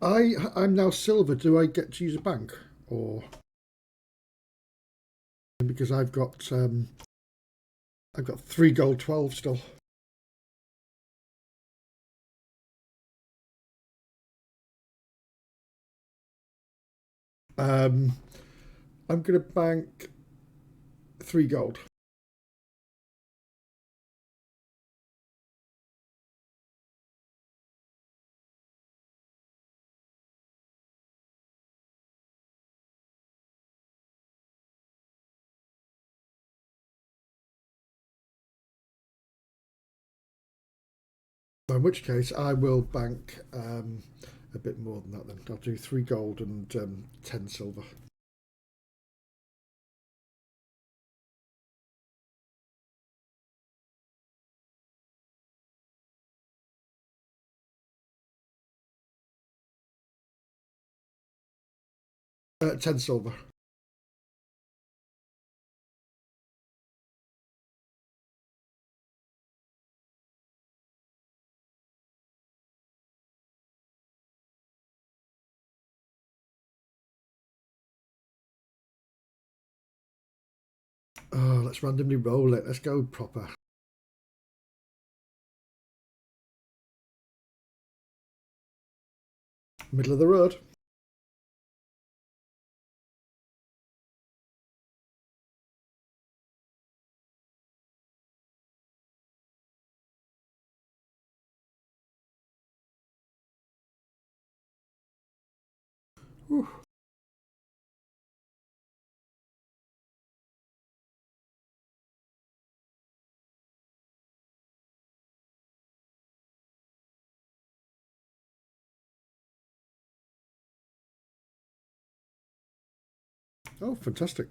I'm now silver. Do I get to use a bank, or because I've got 3 gold 12 still. I'm going to bank 3 gold. In which case, I will bank a bit more than that then. I'll do 3 gold and 10 silver. Uh, 10 silver. Oh, let's randomly roll it. Let's go proper. Middle of the road. Whew. Oh, fantastic.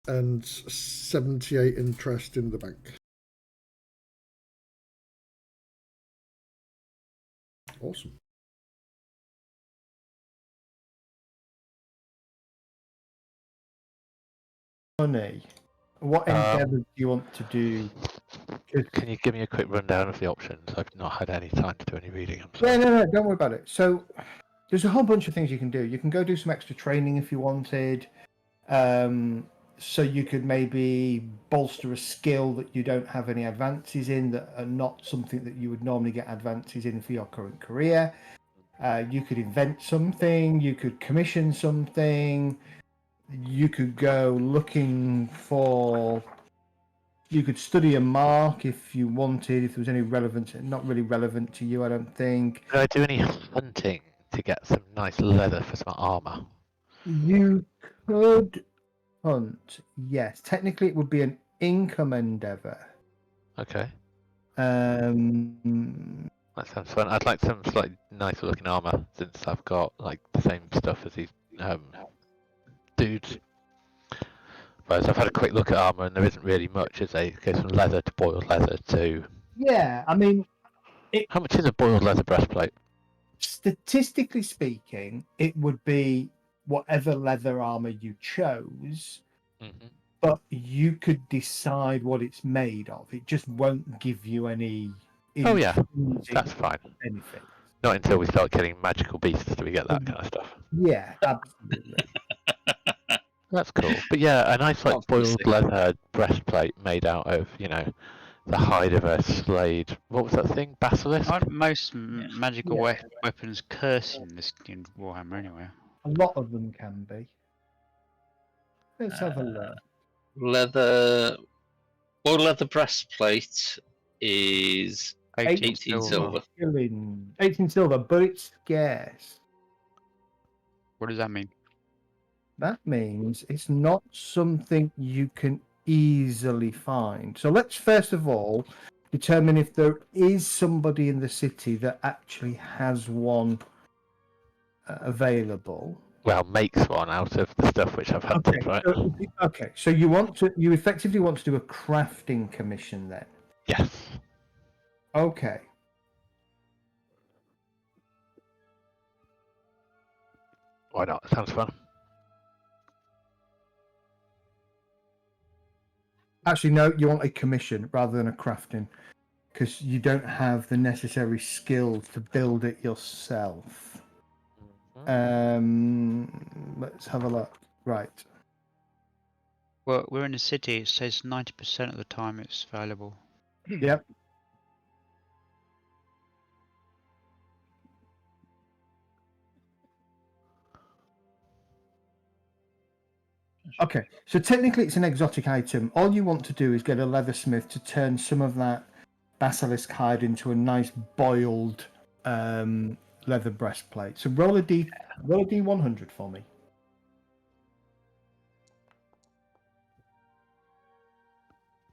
And 78 interest in the bank. Awesome. Money. What endeavour do you want to do? Can you give me a quick rundown of the options? I've not had any time to do any reading. I'm sorry. No, don't worry about it. So there's a whole bunch of things you can do. You can go do some extra training if you wanted. So you could maybe bolster a skill that you don't have any advances in, that are not something that you would normally get advances in for your current career. You could invent something. You could commission something. You could go looking for... You could study a mark if you wanted, if there was any relevance. Not really relevant to you, I don't think. Could I do any hunting to get some nice leather for some armor? You could hunt, yes. Technically, it would be an income endeavor. Okay. That sounds fun. I'd like some slightly nicer looking armor, since I've got like the same stuff as these dudes. Whereas I've had a quick look at armor and there isn't really much, is there? It goes from leather to boiled leather to... Yeah, I mean... How much is a boiled leather breastplate? Statistically speaking, it would be whatever leather armor you chose, but you could decide what it's made of. It just won't give you any... Oh yeah, that's fine. Anything. Not until we start killing magical beasts do we get that kind of stuff. Yeah, absolutely. That's cool. But yeah, a nice like boiled leather breastplate made out of, you know, the hide of a slayed... What was that thing? Basilisk? Aren't most magical weapons cursed in Warhammer anyway? A lot of them can be. Let's have a look. Leather... Boiled leather breastplate is 18 silver. 18 silver, but it's scarce. What does that mean? That means it's not something you can easily find. So let's first of all determine if there is somebody in the city that actually has one available. makes one out of the stuff which I've hunted, right? So you effectively want to do a crafting commission then? Yes. Okay. Why not? It sounds fun. Actually, no, you want a commission rather than a crafting, because you don't have the necessary skills to build it yourself. Let's have a look. Right. Well, we're in the city. It says 90% of the time it's available. Yep. Okay, so technically it's an exotic item. All you want to do is get a leathersmith to turn some of that basilisk hide into a nice boiled leather breastplate. So roll a D100 for me.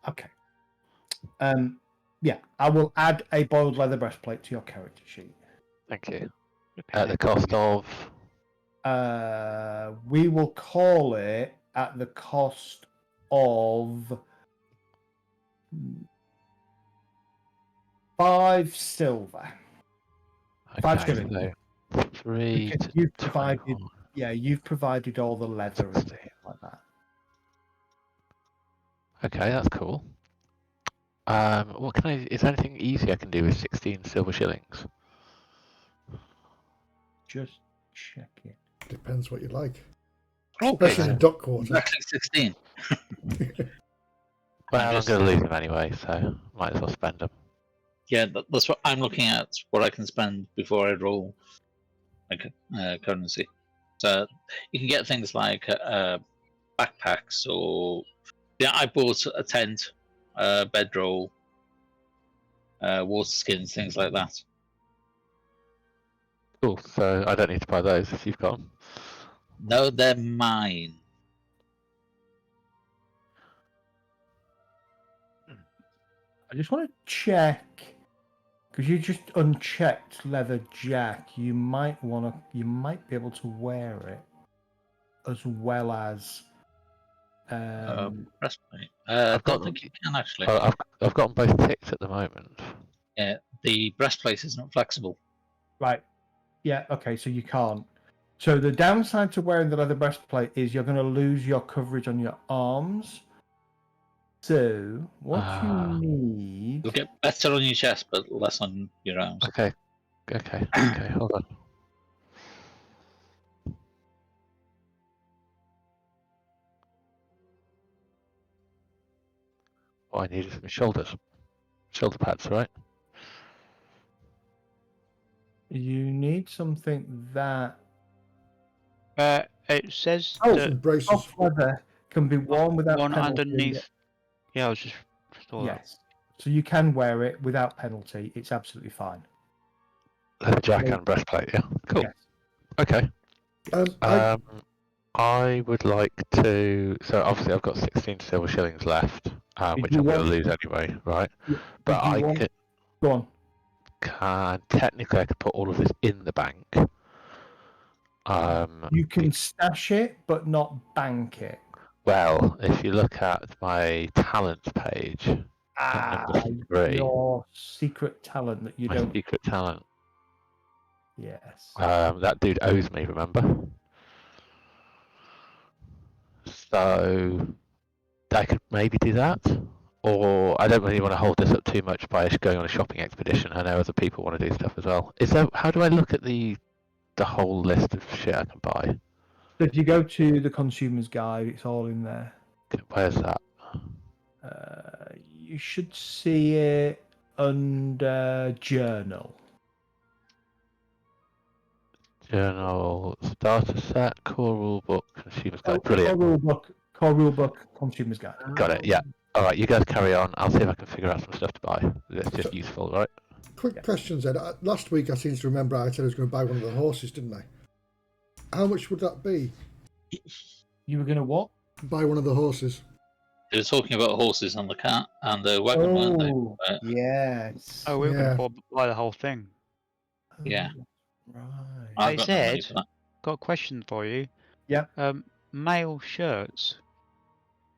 Okay. Yeah, I will add a boiled leather breastplate to your character sheet. Thank you. At the cost of. We will call it at the cost of 5 silver. 5 Okay, silver. so 3 Because to you've 21. you've provided all the leather and stuff like that. Okay, that's cool. What can I? Is there anything easy I can do with 16 silver shillings? Just check it. Depends what you like. Okay. Especially in duck quarter. Exactly 16. Well, just- I'm going to lose them anyway, so might as well spend them. Yeah, that's what I'm looking at. What I can spend before I roll like currency. So you can get things like backpacks, or I bought a tent, bedroll, water skins, things like that. Cool. So I don't need to buy those if you've got them. No, they're mine. I just want to check because you just unchecked leather jack. You might be able to wear it as well as. Breastplate. I've Don't got think you can actually. I've got them both ticked at the moment. Yeah, the breastplate isn't flexible. Right. Yeah. Okay. So you can't. So the downside to wearing the leather breastplate is you're going to lose your coverage on your arms. So what you need? You'll get better on your chest, but less on your arms. Okay. Hold on. What I need is my shoulders. Shoulder pads, right? You need something that It says Oh, that Some braces. soft leather can be worn without one penalty. underneath. Yeah, I was just saw that. Yes. So you can wear it without penalty. It's absolutely fine. Leather jacket and breastplate, yeah. Cool. Yes. Okay. I, I would like to. So obviously I've got 16 silver shillings left, Did which you I'm going to want- lose anyway, right? Did But you I want- Go on. technically I could put all of this in the bank. You can stash it, but not bank it. Well, if you look at my talents page, at number 3, Your secret talent that you my don't. secret talent, Yes. that dude owes me, remember? So I could maybe do that, or I don't really want to hold this up too much by going on a shopping expedition. I know other people want to do stuff as well. Is there? How do I look at the whole list of shit I can buy? So if you go to the consumer's guide, it's all in there. Where's that? You should see it under journal. Journal, starter set, core rulebook, consumer's guide. Brilliant. Core rulebook, consumer's guide. Got it. Yeah. All right, you guys carry on. I'll see if I can figure out some stuff to buy. That's just useful, right? quick question, Zed. Last week I seem to remember I said I was going to buy one of the horses, didn't I? How much would that be? You were going to what? Buy one of the horses. They were talking about horses and the cat and the wagon, weren't they? Yes. Oh, we were Yeah. going to buy the whole thing. Yeah. Right. I've They got no money said- for that. got a question for you. Yeah. Male shirts.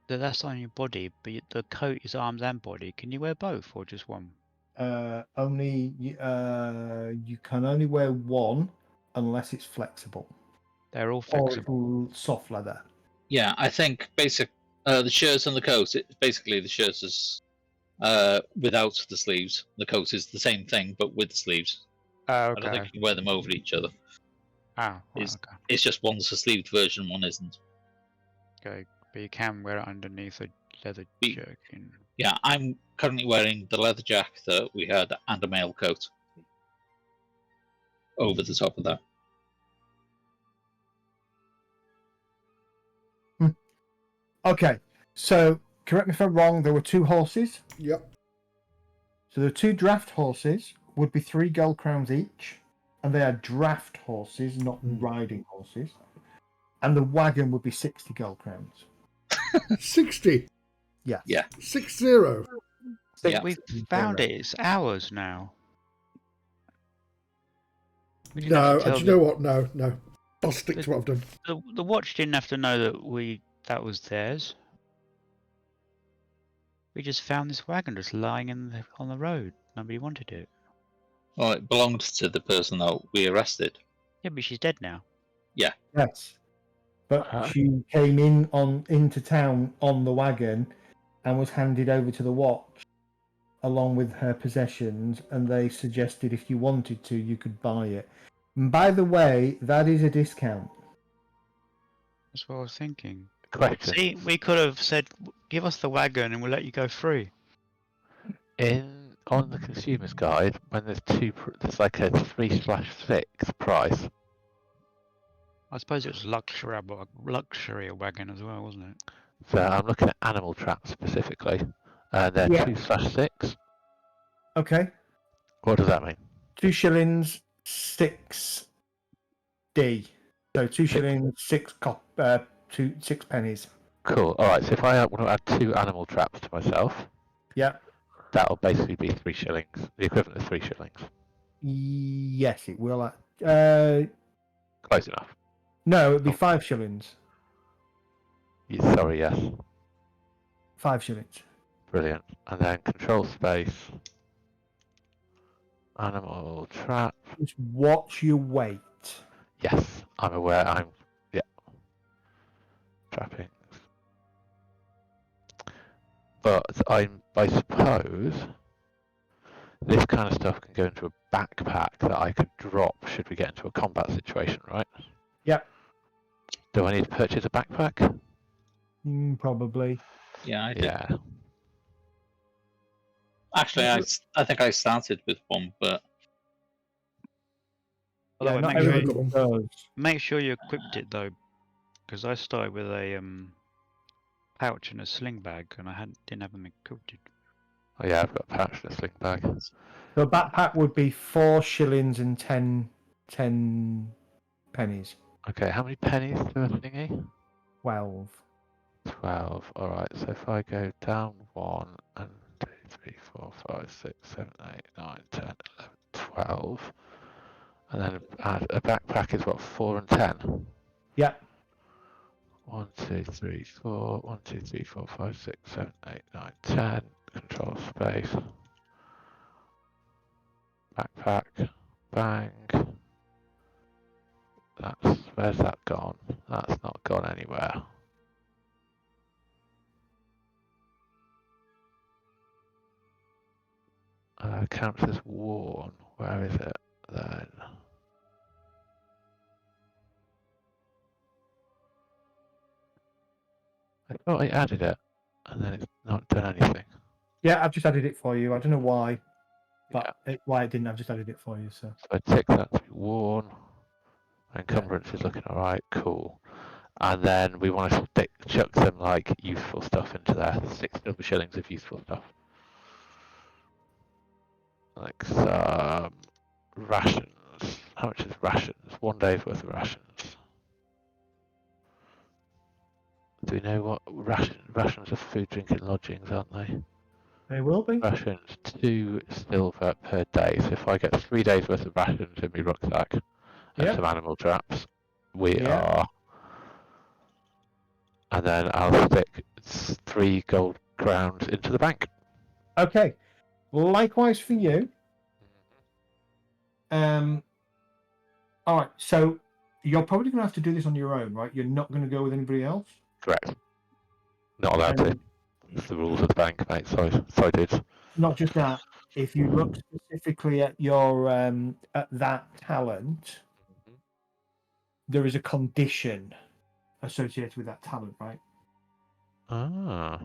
That's on your body, but the coat is arms and body. Can you wear both or just one? Only you can only wear one unless it's flexible They're all or flexible. it's soft leather. Yeah, I think the shirts and the coat. Basically, the shirts is without the sleeves. The coat is the same thing, but with the sleeves. Oh, I don't think okay. you can wear them over each other. Ah, right, It's, okay. it's just one's a sleeved version, one isn't. Okay, but you can wear it underneath a leather jerkin. Yeah, I'm currently wearing the leather jacket that we had and a male coat over the top of that. Okay, so correct me if I'm wrong. There were 2 horses. Yep. So the 2 draft horses would be 3 gold crowns each, and they are draft horses, not riding horses. And the wagon would be 60 gold crowns. 60. Yes. Yeah. 60. Yeah. We found it. It's ours now. We didn't No, have to do tell you know what? No. I'll stick to what I've done. the watch didn't have to know that was theirs. We just found this wagon just lying on the road. Nobody wanted it. Well, it belonged to the person that we arrested. Yeah, but she's dead now. Yes. But she came into town on the wagon and was handed over to the watch along with her possessions, and they suggested if you wanted to, you could buy it. And by the way, that is a discount. That's what I was thinking. Question. See, we could have said, give us the wagon and we'll let you go free. On the consumer's guide, when there's like a 3/6 price. I suppose it was luxury wagon as well, wasn't it? So I'm looking at animal traps specifically, and they're Yeah. 2/6. Okay. What does that mean? 2 shillings, 6 D. So 2 shillings, 6 pennies. Cool. All right. So if I want to add 2 animal traps to myself, Yeah. that'll basically be 3 shillings. The equivalent of 3 shillings. Yes, it will. Close enough. No, it'd be 5 shillings. Sorry. Yes. 5 shillings. Brilliant. And then control space. Animal trap. Just watch your weight. Yes, I'm aware. Yeah. Trappings. But I suppose this kind of stuff can go into a backpack that I could drop should we get into a combat situation, right? Yep. Do I need to purchase a backpack? Probably. Yeah, I did. Yeah. Actually, I think I started with one, but Although not sure everybody does. make sure you equipped it though, because I started with a pouch and a sling bag, and I didn't have them equipped. Oh yeah, I've got a pouch and a sling bag. So a backpack would be 4 shillings and 10 pennies. Okay, how many pennies to a thingy? 12. 12. Alright, so if I go down 1 and 2, 3, 4, 5, 6, 7, 8, 9, 10, 11, 12. And then add a backpack is what, 4 and 10? Yeah. 1, 2, 3, 4, 1, 2, 3, 4, 5, 6, 7, 8, 9, 10. Control space. Backpack. Bang. Where's that gone? That's not gone anywhere. Counts as worn. Where is it then? I thought I added it, and then it's not done anything. Yeah, I've just added it for you. I don't know why, but why it didn't. I've just added it for you. So I tick that to be worn. Encumbrance is looking alright, cool. And then we want to chuck some like useful stuff into there. 6 silver shillings of useful stuff. Like some rations. How much is rations? 1 day's worth of rations. Do we know what rations of food, drink and lodgings, aren't they? they will be. Rations, 2 silver per day. So if I get 3 days worth of rations in my rucksack and some animal traps, we Yeah. are. And then I'll stick 3 gold crowns into the bank. Okay. Likewise for you. All right. So you're probably going to have to do this on your own, right? You're not going to go with anybody else. Correct. Not allowed to. And It's the rules of the bank, mate. Sorry, dudes. not just that. If you look specifically at your at that talent, there is a condition associated with that talent, right? Ah.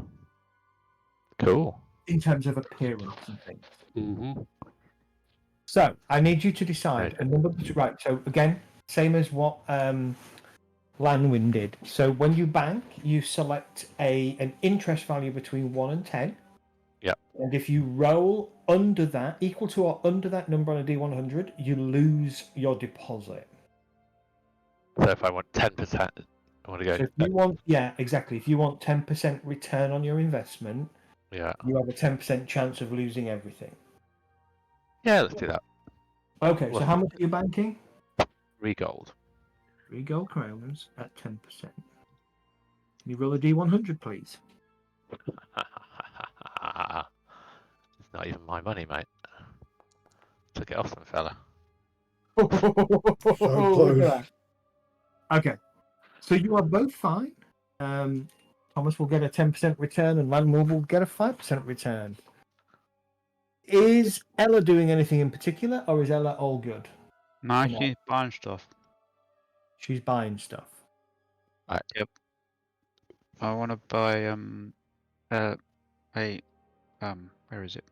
Cool. In terms of appearance and things. Mm-hmm. So I need you to decide Okay. a number. Right. So again, same as what Landwin did. So when you bank, you select an interest value between 1 and 10. Yep. And if you roll under that, equal to or under that number on a D100, you lose your deposit. So if I want 10%, I want to go. So if you want, yeah, exactly. If you want 10% return on your investment, Yeah. you have a 10% chance of losing everything. Yeah, let's do that. Okay, so how much are you banking? 3 gold. 3 gold crowns at 10%. Can you roll a D100, please? It's not even my money, mate. Took it off some fella. Look at close. that. Okay, so you are both fine. Thomas will get a 10% return and Landmore will get a 5% return. Is Ella doing anything in particular, or is Ella all good? No, No. she's buying stuff. She's buying stuff. Yep. I want to buy where is it?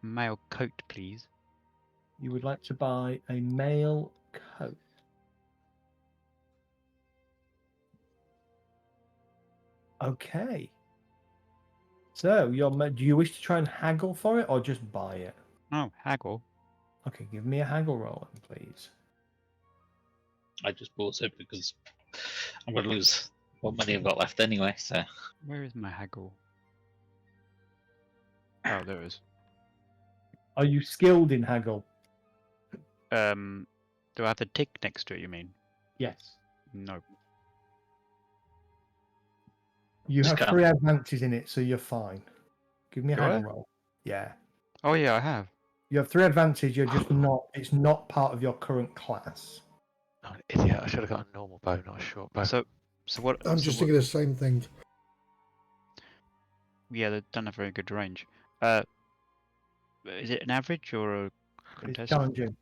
Male coat, please. You would like to buy a male coat. Okay. So, do you wish to try and haggle for it or just buy it? Oh, haggle. Okay, give me a haggle roll, please. I just bought it because I'm going to lose what money I've got left anyway. So Where is my haggle? Oh, there it is. Are you skilled in haggle? Do I have to tick next to it? You mean? Yes. No. You Just have can't. 3 advances in it, so you're fine. Give me a Do I? haggle roll. Yeah. Oh yeah, I have. You have 3 advances, you're just not, it's not part of your current class. I'm an idiot. I should have got a normal bow, not a short bow. So what? I'm so just what- thinking the same thing. Yeah, they don't have very good range. Is it an average or a It's contested? challenging.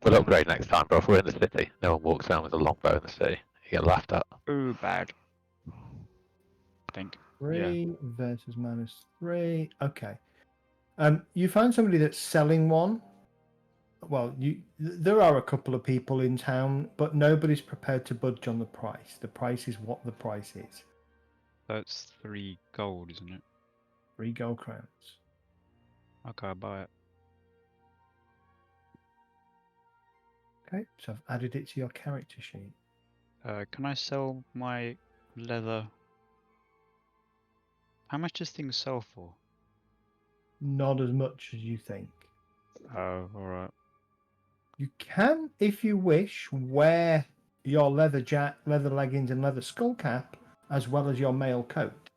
We'll upgrade next time, bro. If we're in the city, no one walks around with a longbow in the city. You get laughed at. Oh, bad. I think. 3 versus -3. Okay. You find somebody that's selling one. Well, there are a couple of people in town, but nobody's prepared to budge on the price. The price is what the price is. That's 3 gold, isn't it? 3 gold crowns. Okay, I'll buy it. Okay, so I've added it to your character sheet. Can I sell my leather? How much does things sell for? Not as much as you think. Oh, alright. You can, if you wish, wear your leather leggings and leather skull cap, as well as your mail coat.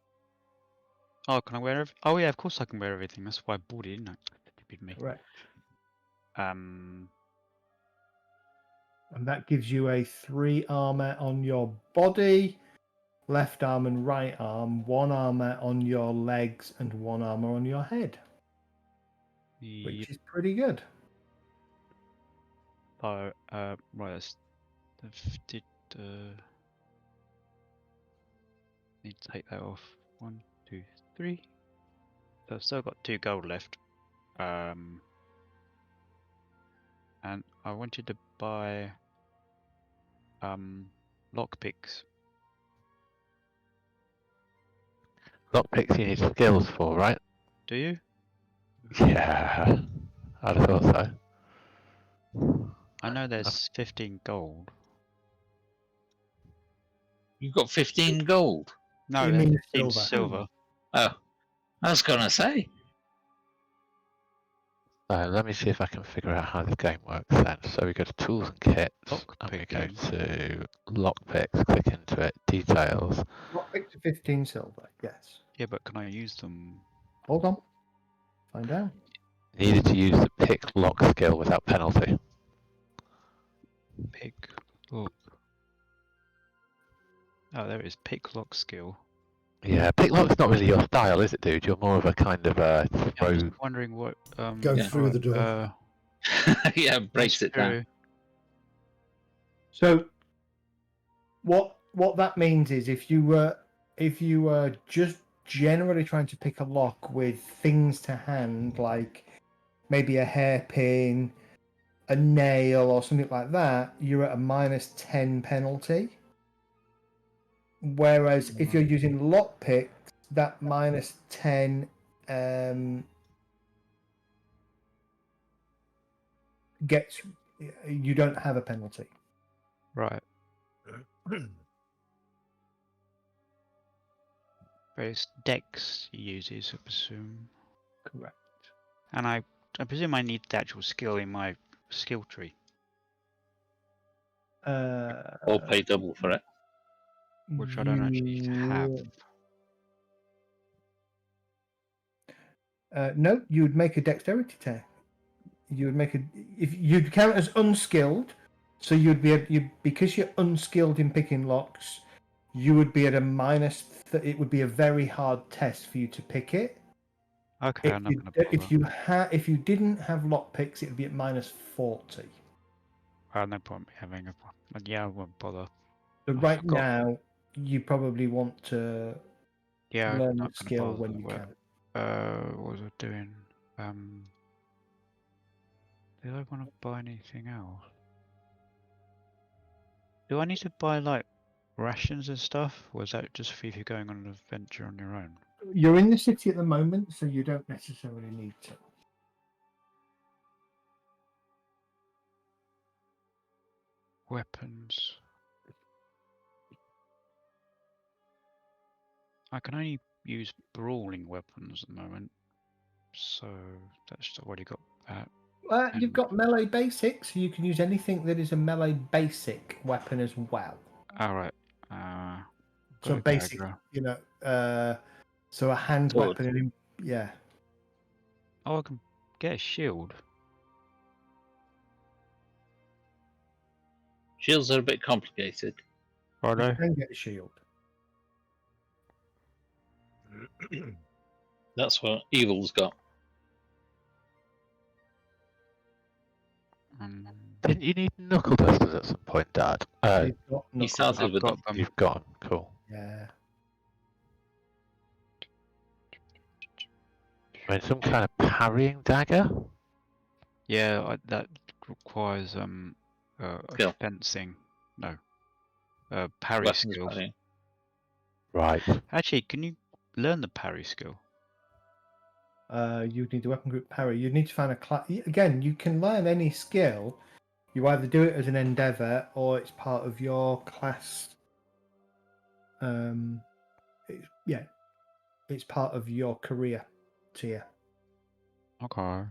Oh, can I wear everything? Oh yeah, of course I can wear everything. That's why I bought it, didn't I? Stupid me. Correct. Um, And that gives you a 3 armor on your body, left arm and right arm, 1 armor on your legs, and 1 armor on your head, yep. which is pretty good. Right, that's did need to take that off. 1, 2, 3. So I've still got 2 gold left. And I wanted to buy lockpicks. Lockpicks you need skills for, right? Do you? Yeah. I'd have thought so. I know there's 15 gold. you've got 15 gold. No, You there's mean 15 silver. silver. Oh, I was going to say. Let me see if I can figure out how this game works then. So we go to tools and kits, Lock and we go picking. to lockpicks, click into it, details. Lockpick to 15 silver. Yes. Yeah, but can I use them? Hold on. Find out. Needed to use the pick lock skill without penalty. Pick lock. Oh, there it is. Pick lock skill. Yeah, pick lock's not really your style, is it, dude? You're more of a kind of I'm throw. just wondering what. Go Yeah. through the door. Yeah, breaks it down. So what that means is if you were just generally trying to pick a lock with things to hand, like maybe a hairpin, a nail, or something like that, you're at a -10 penalty. Whereas if you're using lockpicks, that -10 gets you don't have a penalty. Right. But it's Dex he uses, I presume. Correct. And I presume I need the actual skill in my skill tree. Or pay double for it. Which I don't actually have. No, you would make a dexterity test. You would make if you'd count as unskilled, so you'd be because you're unskilled in picking locks, you would be at a it would be a very hard test for you to pick it. Okay, I'm not going to bother. If you didn't have lockpicks, it would be at -40. No point me having a. Yeah, I won't bother. So I right forgot. now, you probably want to Yeah, learn not the gonna skill bother when you with- can. What was I doing? Did I want to buy anything else? Do I need to buy like rations and stuff, or is that just for if you're going on an adventure on your own? You're in the city at the moment, so you don't necessarily need to. Weapons. I can only use brawling weapons at the moment, so that's already got that. You've And- got melee basics, so you can use anything that is a melee basic weapon as well. All right. So basic, so a hand Sword. weapon. Yeah. Oh, I can get a shield. Shields are a bit complicated. You Righto. can get a shield. That's what Evil's got. Didn't you need knuckle dusters at some point, Dad? You've got He knuckles. started I've with got them. them. You've got 'em, cool. Yeah. I mean, some kind of parrying dagger? Yeah, that requires Skill. fencing. No. Parry Weapons skill. parrying. Right. Actually, can you learn the parry skill? You need the weapon group parry. You need to find a class. Again, you can learn any skill. You either do it as an endeavor or it's part of your class. It's part of your career tier. Okay.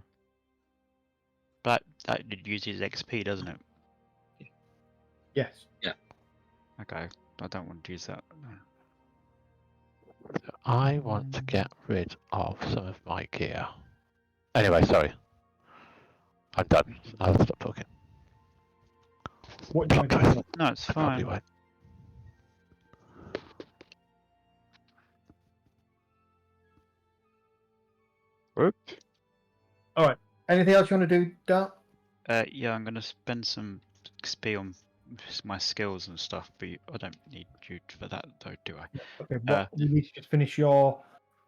But that uses XP, doesn't it? Yes. Okay. I don't want to use that. No. So I want to get rid of some of my gear. Anyway, sorry. I'm done. I'll stop talking. What do you Plot want to twist. do? No, it's I probably fine. won't. Oops. Anything else you want to do, Dart? Yeah, I'm gonna spend some XP on my skills and stuff, but I don't need you for that, though, do I? Okay, you need to just finish your.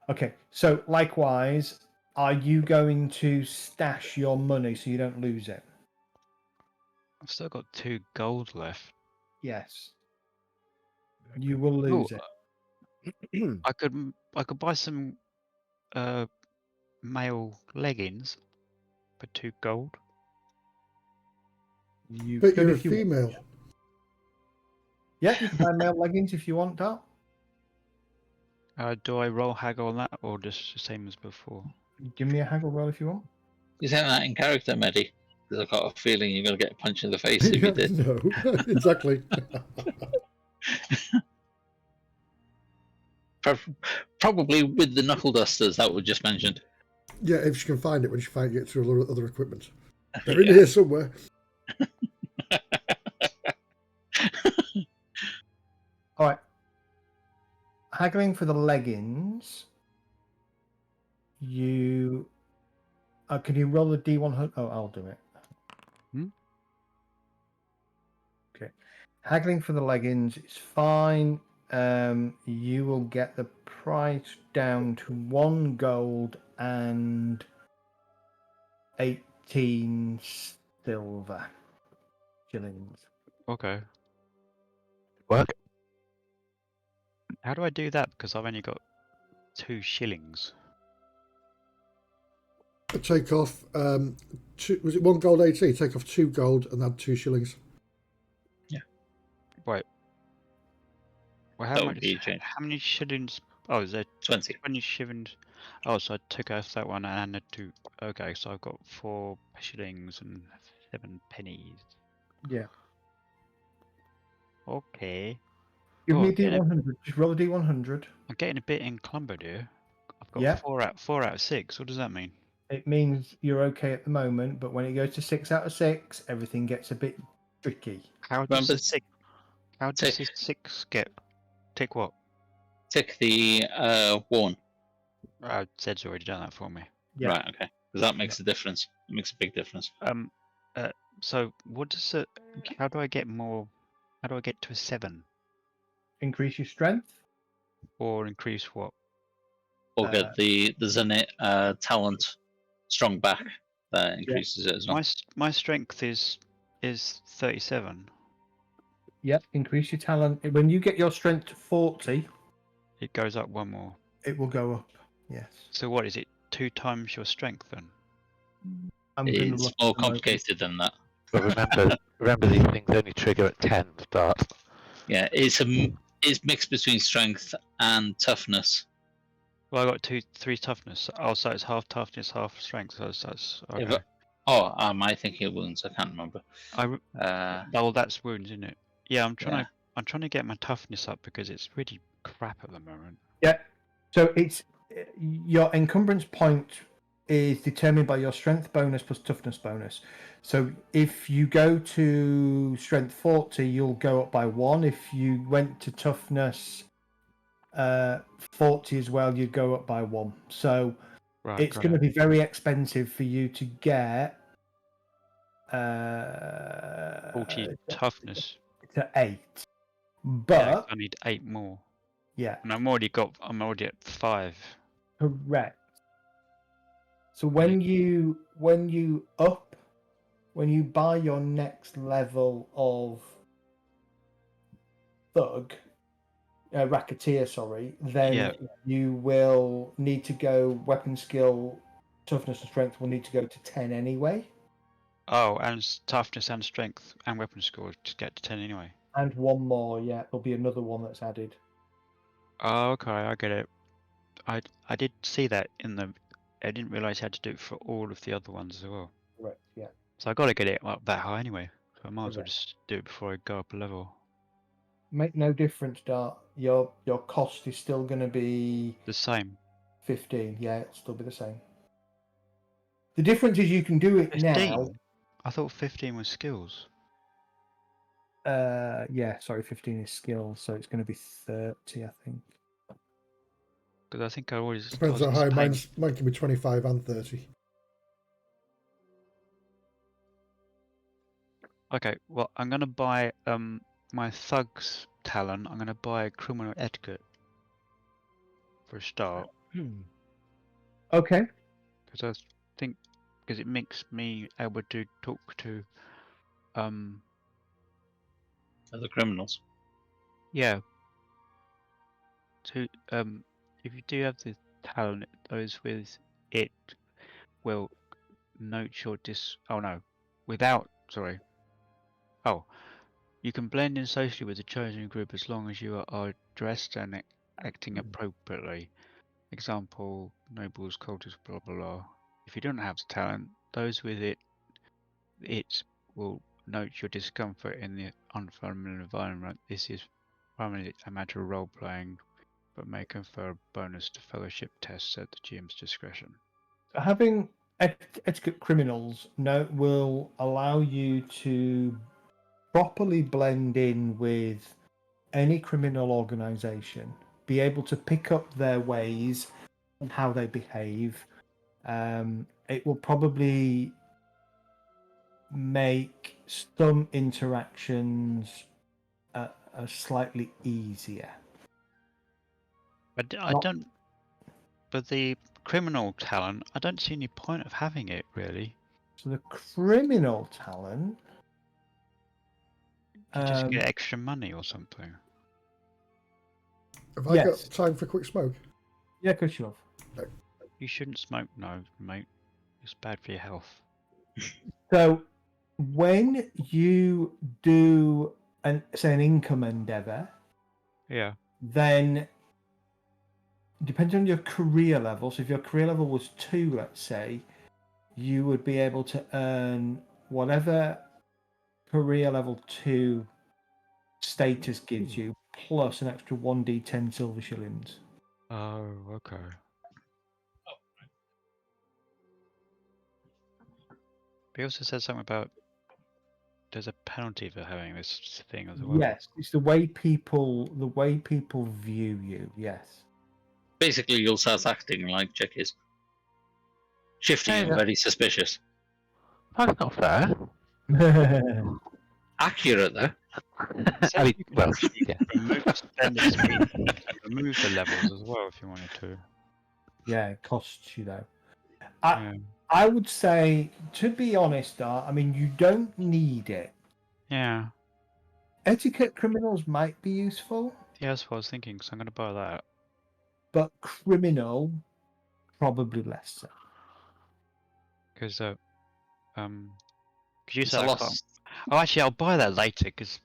Okay, so likewise, are you going to stash your money so you don't lose it? I've still got 2 gold left. Yes. You will lose it. I could buy some male leggings for 2 gold. You But could you're a if you want. female. Yeah, you can buy male leggings if you want, Dart. Do I roll haggle on that, or just the same as before? Give me a haggle roll if you want. You saying that in character, Medi? Because I've got a feeling you're going to get a punch in the face if you did. No, exactly. Probably with the knuckle dusters that were just mentioned. Yeah, if she can find it when she finds it through other equipment. They're in Yeah. here somewhere. All right. Haggling for the leggings. You can you roll a D100? Oh, I'll do it. Hmm? Okay. Haggling for the leggings is fine. You will get the price down to 1 gold and 18 silver shillings. Okay. Work. How do I do that? Because I've only got 2 shillings. Take off, was it 1 gold 18? Take off 2 gold and add 2 shillings. Wait. Well, That would be a change. how many shillings? Oh, is there 20. 20 shillings? Oh, so I took off that one and added 2. Okay, so I've got 4 shillings and 7 pennies. Yeah. Okay. Give Oh, me a I'm getting D100. Just roll a D100. I'm getting a bit encumbered here. I've got Yeah. 4 out of 6. What does that mean? It means you're okay at the moment, but when it goes to 6 out of 6, everything gets a bit tricky. How does Remember, the 6? How does tick, this 6 get? Tick what? tick the one. Zed's already done that for me. Yeah. Right, okay. Because that makes a difference. It makes a big difference. So what does it? How do I get more? How do I get to a 7 Increase your strength. or increase what? Or get the Zenit talent strong back. That increases it as well. My strength is 37. Yep. Increase your talent. When you get your strength to 40, It goes up 1 more. it will go up. Yes. So what is it? 2 times your strength then? I'm going to It's look more at the moment. complicated than that. But remember these things only trigger at 10 to start. Yeah, it's mixed between strength and toughness. Well, I got 3 toughness. Oh, so it's half toughness, half strength. So that's okay. Am I thinking of wounds? I can't remember. Well, that's wounds, isn't it? Yeah, I'm trying Yeah. to get my toughness up because it's really crap at the moment. Yeah. So it's your encumbrance point is determined by your strength bonus plus toughness bonus. So if you go to strength 40, you'll go up by 1. If you went to toughness 40 as well, you'd go up by 1. So Right, it's going to be very expensive for you to get 40 toughness. to 8. Yeah, But I need 8 more. yeah, And I'm already at 5. correct. So when you buy your next level of thug, racketeer, sorry, then you will need to go weapon skill, toughness and strength will need to go to 10 anyway. Oh, and toughness and strength and weapon score to get to 10 anyway. And 1 more, yeah, there'll be another one that's added. Oh, okay, I get it. I did see that I didn't realise I had to do it for all of the other ones as well. Correct, yeah. So I got to get it up that high anyway. So I might as well Correct. just do it before I go up a level. Make no difference, Dart. Your cost is still going to be The same. 15. Yeah, it'll still be the same. The difference is you can do it 15? now. I thought 15 was skills. Yeah, sorry, 15 is skills, so it's going to be 30, I think. Because I think I always Depends how high. Mine can be 25 and 30. Okay, well, I'm going to buy my thug's talent. I'm going to buy criminal etiquette for a start. Okay. Because it makes me able to talk to Other criminals. yeah. To if you do have the talent, those with it will note your you can blend in socially with the chosen group as long as you are dressed and acting appropriately. Example, nobles, cultists, blah blah blah. if you don't have the talent, those with it will note your discomfort in the unfamiliar environment. This is primarily a matter of role playing, but may confer a bonus to fellowship tests at the GM's discretion. Having etiquette criminals will allow you to properly blend in with any criminal organization, be able to pick up their ways and how they behave. It will probably make some interactions slightly easier. But I don't. But the criminal talent, I don't see any point of having it really. So the criminal talent, You just get extra money or something. Have I yes. got time for a quick smoke? Yeah, of course you have. You shouldn't smoke, no, mate. It's bad for your health. So when you do say an income endeavor, Yeah. then depending on your career level, so if your career level was 2, let's say, you would be able to earn whatever career level 2 status gives you, plus an extra 1d10 silver shillings. Oh, okay. He also said something about there's a penalty for having this thing as well. Yes, it's the way people view you. Yes. Basically, you'll start acting like Jack is. Shifty and very suspicious. That's not fair. Accurate, though. I mean, well, yeah. Remove suspended speed and remove the levels as well if you wanted to. Yeah, it costs you though. Yeah. I would say, to be honest, I mean, you don't need it. Yeah. Etiquette criminals might be useful, Yeah, that's what I was thinking, so I'm going to buy that. but criminal, probably less so. Because, could you It's say a I loss. can't... Oh, actually, I'll buy that later, because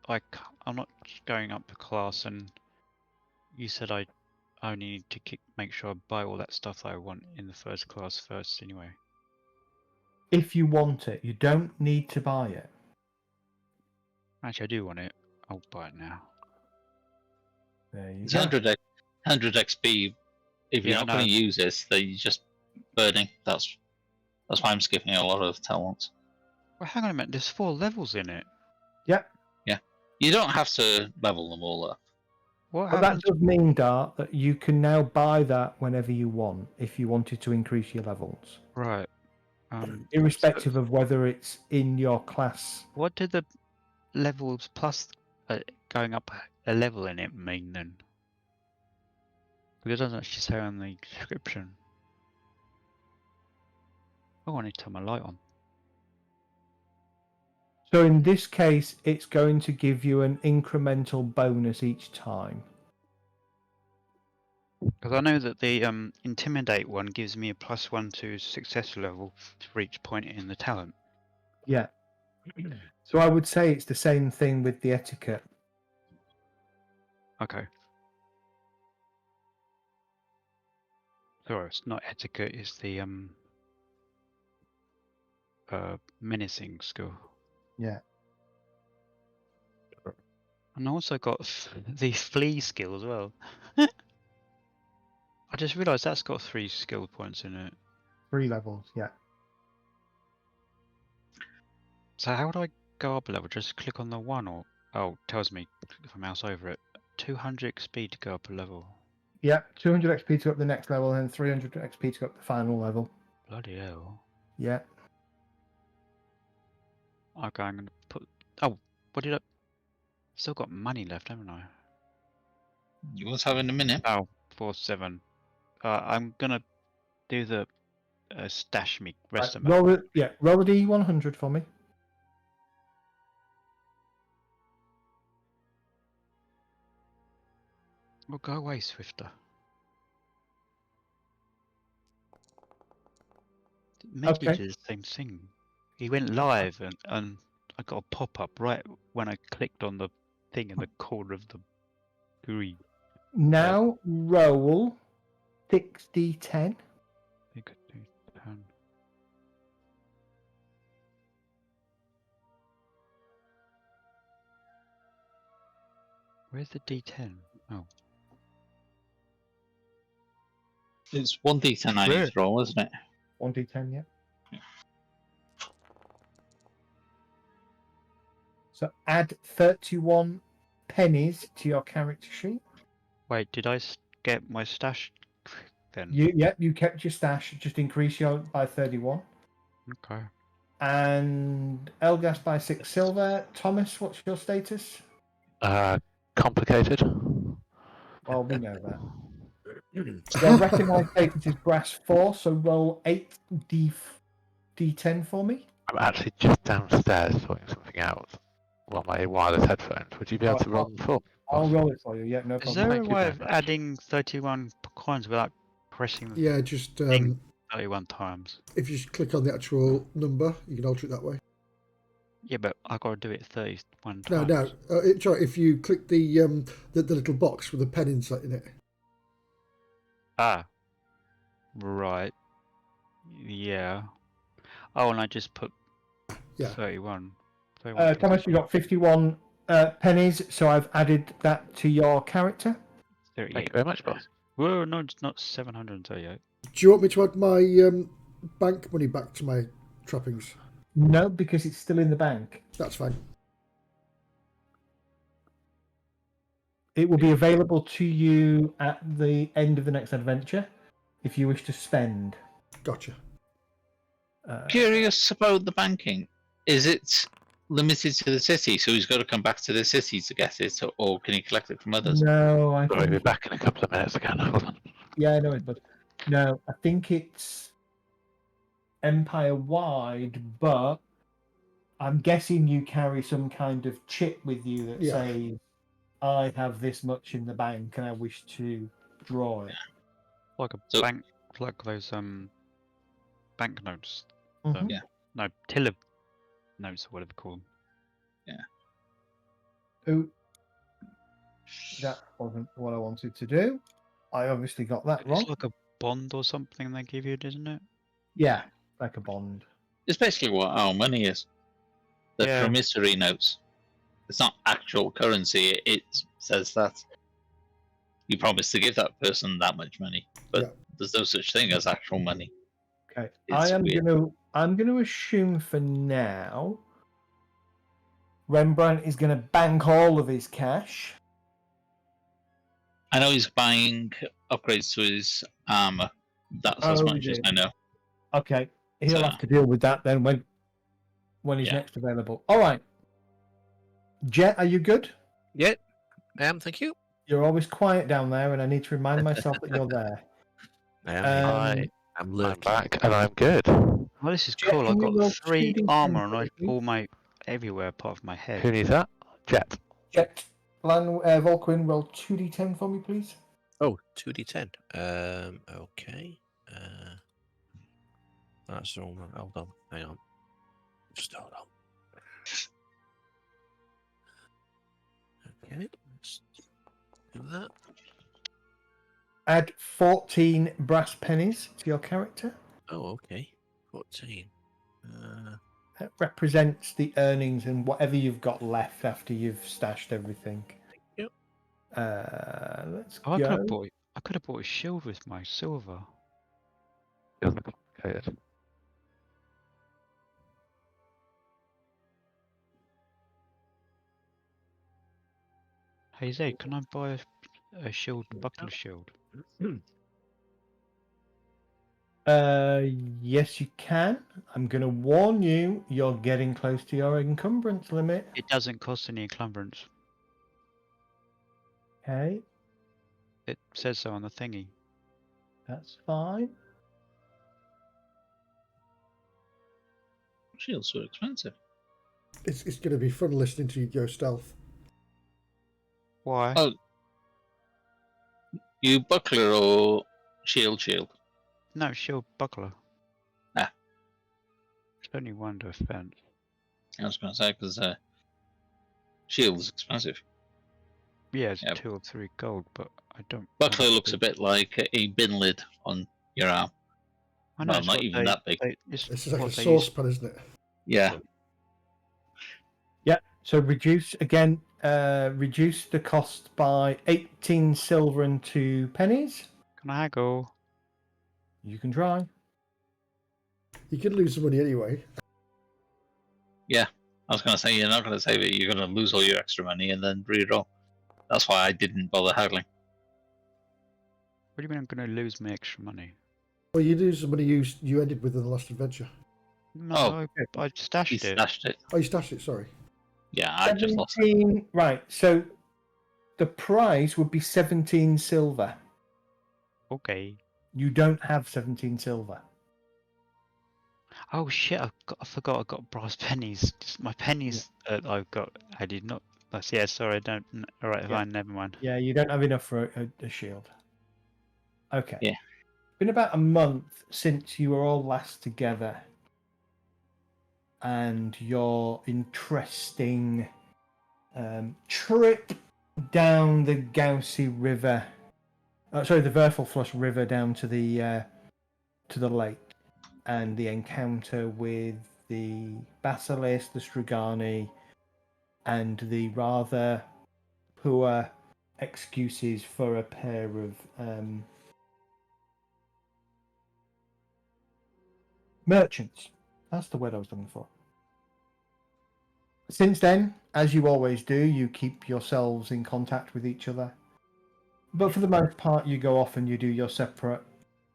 I'm not going up the class, and you said I only need to make sure I buy all that stuff that I want in the first class first anyway. If you want it, you don't need to buy it. Actually, I do want it. I'll buy it now. There you It's go. 100 XP. If you're Yeah, not no. going to use it, then you're just burning. That's why I'm skipping a lot of talents. Well, hang on a minute. There's 4 levels in it. Yep. Yeah. You don't have to level them all up. What But that happens? does mean, Dart, that you can now buy that whenever you want, if you wanted to increase your levels. Right. Irrespective of whether it's in your class. What did the levels plus going up a level in it mean then? Because it doesn't actually say on the description. Oh, I need to turn my light on. So in this case, it's going to give you an incremental bonus each time. Because I know that the Intimidate one gives me a +1 to success level for each point in the talent. Yeah. So I would say it's the same thing with the etiquette. Okay. Sorry, it's not etiquette, it's the menacing skill. Yeah. And I also got the flee skill as well. I just realised that's got 3 skill points in it. 3 levels, yeah. So how do I go up a level? Just click on the 1 or... Oh, it tells me if I mouse over it. 200 XP to go up a level. Yeah, 200 XP to go up the next level and 300 XP to go up the final level. Bloody hell. Yeah. Okay, I'm going to put... Oh, what did I... Still got money left, haven't I? You won't have in a minute. Oh, 47. I'm going to do the stash me rest of my... Roll the D100 for me. Well, go away, Swifter. Maybe Okay. did the same thing. He went live and I got a pop-up right when I clicked on the thing in the corner of the green. Now roll 6d10. You could do 10. Where's the D10? Oh, It's 1d10 I need to roll, isn't it? 1d10, yeah. So add 31 pennies to your character sheet. wait, did I get my stash then? You kept your stash, just increase your by 31. Okay. And Elgas by 6 silver. Thomas, what's your status? Complicated. Well, we know that. Your recognised status is brass 4, so roll 8 d10 for me. I'm actually just downstairs sorting something out. Well, my wireless headphones. Would you be able to roll them for me? I'll roll it for you, yeah, no Is problem. there a Thank you way very of much. adding 31 coins without pressing the Yeah, just thing 31 times? if you just click on the actual number, you can alter it that way. Yeah, but I got to do it 31 No, times. no. It's right. If you click the little box with a pen inside in it. Ah. Right. Yeah. Oh, and I just put Yeah. 31. 31 Thomas, you got 51 pennies, so I've added that to your character. 38. Thank you very much, boss. Well, no, it's not 738. Do you want me to add my bank money back to my trappings? No, because it's still in the bank. That's fine. It will be available to you at the end of the next adventure if you wish to spend. Gotcha. Curious about the banking. Is it limited to the city, so he's got to come back to the city to get it, or can he collect it from others? No, I Sorry, we'll be think. back in a couple of minutes again. Hold on. Yeah, I know it, but no, I think it's empire-wide, but I'm guessing you carry some kind of chip with you that Yeah. says, I have this much in the bank and I wish to draw it. Like a So- bank, like those banknotes. Mhm. Yeah. No, tiller notes or whatever they call them. Oh, that wasn't what I wanted to do. I obviously got that wrong. It's like a bond or something they give you, isn't it? Yeah, like a bond. It's basically what our money is. The Yeah. promissory notes. It's not actual currency. It says that you promise to give that person that much money, but Yeah. there's no such thing as actual money. Okay, It's weird. I'm gonna assume for now, Rembrandt is gonna bank all of his cash. I know he's buying upgrades to his armor. That's as Oh, much as yeah. I know. Okay, he'll So- have to deal with that then when he's Yeah. next available. All right, Jet, are you good? Yeah, I am, thank you. You're always quiet down there, and I need to remind myself that you're there. I am. Um, I'm I'm lurking. back and I'm good. Well, this is Jet, cool. can I've you roll got 3 2d10 armor and for I me, please? all my everywhere apart from my head. Who needs that? Jet. Jet, Volquin, roll 2d10 for me, please. Oh, 2d10. Okay. That's all. Hold on. Hang on. Just hold on. Okay. Let's do that. Add 14 brass pennies to your character. Oh, okay. 14. That represents the earnings and whatever you've got left after you've stashed everything. Yep. Let's Oh, go. I could have bought a shield with my silver. Feels complicated. Hey Zay, can I buy a shield, buckler shield? Yes, you can. I'm going to warn you, you're getting close to your encumbrance limit. It doesn't cost any encumbrance. Okay, It says so on the thingy. that's fine. Shields were expensive. It's going to be fun listening to you go stealth. Why? Oh. You buckler or shield? No, shield buckler. Ah. It's only 1 defense. I was going to say, because shield is expensive. Yeah, it's Yep. 2 or 3 gold, but I don't. Buckler want looks to- a bit like a bin lid on your arm. I know, well, it's not what even that big. This is like a what they saucepan, isn't it? Yeah. Yeah, so reduce again. reduce the cost by 18 silver and 2 pennies. Can I haggle? You can try. You could lose some money anyway. Yeah, I was going to say you're not going to save it. You're going to lose all your extra money and then re-roll. That's why I didn't bother haggling. What do you mean I'm going to lose my extra money? Well, you lose some money you ended with in the last adventure. No, I He stashed it. stashed it. Oh, you stashed it, sorry. Yeah, I just lost it. 17. Right, so the price would be 17 silver. Okay. You don't have 17 silver. Oh shit! I forgot. I got brass pennies. Just my pennies. I've got. I did not. That's yeah. Sorry, I don't. All right, Yeah. fine. Never mind. Yeah, you don't have enough for a shield. Okay. Yeah. It's been about a month since you were all last together. And your interesting trip down the Gaussy River. The Verfelfluss River down to the lake. And the encounter with the Basilisk, the Strigani, and the rather poor excuses for a pair of merchants. That's the word I was looking for. Since then, as you always do, you keep yourselves in contact with each other. But for the most part, you go off and you do your separate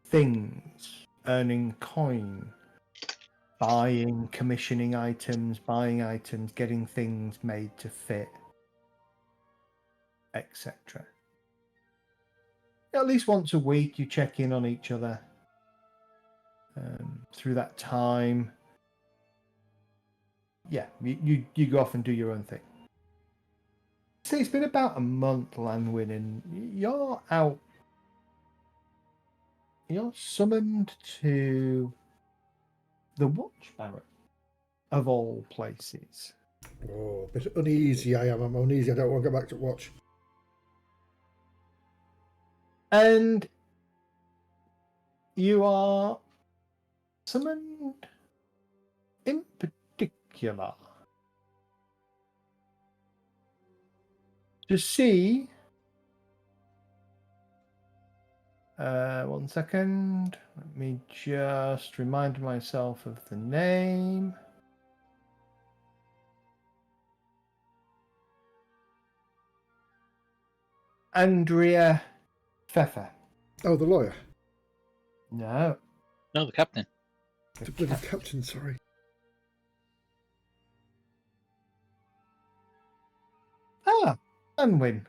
things, earning coin, buying, commissioning items, buying items, getting things made to fit, etc. At least once a week, you check in on each other. Through that time, yeah, you go off and do your own thing. So it's been about a month, Lanwin, and you're out. You're summoned to the Watch Barrack, of all places. Oh, a bit uneasy I am. I'm uneasy. I don't want to go back to watch. And you are summoned in particular to see. One second. Let me just remind myself of the name. Andrea Pfeffer. Oh, the lawyer. No. No, the captain. The bloody captain, sorry. Anwin.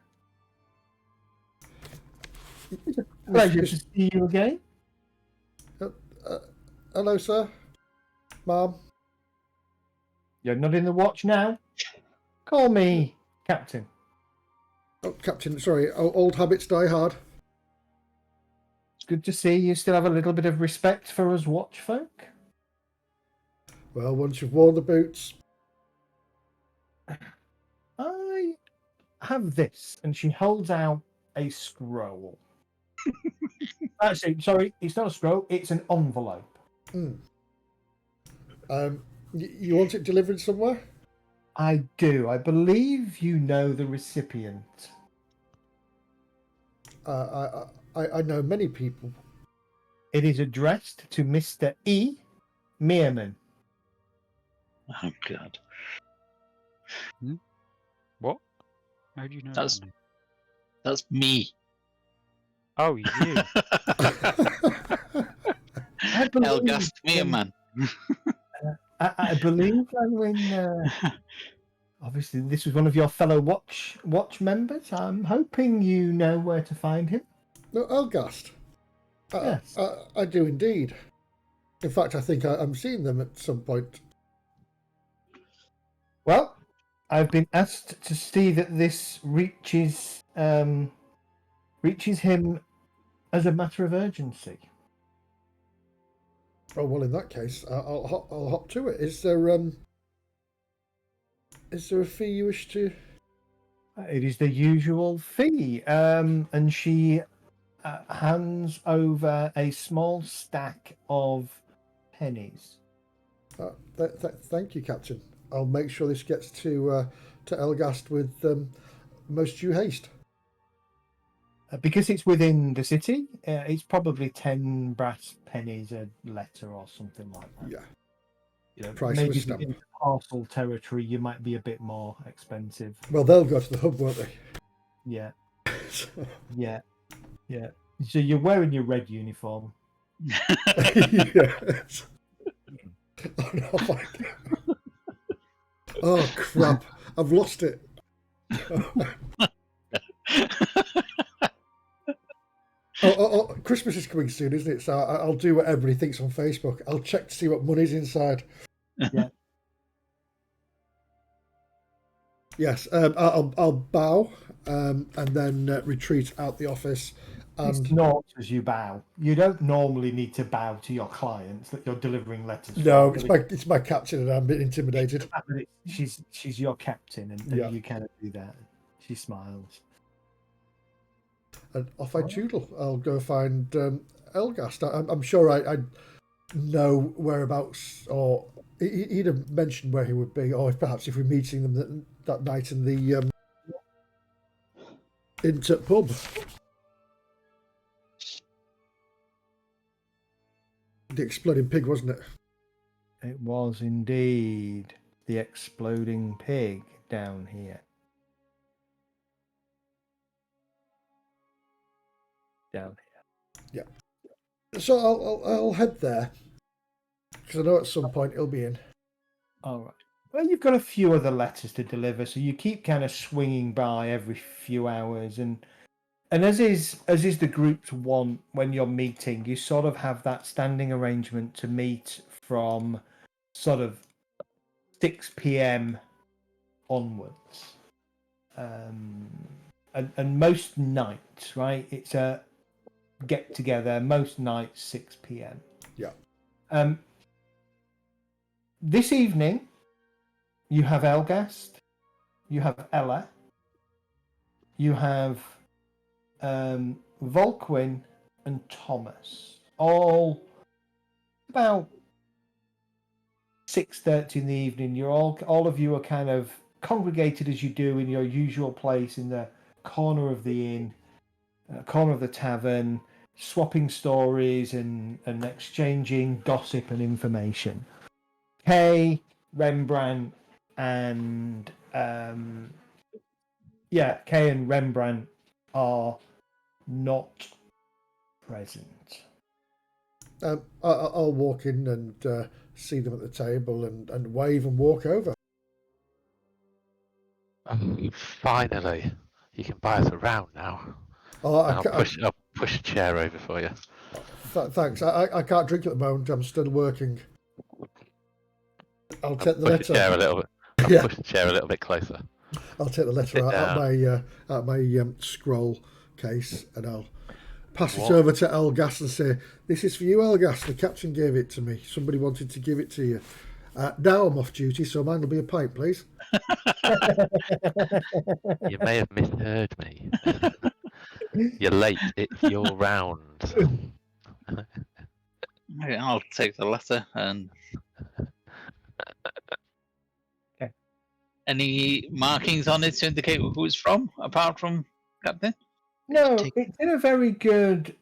It's a pleasure to see you again. Hello, sir. Ma'am. You're not in the watch now. Call me Captain. Oh, Captain, sorry. Oh, old habits die hard. It's good to see you still have a little bit of respect for us watch folk. Well, once you've worn the boots. I have this, and she holds out a scroll. Actually, sorry, it's not a scroll, it's an envelope. You want it delivered somewhere? I do. I believe you know the recipient. I know many people. It is addressed to Mr. E. Meerman. Oh, God. What? How do you know That's- that name? That's me. Oh, you. Elgast Meerman. I believe when obviously this was one of your fellow watch members. I'm hoping you know where to find him. No, Elgast. Yes. I do indeed. In fact, I think I'm seeing them at some point. Well, I've been asked to see that this reaches him as a matter of urgency. Oh well, in that case, I'll hop to it. Is there a fee you wish to? It is the usual fee, and she hands over a small stack of pennies. Thank you, Captain. I'll make sure this gets to to Elgast with most due haste? Because it's within the city, it's probably 10 brass pennies a letter or something like that. Yeah. You know, Price of a maybe stamp. in parcel territory, you might be a bit more expensive. Well, they'll go to the hub, won't they? Yeah, yeah. So you're wearing your red uniform. Yes. Oh, no, oh crap! I've lost it. Christmas is coming soon, isn't it? So I'll do what everybody thinks on Facebook. I'll check to see what money's inside. Yeah. Yes, I'll bow and then retreat out the office. It's And not as you bow. You don't normally need to bow to your clients that you're delivering letters. no, from. it's my captain, and I'm a bit intimidated. She's your captain, and Yeah. you cannot do that. She smiles. And off I choodle. I'll go find Elgast. I'm sure I know whereabouts, or he'd have mentioned where he would be, or perhaps if we're meeting them that night in the Inter pub. The exploding pig, wasn't it? It was indeed the exploding pig down here. Down here. Yeah. So I'll head there because I know at some point he'll be in. All right. Well, you've got a few other letters to deliver, so you keep kind of swinging by every few hours, and as is the group's want when you're meeting, you sort of have that standing arrangement to meet from sort of 6 p.m. onwards, and most nights, right? It's a get together. Most nights 6 p.m. Yeah. This evening, you have Elgast, you have Ella, you have Volquin and Thomas, all about 6:30 in the evening. You're all of you are kind of congregated as you do in your usual place in the corner of the inn, corner of the tavern, swapping stories and exchanging gossip and information. Kay, Rembrandt, and Kay and Rembrandt are not present. I'll walk in and see them at the table and wave and walk over. Finally, you can buy us around now. Oh, I'll push a chair over for you. Thanks. I can't drink at the moment. I'm still working. I'll take the Push the chair a letter. little bit. I'll push the chair a little bit closer. I'll take the letter out my scroll case and I'll pass it over to Elgast and say, "This is for you, Elgast. The captain gave it to me. Somebody wanted to give it to you. Now I'm off duty, so mine will be a pint, please." You may have misheard me. You're late. It's your round. Okay, I'll take the letter and. Okay. Any markings on it to indicate who it's from, apart from Captain? No, it's in a very good.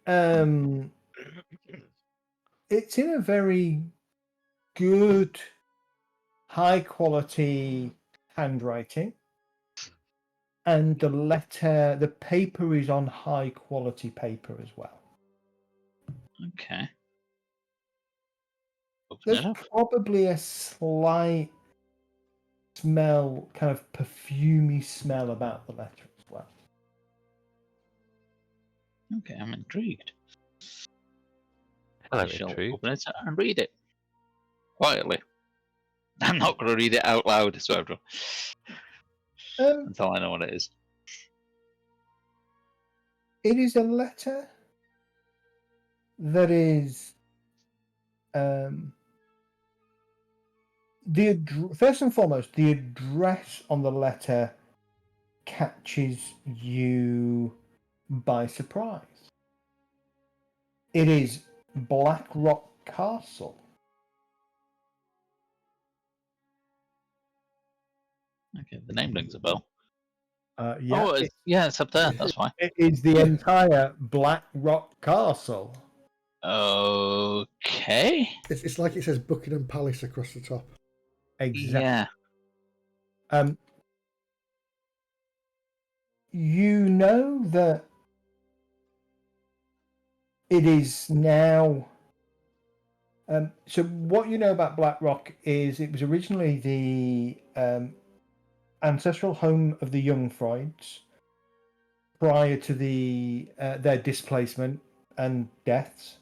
It's in a very good, high quality handwriting, and the paper is on high quality paper as well. Okay. Open There's it up. probably a slight smell, kind of perfumey smell about the letter as well. Okay, I'm intrigued. Hello, I shall intrigue. open it and read it quietly. I'm not going to read it out loud, so everyone, until I know what it is. It is a letter that is first and foremost, the address on the letter catches you by surprise. It is Black Rock Castle. Okay, the name rings a bell. Yeah, Oh, it's up there. That's why. it is the entire Black Rock Castle. Okay. It's like it says Buckingham Palace across the top. Exactly. Yeah. You know that it is now. So what you know about Black Rock is it was originally the ancestral home of the Jungfrauds prior to their displacement and deaths.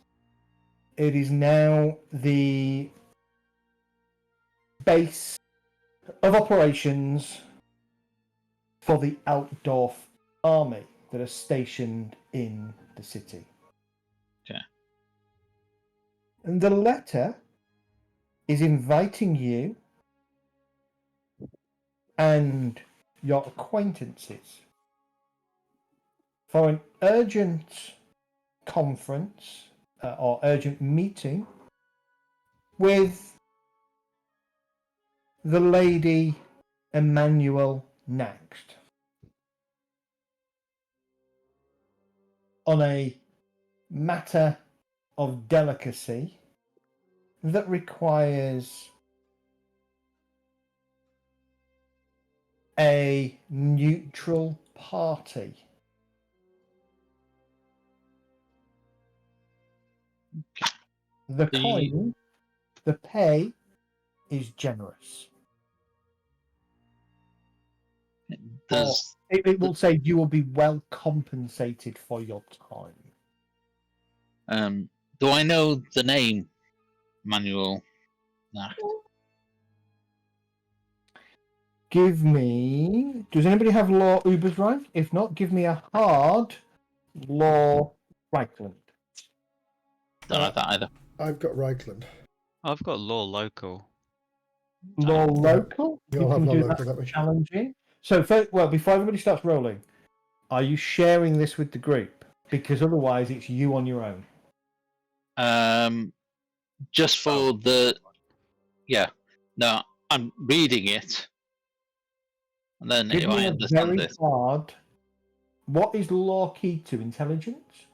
It is now the base of operations for the Altdorf army that are stationed in the city. Okay. And the letter is inviting you and your acquaintances for an urgent conference or urgent meeting with the Lady Emmanuel Next on a matter of delicacy that requires a neutral party. The coin, the pay is generous. It will say you will be well compensated for your time. Do I know the name Manuel? Nah. Give me. Does anybody have law Uber's right? If not, give me a hard law Reichland. Don't have that either. I've got Reichland. I've got law local. Law local. We You all have can law do local, that don't we? challenging. So, before everybody starts rolling, are you sharing this with the group? Because otherwise, it's you on your own. Just for the. Yeah. No, I'm reading it. And then Give if me I a understand very this. hard. What is law key to intelligence?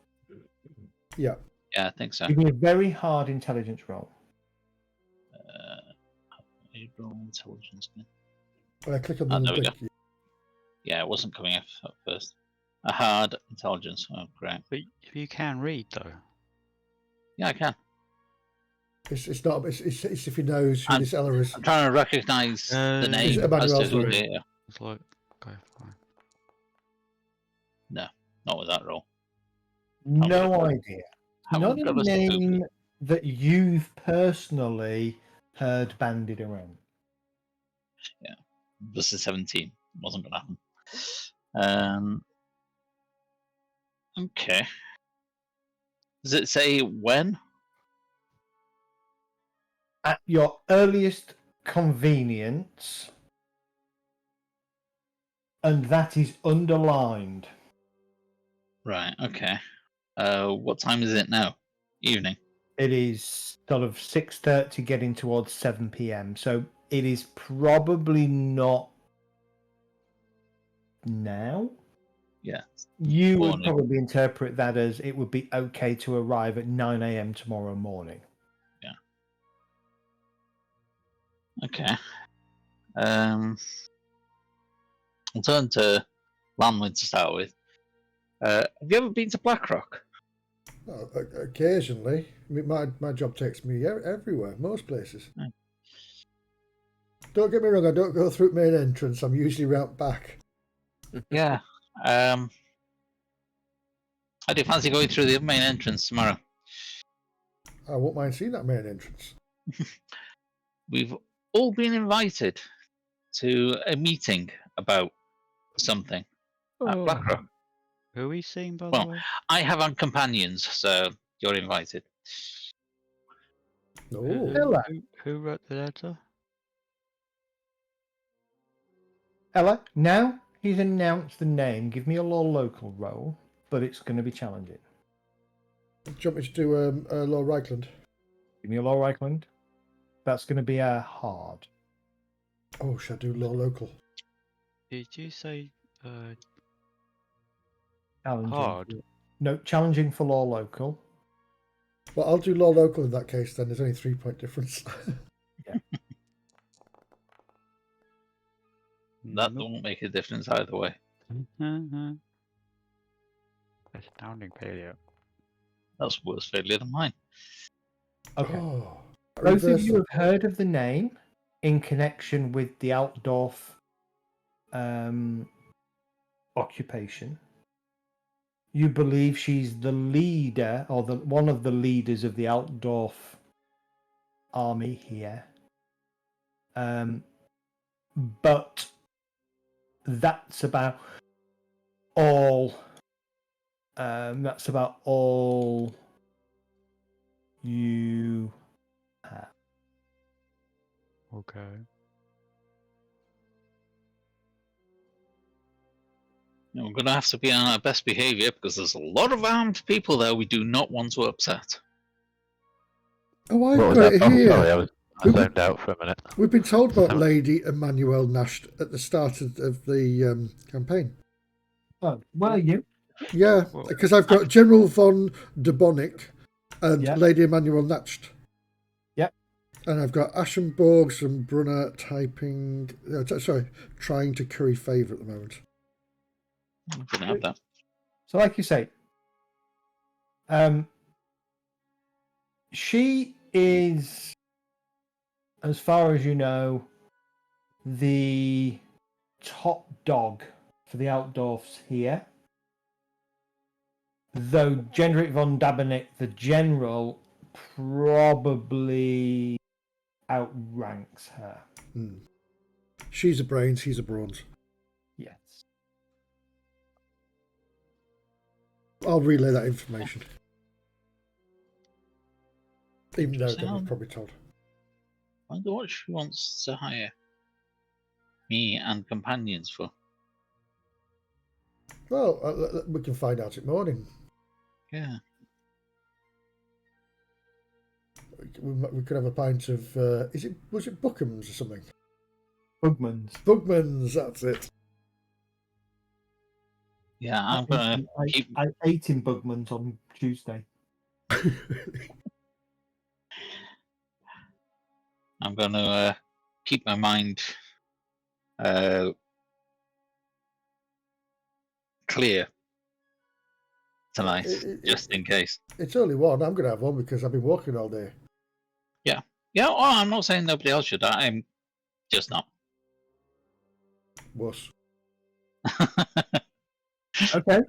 Yeah. Yeah, I think so. Give me a very hard intelligence roll. Roll intelligence. Click on Oh, the there we link. go. Yeah, it wasn't coming up at first. A hard intelligence. Oh, great. But you can read though. Yeah, I can. It's not. It's if he knows who this Ella is. I'm trying to recognise the Is name it as to Emmanuel's who right? they are. It's like okay, fine. No, not with that roll. No idea. Haven't Not got a a name that you've personally heard bandied around. Yeah, this is 17. Wasn't going to happen. Okay. Does it say when? At your earliest convenience, and that is underlined. Right. Okay. What time is it now? Evening. It is sort of 6:30, getting towards 7 p.m. So it is probably not now. Yeah. You would Morning. probably interpret that as it would be okay to arrive at 9 a.m. tomorrow morning. Yeah. Okay. I'll turn to Landlord to start with. Have you ever been to Blackrock? Occasionally. I mean, my job takes me everywhere, most places. Mm. Don't get me wrong. I don't go through main entrance. I'm usually round back. Yeah. I do fancy going through the main entrance tomorrow. I won't mind seeing that main entrance. We've all been invited to a meeting about something at Blackrock. Who are we seeing, by the way? I have on companions, so you're invited. Oh. Who wrote the letter? Ella, now he's announced the name. Give me a law local roll, but it's going to be challenging. Do you want me to do Lord Reichland? Give me a law Reichland. That's going to be a hard. Oh, should I do law local? Did you say Challenging. hard? No, challenging for law local. Well, I'll do law local in that case. Then there's only 3-point difference. That Nope. won't make a difference either way. Astounding failure. That's worse failure than mine. Okay. Oh, Both of reverse you it. have heard of the name in connection with the Altdorf occupation. You believe she's the leader or one of the leaders of the Altdorf army here. But that's about all. That's about all you have. Okay. Now, we're going to have to be on our best behaviour because there's a lot of armed people there we do not want to upset. Oh, I've What was got that? it Oh, here. sorry, I zoned out for a minute. We've been told about So- Lady Emmanuel Nash at the start of the campaign. Oh, were you? Yeah, Well, because I've got General von de Bonnick and Yeah. Lady Emmanuel Nacht. Yep. And I've got Aschenborgs and Brunner trying to curry favour at the moment. I'm going to have that. So, like you say, she is, as far as you know, the top dog for the Altdorfs here. Though Gendrik von Dabernick, the general, probably outranks her. She's a brains, he's a bronze. Yes. I'll relay that information. Even though they were Sound. probably told. I wonder what she wants to hire me and companions for. Well, we can find out at morning. Yeah. We could have a pint of, was it Bookham's or something? Bugman's. Bugman's, that's it. Yeah, I'm going to keep... I ate in Bugman's on Tuesday. I'm going to keep my mind clear tonight, just in case. It's only one. I'm going to have one because I've been walking all day. Yeah. Yeah, well, I'm not saying nobody else should. I'm just not. Wuss. Okay.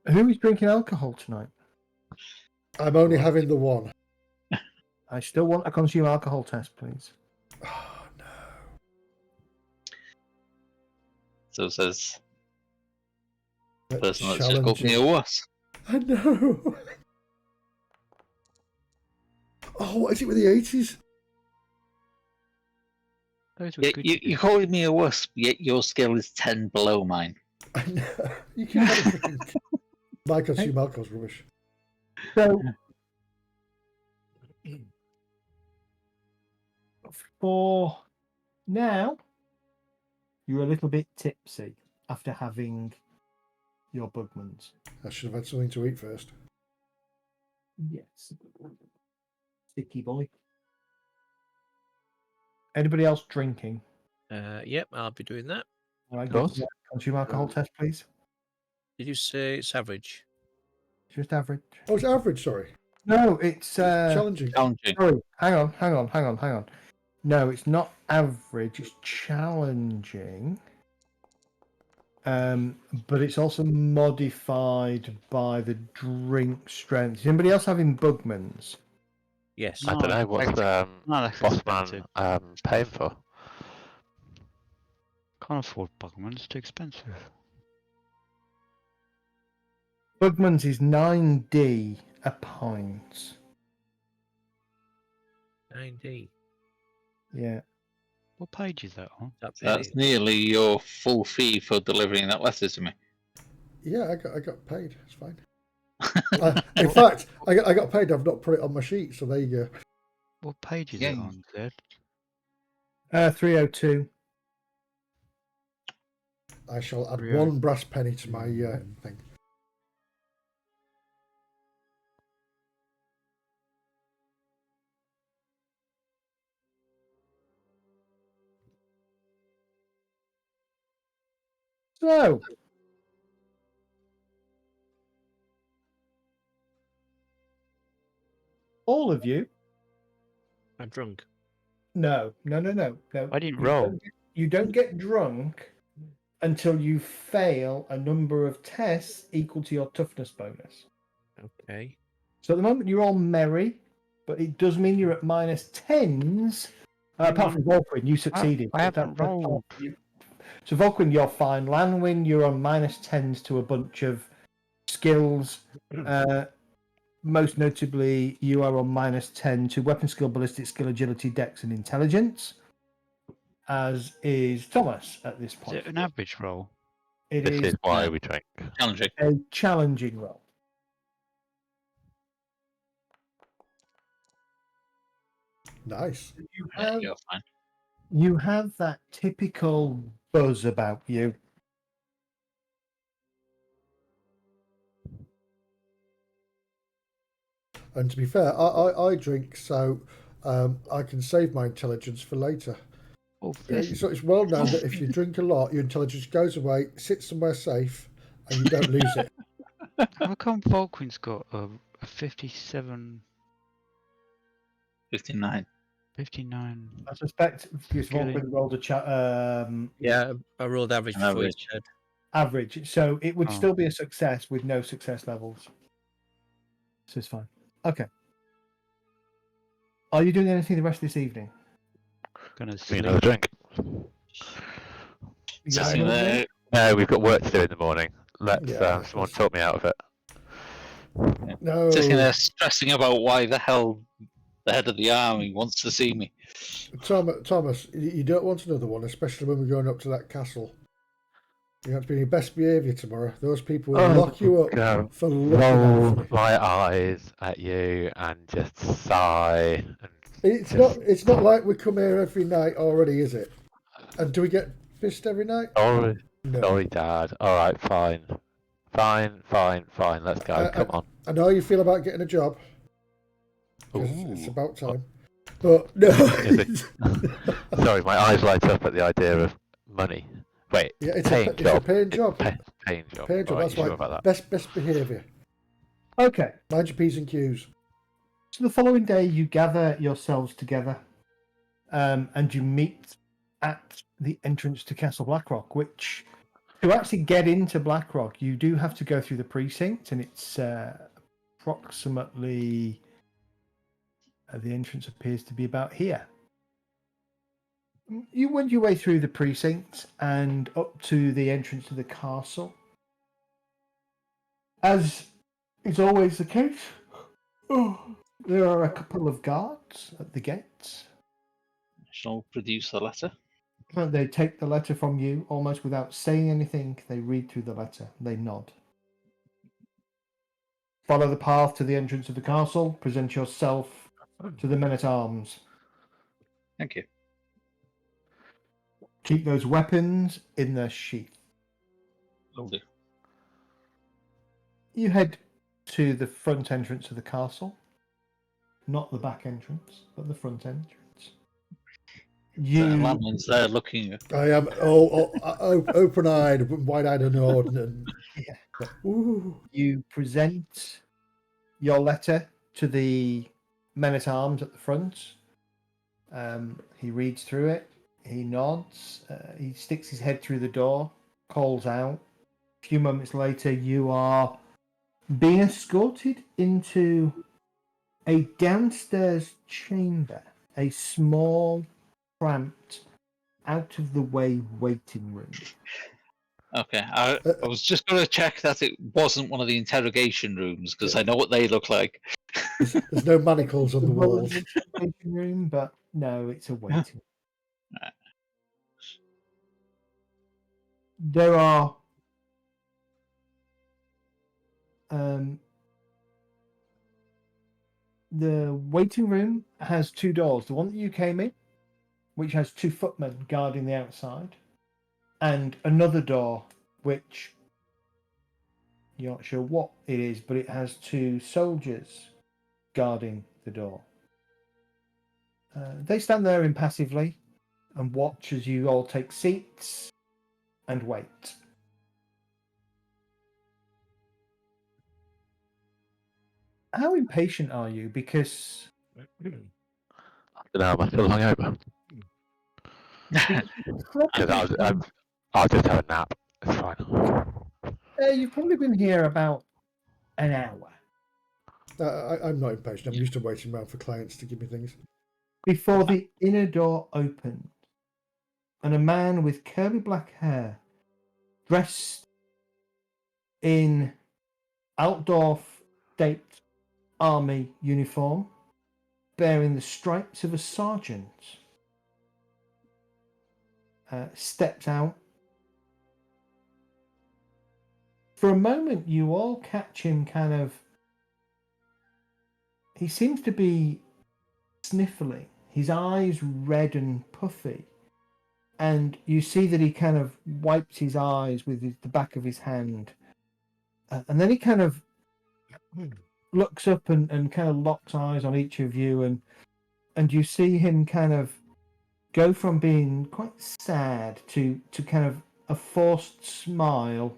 Who is drinking alcohol tonight? I'm only having the one. I still want a consumer alcohol test, please. Oh, no. So says the That's person that's just called me a challenging. wuss. I know. Oh, what is it with the 80s? those were Yeah, good. you called me a wuss, yet your skill is 10 below mine. I know. You can have a drink. My consumer alcohol's rubbish. So, for now, you're a little bit tipsy after having your Bugman's. I should have had something to eat first. Yes. Sticky boy. Anybody else drinking? Yep, I'll be doing that. All right, course. get a consumer alcohol test, please. Did you say it's average? Just average. Oh, it's average, sorry. No, it's Challenging. Challenging. sorry. Hang on. No, it's not average. It's challenging. But it's also modified by the drink strength. Is anybody else having Bugman's? Yes. I don't know what's that's Bossman expensive. paying for. Can't afford Bugman's, it's too expensive. Bugman's is 9D a pint. 9D. Yeah. What page is that on? That's nearly your full fee for delivering that letter to me. Yeah, I got paid. It's fine. In fact, I got paid. I've not put it on my sheet, so there you go. What page is Yeah. it on, Zed? 302. I shall add Rio. 1 brass penny to my thing. So, all of you. I'm drunk. No. I didn't roll. You don't get drunk until you fail a number of tests equal to your toughness bonus. Okay. So at the moment you're all merry, but it does mean you're at minus 10s. Apart from Volquin, you succeeded. I haven't rolled. So Volquin, you're fine. Lanwin, you're on minus 10s to a bunch of skills. Most notably, you are on minus 10 to weapon skill, ballistic skill, agility, dex, and intelligence, as is Thomas at this Is point. it an average roll? It This is is why we drink. Challenging. a challenging roll. Nice. You're fine. You have that typical buzz about you. And to be fair, I drink, so I can save my intelligence for later. Oh, Yeah, so it's well known that if you drink a lot, your intelligence goes away, sits somewhere safe, and you don't lose it. how come Volquin's got a 57, 59. 59? I suspect because Skilly. Volquin rolled a Yeah, I rolled average An before you average. said. average, so it would Oh. still be a success with no success levels. So it's fine. Okay. Are you doing anything the rest of this evening? Gonna Give me sleep. another drink. You got Sitting another there. drink? No, we've got work to do in the morning. Let's Yeah, someone that's- talk me out of it. No, Sitting there stressing about why the hell the head of the army wants to see me. Thomas, you don't want another one, especially when we're going up to that castle. You have to be in your best behaviour tomorrow. Those people will lock you up Go for looking out roll for you. my eyes at you and just sigh. And It's not like we come here every night already, is it? And do we get pissed every night? sorry, No. sorry, Dad. All right, fine. Let's go. Come on. I know how you feel about getting a job. 'Cause it's Ooh. about time. But no. Is Sorry, my eyes light up at the idea of money. Wait, Yeah, it's paying a job. paying job. Paying job. Paying job. All right, That's you why sure about that? best behaviour. Okay. Mind your P's and Q's. So the following day, you gather yourselves together, and you meet at the entrance to Castle Blackrock. Which, to actually get into Blackrock, you do have to go through the precinct, and it's approximately the entrance appears to be about here. You wend your way through the precinct and up to the entrance to the castle. As is always the case, there are a couple of guards at the gates. Shall produce the letter. They take the letter from you almost without saying anything. They read through the letter. They nod. Follow the path to the entrance of the castle. Present yourself to the men-at-arms. Thank you. Keep those weapons in their sheath. Will do. You head to the front entrance of the castle. Not the back entrance, but the front entrance. Landman's there looking. I am open-eyed, wide-eyed, and awed. And Yeah. ooh. You present your letter to the men-at-arms at the front. He reads through it. He nods. He sticks his head through the door, calls out. A few moments later, you are being escorted into a downstairs chamber, a small, cramped, out-of-the-way waiting room. Okay, I was just going to check that it wasn't one of the interrogation rooms because I know what they look like. There's no manacles on the walls. Waiting room, but no, it's a waiting. Right. There are the waiting room has two doors. The one that you came in, which has two footmen guarding the outside, and another door, which you're not sure what it is, but it has 2 soldiers guarding the door. They stand there impassively and watch as you all take seats and wait. How impatient are you? Because I don't know, am I still hungover? Because I'll just have a nap. It's fine. you've probably been here about an hour. I'm not impatient. I'm used to waiting around for clients to give me things. Before the inner door opens, and a man with curly black hair, dressed in outdoor state army uniform, bearing the stripes of a sergeant, steps out. For a moment, you all catch him kind of... He seems to be sniffling, his eyes red and puffy. And you see that he kind of wipes his eyes with the back of his hand. And then he kind of looks up and kind of locks eyes on each of you. And you see him kind of go from being quite sad to kind of a forced smile.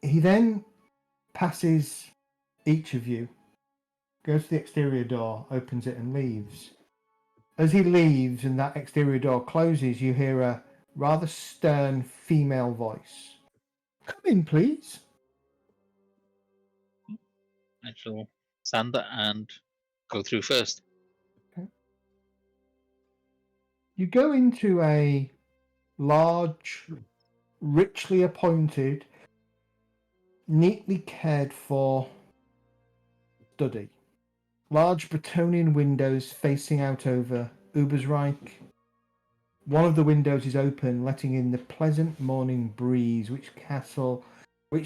He then passes each of you, goes to the exterior door, opens it and leaves. As he leaves and that exterior door closes, you hear a rather stern female voice. Come in, please. I shall stand there and go through first. Okay. You go into a large, richly appointed, neatly cared for study. Large Bretonian windows facing out over Ubersreich. One of the windows is open, letting in the pleasant morning breeze which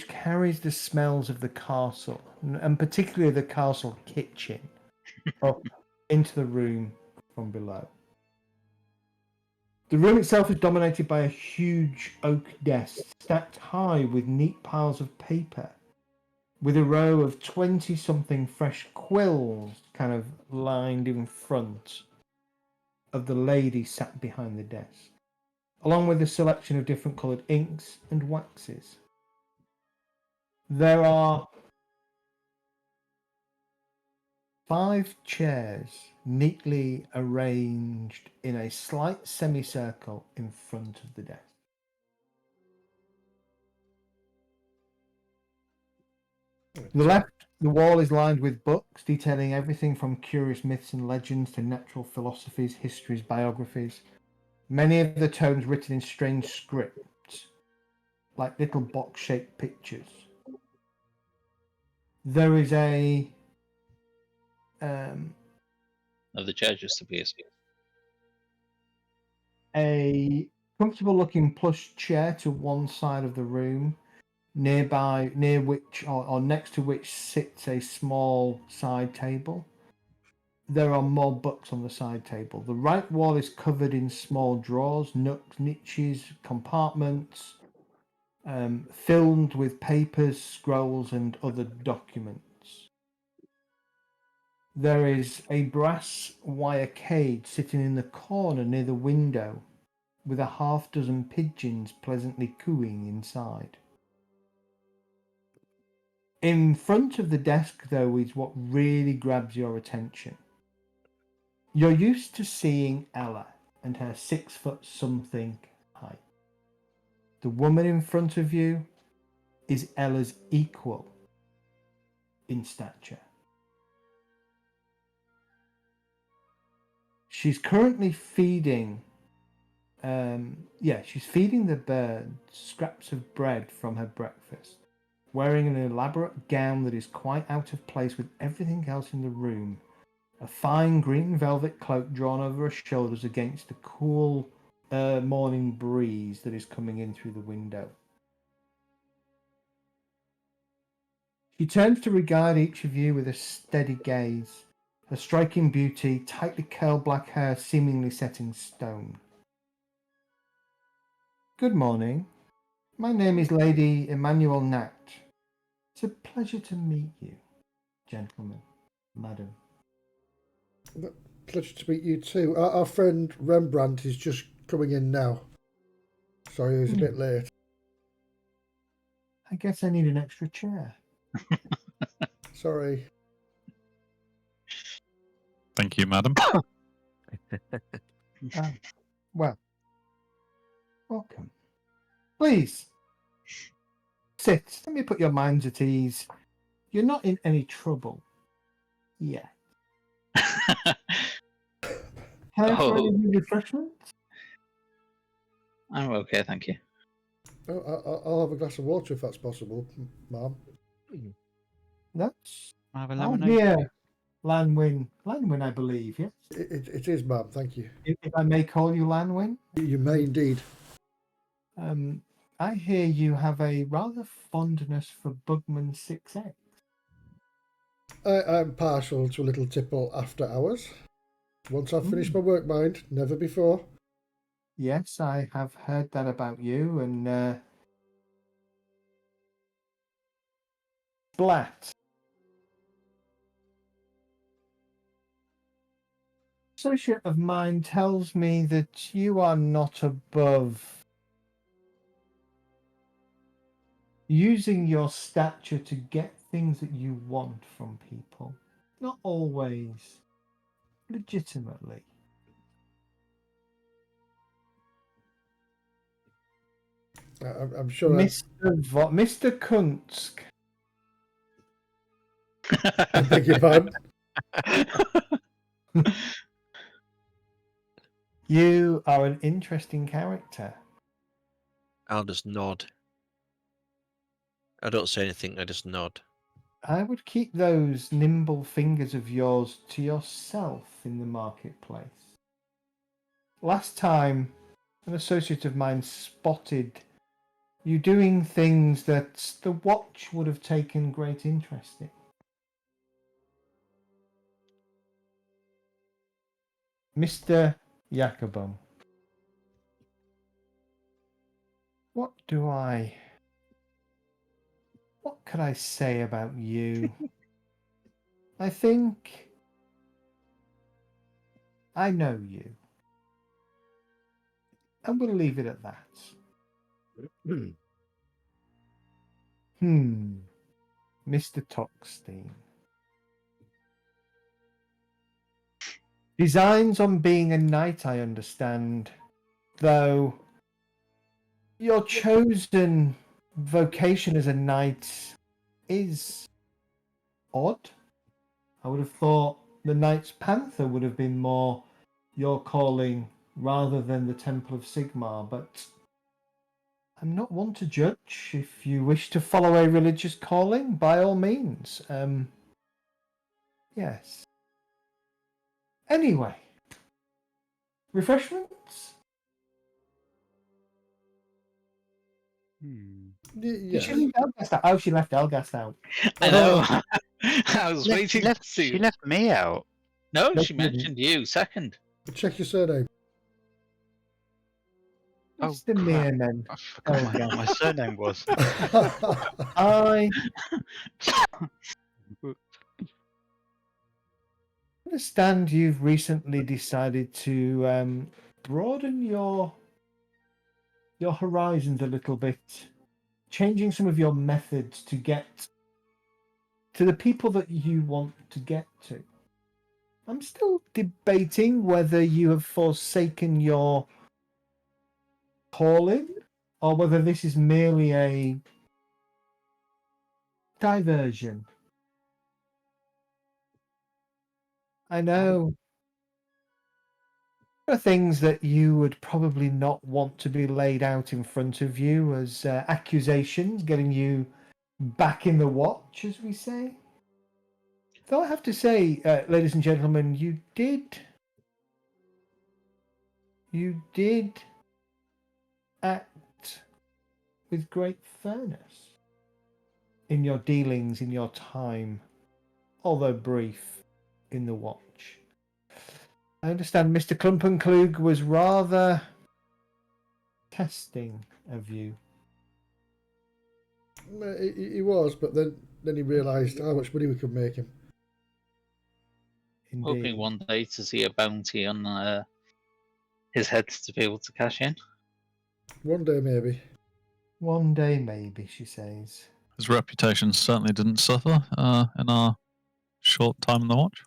carries the smells of the castle, and particularly the castle kitchen, up into the room from below. The room itself is dominated by a huge oak desk stacked high with neat piles of paper, with a row of 20-something fresh quills kind of lined in front of the lady sat behind the desk, along with a selection of different coloured inks and waxes. There are 5 chairs neatly arranged in a slight semicircle in front of the desk. To the left, the wall is lined with books detailing everything from curious myths and legends to natural philosophies, histories, biographies. Many of the tomes written in strange scripts, like little box-shaped pictures. There is a The chair just appears. a comfortable-looking plush chair to one side of the room, near which or next to which sits a small side table. There are more books on the side table. The right wall is covered in small drawers, nooks, niches, compartments, filled with papers, scrolls, and other documents. There is a brass wire cage sitting in the corner near the window, with a half-dozen pigeons pleasantly cooing inside. In front of the desk, though, is what really grabs your attention. You're used to seeing Ella and her 6-foot-something height. The woman in front of you is Ella's equal in stature. She's currently feeding she's feeding the birds scraps of bread from her breakfast, wearing an elaborate gown that is quite out of place with everything else in the room, a fine green velvet cloak drawn over her shoulders against the cool morning breeze that is coming in through the window. She turns to regard each of you with a steady gaze, A striking beauty, tightly curled black hair seemingly set in stone. Good morning. My name is Lady Emmanuel Nat. It's a pleasure to meet you, gentlemen, madam. Pleasure to meet you too. Our friend Rembrandt is just coming in now. Sorry, he was a bit late. I guess I need an extra chair. Sorry. Thank you, madam. Well, welcome. Please, sit. Let me put your minds at ease. You're not in any trouble yet. Can I offer any refreshments? I'm okay, thank you. I'll have a glass of water if that's possible, ma'am. That's... I have a I'm lemonade. here. Lanwin. Lanwin, I believe, yes? It is, ma'am. Thank you. If I may call you Lanwin. You may indeed. I hear you have a rather fondness for Bugman 6X. I'm partial to a little tipple after hours. Once I've finished my work, mind. Never before. Yes, I have heard that about you, and Splat. Associate of mine tells me that you are not above using your stature to get things that you want from people. Not always legitimately. I'm sure. Mr. Kunsk. I beg your pardon. You are an interesting character. I'll just nod. I don't say anything, I just nod. I would keep those nimble fingers of yours to yourself in the marketplace. Last time, an associate of mine spotted you doing things that the watch would have taken great interest in. Mr. Jacobum. What could I say about you? I think I know you. And we'll leave it at that. Mr. Toxstein. Designs on being a knight, I understand. Though your chosen vocation as a knight is odd. I would have thought the Knights Panther would have been more your calling rather than the Temple of Sigmar, but I'm not one to judge. If you wish to follow a religious calling, by all means. Yes. Anyway. Refreshments? Yeah. Did she leave Elgast out? Oh, she left Elgast out. I know. I was waiting to see. She left me out. No, No, she she didn't. mentioned you second. Check your surname. Oh, Mr. crap. Meerman. I forgot what my surname was. I understand you've recently decided to broaden your horizons a little bit, changing some of your methods to get to the people that you want to get to. I'm still debating whether you have forsaken your calling or whether this is merely a diversion. I know there are things that you would probably not want to be laid out in front of you as accusations, getting you back in the watch, as we say. Though I have to say, ladies and gentlemen, you did act with great fairness in your dealings, in your time, although brief, in the watch. I understand Mr. Klumpenklug was rather testing of you. He was, but then he realised how much money we could make him. Indeed. Hoping one day to see a bounty on his head to be able to cash in. One day, maybe. One day, maybe, she says. His reputation certainly didn't suffer in our short time in the watch.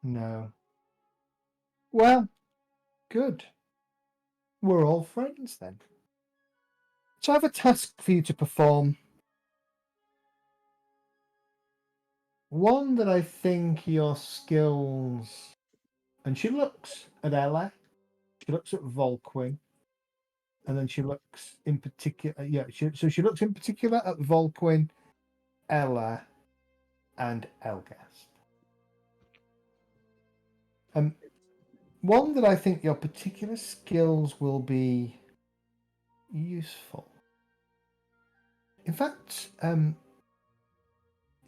No. Well, good. We're all friends then. So I have a task for you to perform. One that I think your skills... And she looks at Ella. She looks at Volquin. And then she looks in particular... So she looks in particular at Volquin, Ella, and Elgast. One that I think your particular skills will be useful. In fact,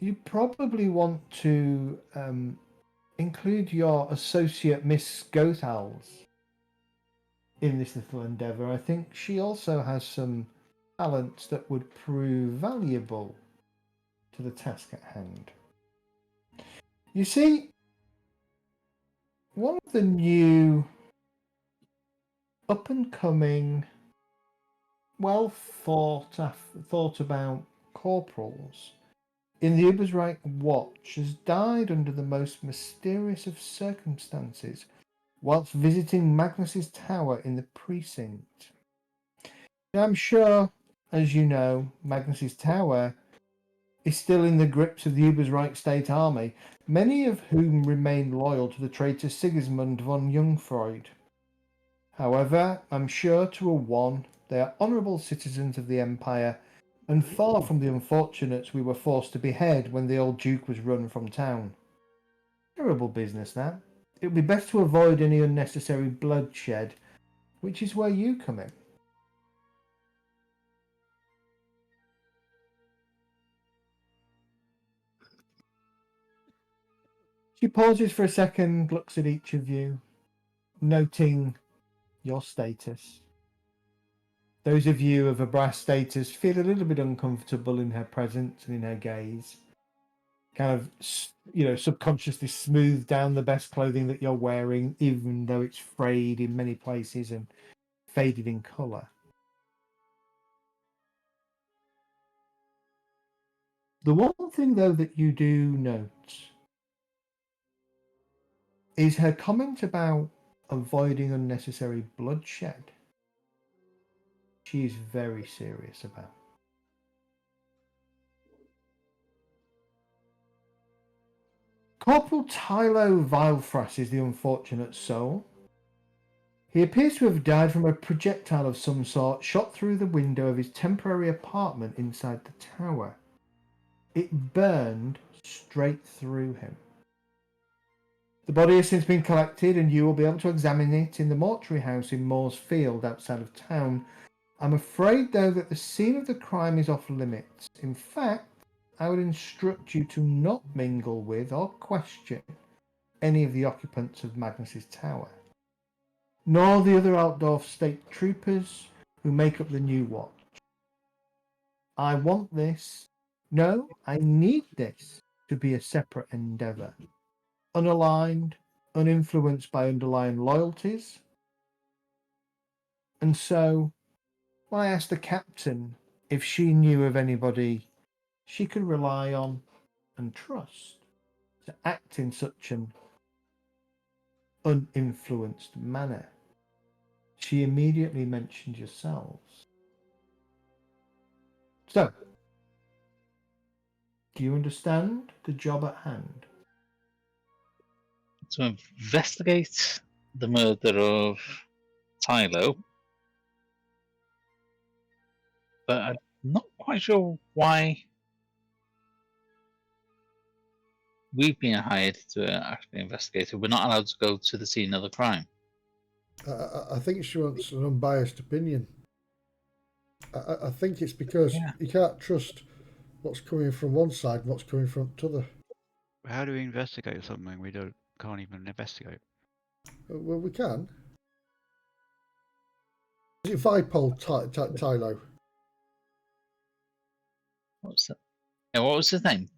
you probably want to include your associate Miss Gothals in this little endeavour. I think she also has some talents that would prove valuable to the task at hand. You see, one of the new up-and-coming, well thought about corporals in the Ubersreich watch has died under the most mysterious of circumstances whilst visiting Magnus's tower in the precinct. Now, I'm sure, as you know, Magnus's tower is still in the grips of the Ubersreich State Army, many of whom remain loyal to the traitor Sigismund von Jungfreud. However, I'm sure to a one, they are honourable citizens of the Empire and far from the unfortunates we were forced to behead when the old Duke was run from town. Terrible business, that. It would be best to avoid any unnecessary bloodshed, which is where you come in. She pauses for a second, looks at each of you, noting your status. Those of you of a brass status feel a little bit uncomfortable in her presence and in her gaze. Kind of, subconsciously smooth down the best clothing that you're wearing, even though it's frayed in many places and faded in colour. The one thing, though, that you do note is her comment about avoiding unnecessary bloodshed. She is very serious about. Corporal Tylo Vilefras is the unfortunate soul. He appears to have died from a projectile of some sort shot through the window of his temporary apartment inside the tower. It burned straight through him. The body has since been collected and you will be able to examine it in the mortuary house in Moores Field outside of town. I'm afraid, though, that the scene of the crime is off limits. In fact, I would instruct you to not mingle with or question any of the occupants of Magnus's tower, nor the other Altdorf state troopers who make up the new watch. I want this, no, I need this to be a separate endeavour, unaligned, uninfluenced by underlying loyalties. And so, when I asked the captain if she knew of anybody she could rely on and trust to act in such an uninfluenced manner, she immediately mentioned yourselves. So, do you understand the job at hand? To investigate the murder of Tylo, but I'm not quite sure why we've been hired to actually investigate it. We're not allowed to go to the scene of the crime. I think she wants an unbiased opinion. I think it's because you can't trust what's coming from one side and what's coming from the other. how do we investigate something we can't even investigate? Well, we can. Is it Vipol, Tylo? What was that? Yeah, what was his name?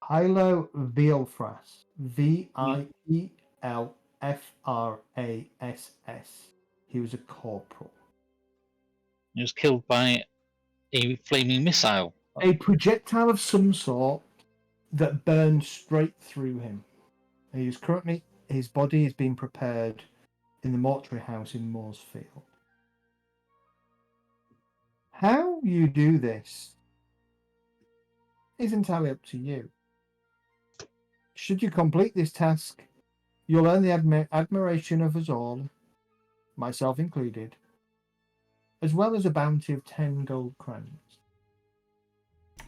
Hilo Vielfras. Vielfrass. He was a corporal. He was killed by a flaming missile. A projectile of some sort that burned straight through him. He is currently, his body is being prepared in the mortuary house in Mooresfield. How you do this is entirely up to you. Should you complete this task, you'll earn the admiration of us all, myself included, as well as a bounty of 10 gold crowns.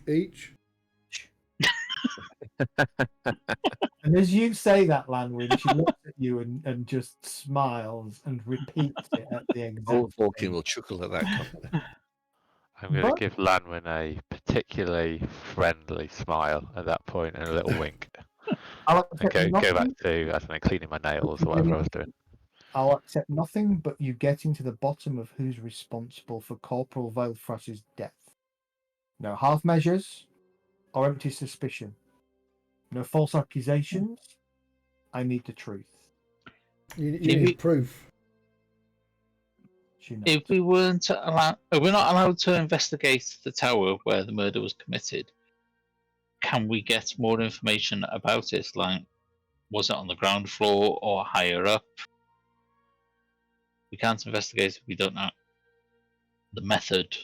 Each? And as you say that, Lanwin, she looks at you and just smiles and repeats it at the exact Old Walking thing. will chuckle at that comment. I'm going to give Lanwin a particularly friendly smile at that point and a little wink. I'll And accept go back nothing. to, I don't know, cleaning my nails or whatever I was doing. I'll accept nothing but you getting to the bottom of who's responsible for Corporal Vielfrass's death. No half measures or empty suspicion. No false accusations. I need the truth. You need proof. She knows. If we we're not allowed to investigate the tower where the murder was committed, can we get more information about it? Like, was it on the ground floor or higher up? We can't investigate if we don't know the method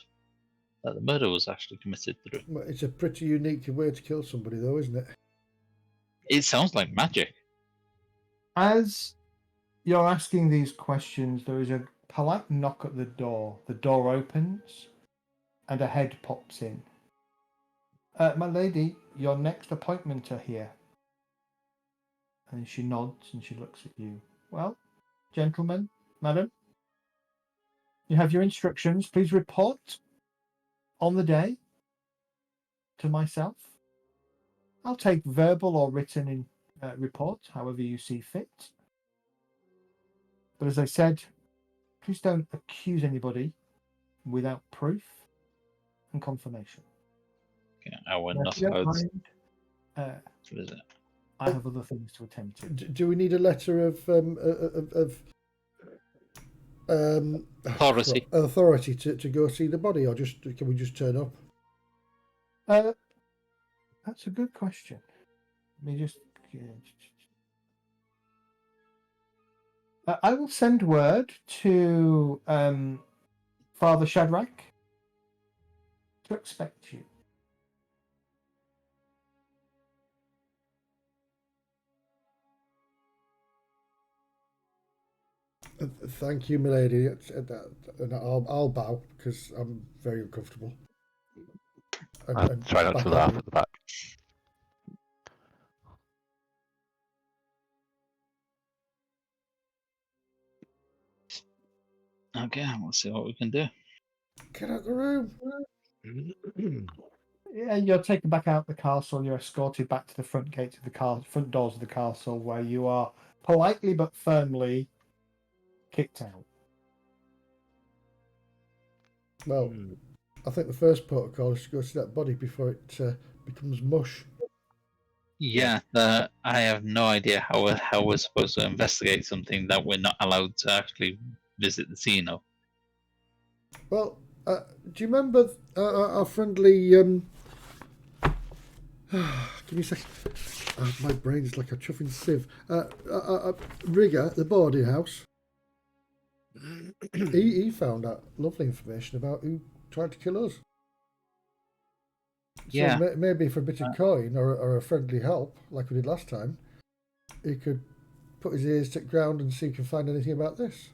that the murder was actually committed through. Well, it's a pretty unique way to kill somebody, though, isn't it? It sounds like magic. As you're asking these questions, there is a polite knock at the door. The door opens and a head pops in. My lady, your next appointment are here. And she nods and she looks at you. Well, gentlemen, madam, you have your instructions. Please report on the day to myself. I'll take verbal or written in report, however you see fit. But as I said, please don't accuse anybody without proof and confirmation. Okay, I will Now, not if you don't allowed mind, to visit. I have other things to attend to. Do we need a letter of authority to go see the body, or can we just turn up? That's a good question. Let me just. I will send word to Father Shadrach to expect you. Thank you, milady. And I'll bow because I'm very uncomfortable. And try not to laugh at the back. Okay, we'll see what we can do. Get out of the room. Yeah, you're taken back out of the castle. You're escorted back to the front gates of the front doors of the castle, where you are politely but firmly kicked out. Well, I think the first protocol is to go see that body before it becomes mush. Yeah, I have no idea how we're supposed to investigate something that we're not allowed to actually visit the scene of. Well, do you remember our friendly... give me a second. My brain's like a chuffing sieve. Rigger at the boarding house. He found out lovely information about who tried to kill us. So Yeah. Maybe for a bit of coin or a friendly help, like we did last time, he could put his ears to the ground and see if he can find anything about this.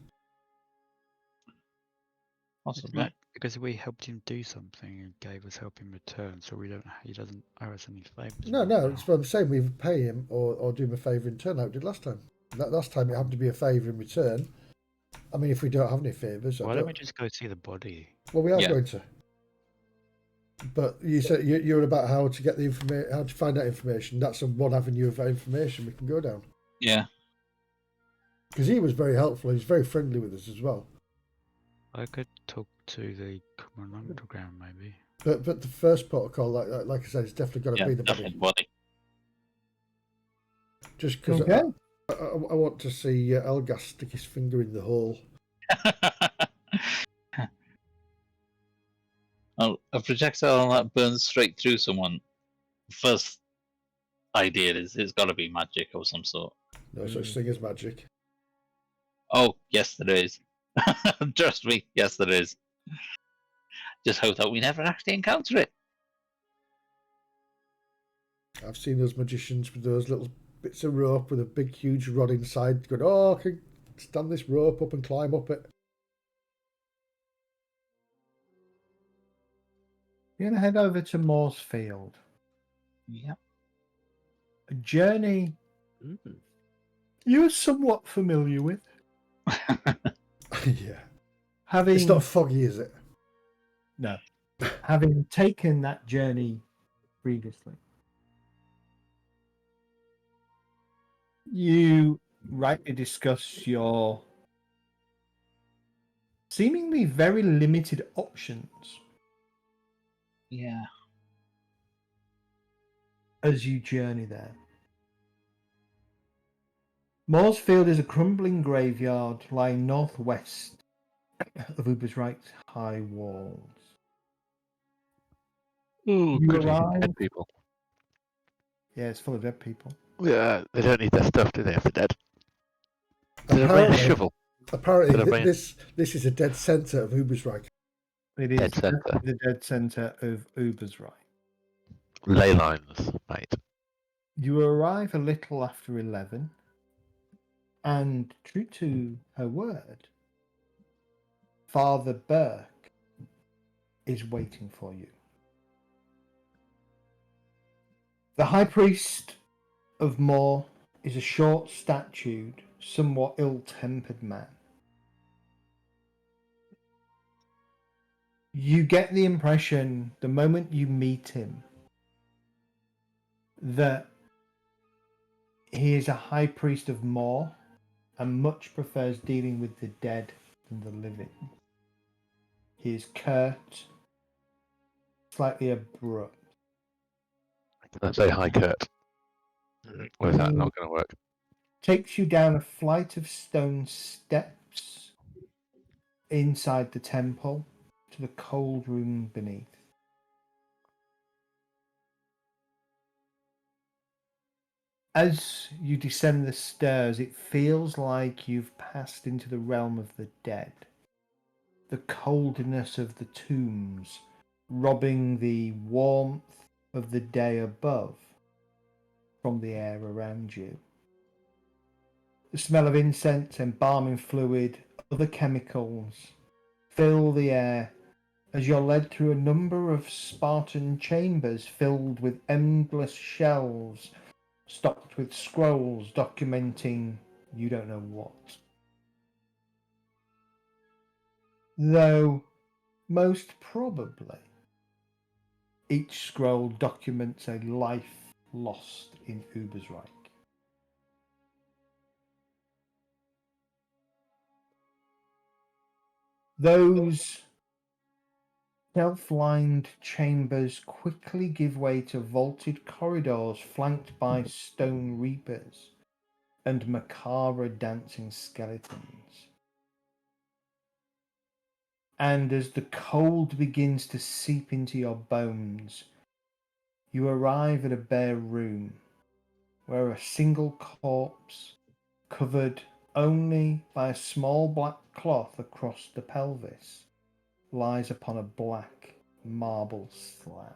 Possibly. Because we helped him do something and gave us help in return, so he doesn't owe us any favours. No, it's what I'm saying. We either pay him or do him a favour in return, like we did last time. That last time it happened to be a favour in return. I mean, if we don't have any favours... Why don't we just go see the body? Well, we are going to. But you said you're about how to get the information, how to find that information. That's one avenue of information we can go down. Yeah. Because he was very helpful. He was very friendly with us as well. I could talk to the chronogram maybe. But the first protocol, like I said, it's definitely got to be the body. Definitely body. Just because Okay. I want to see Elgas stick his finger in the hole. Oh, a projectile that burns straight through someone. First idea is it's got to be magic of some sort. No such thing as magic. Oh, yes, there is. Trust me, yes, there is. Just hope that we never actually encounter it. I've seen those magicians with those little bits of rope with a big, huge rod inside going, oh, I can stand this rope up and climb up it. You're going to head over to Mooresfield. Yep. A journey you're somewhat familiar with. Yeah. Having, It's not foggy, is it? No. Having taken that journey previously. You rightly discuss your seemingly very limited options Yeah. as you journey there. Mooresfield is a crumbling graveyard lying northwest of Ubersreich's high walls. Ooh, You goody, arrive- dead people. Yeah, it's full of dead people. Yeah, they don't need their stuff, do they, if they're dead? Did I bring a Apparently, shovel? apparently Did I bring- this is a dead centre of Ubersreich. It is Dead centre. the dead centre of Ubersreich. Ley lines, mate. You arrive a little after 11, and true to her word, Father Burke is waiting for you. The High Priest of Moor is a short-statured, somewhat ill-tempered man. You get the impression, the moment you meet him, that he is a High Priest of Moor and much prefers dealing with the dead than the living. He is curt, slightly abrupt. Can I say hi, Kurt? Or is that not going to work? Takes you down a flight of stone steps inside the temple to the cold room beneath. As you descend the stairs, it feels like you've passed into the realm of the dead. The coldness of the tombs, robbing the warmth of the day above from the air around you. The smell of incense, embalming fluid, other chemicals fill the air as you're led through a number of Spartan chambers filled with endless shelves stocked with scrolls documenting you don't know what. Though, most probably, each scroll documents a life lost in Ubersreich. Those self-lined chambers quickly give way to vaulted corridors flanked by stone reapers and macabre dancing skeletons. And as the cold begins to seep into your bones, you arrive at a bare room where a single corpse, covered only by a small black cloth across the pelvis, lies upon a black marble slab.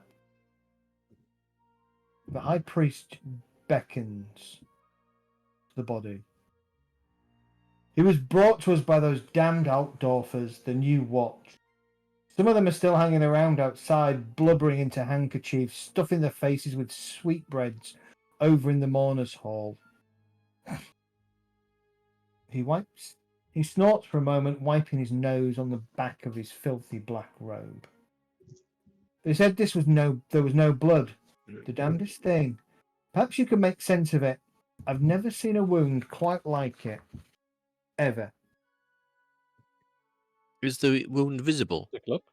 The High Priest beckons to the body. He was brought to us by those damned Altdorfers, the New Watch. Some of them are still hanging around outside, blubbering into handkerchiefs, stuffing their faces with sweetbreads over in the mourners' hall. He snorts for a moment, wiping his nose on the back of his filthy black robe. They said there was no blood. The damnedest thing. Perhaps you can make sense of it. I've never seen a wound quite like it. Ever. Is the wound visible? Quick look.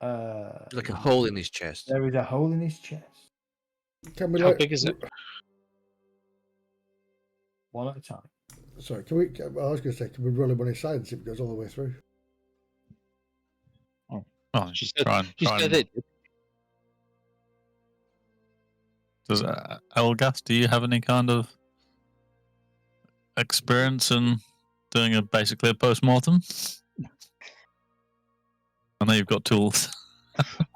Like a hole in his chest. There is a hole in his chest. Can we How big is it? One at a time. Sorry, can we? I was going to say, can we roll him on his side and see if it goes all the way through? Oh, She said, try and- she try said and- it. Does Elgas, do you have any kind of experience in doing basically a post-mortem? I know you've got tools.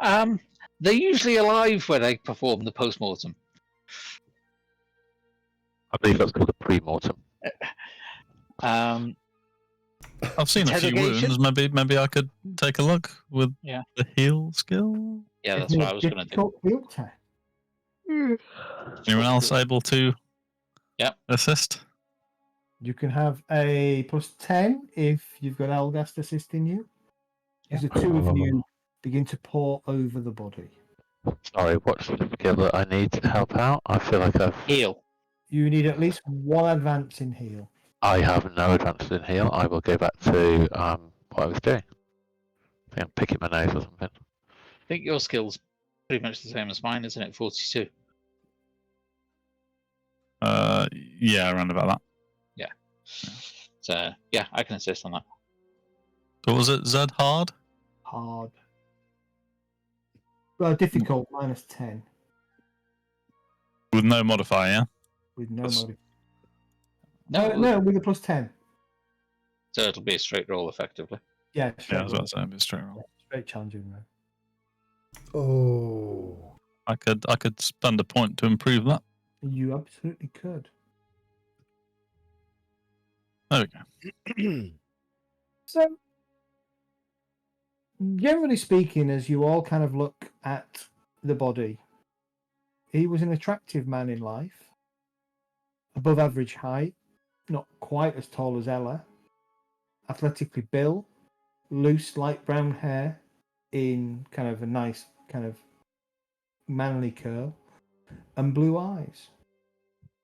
They're usually alive when they perform the post-mortem. I believe that's called a pre-mortem. Um, I've seen a few Interrogation? wounds. Maybe I could take a look with Yeah. the heal skill. yeah, that's Isn't what it I was going to do. difficult field test? Anyone else able to Yep. assist? You can have a +10 if you've got Elgast assisting you. As the two of you begin to pour over the body. Sorry, what's the skill that I need to help out? I feel like Heal. You need at least one advance in heal. I have no advances in heal. I will go back to what I was doing. I think I'm picking my nose or something. I think your skill's pretty much the same as mine, isn't it? 42. Yeah, around about that. So, yeah, I can assist on that. So was it Z hard? Hard. Well, difficult -10 With no modifier, yeah? with no Plus- modifier. No, No, with a +10. So it'll be a straight roll, effectively. Yeah, Yeah, straight, I was about to say, it'd be a straight roll. straight challenging roll. Oh, I could spend a point to improve that. You absolutely could. There we go. So, generally speaking, as you all kind of look at the body, he was an attractive man in life, above average height, not quite as tall as Ella, athletically built, loose light brown hair in kind of a nice kind of manly curl, and blue eyes.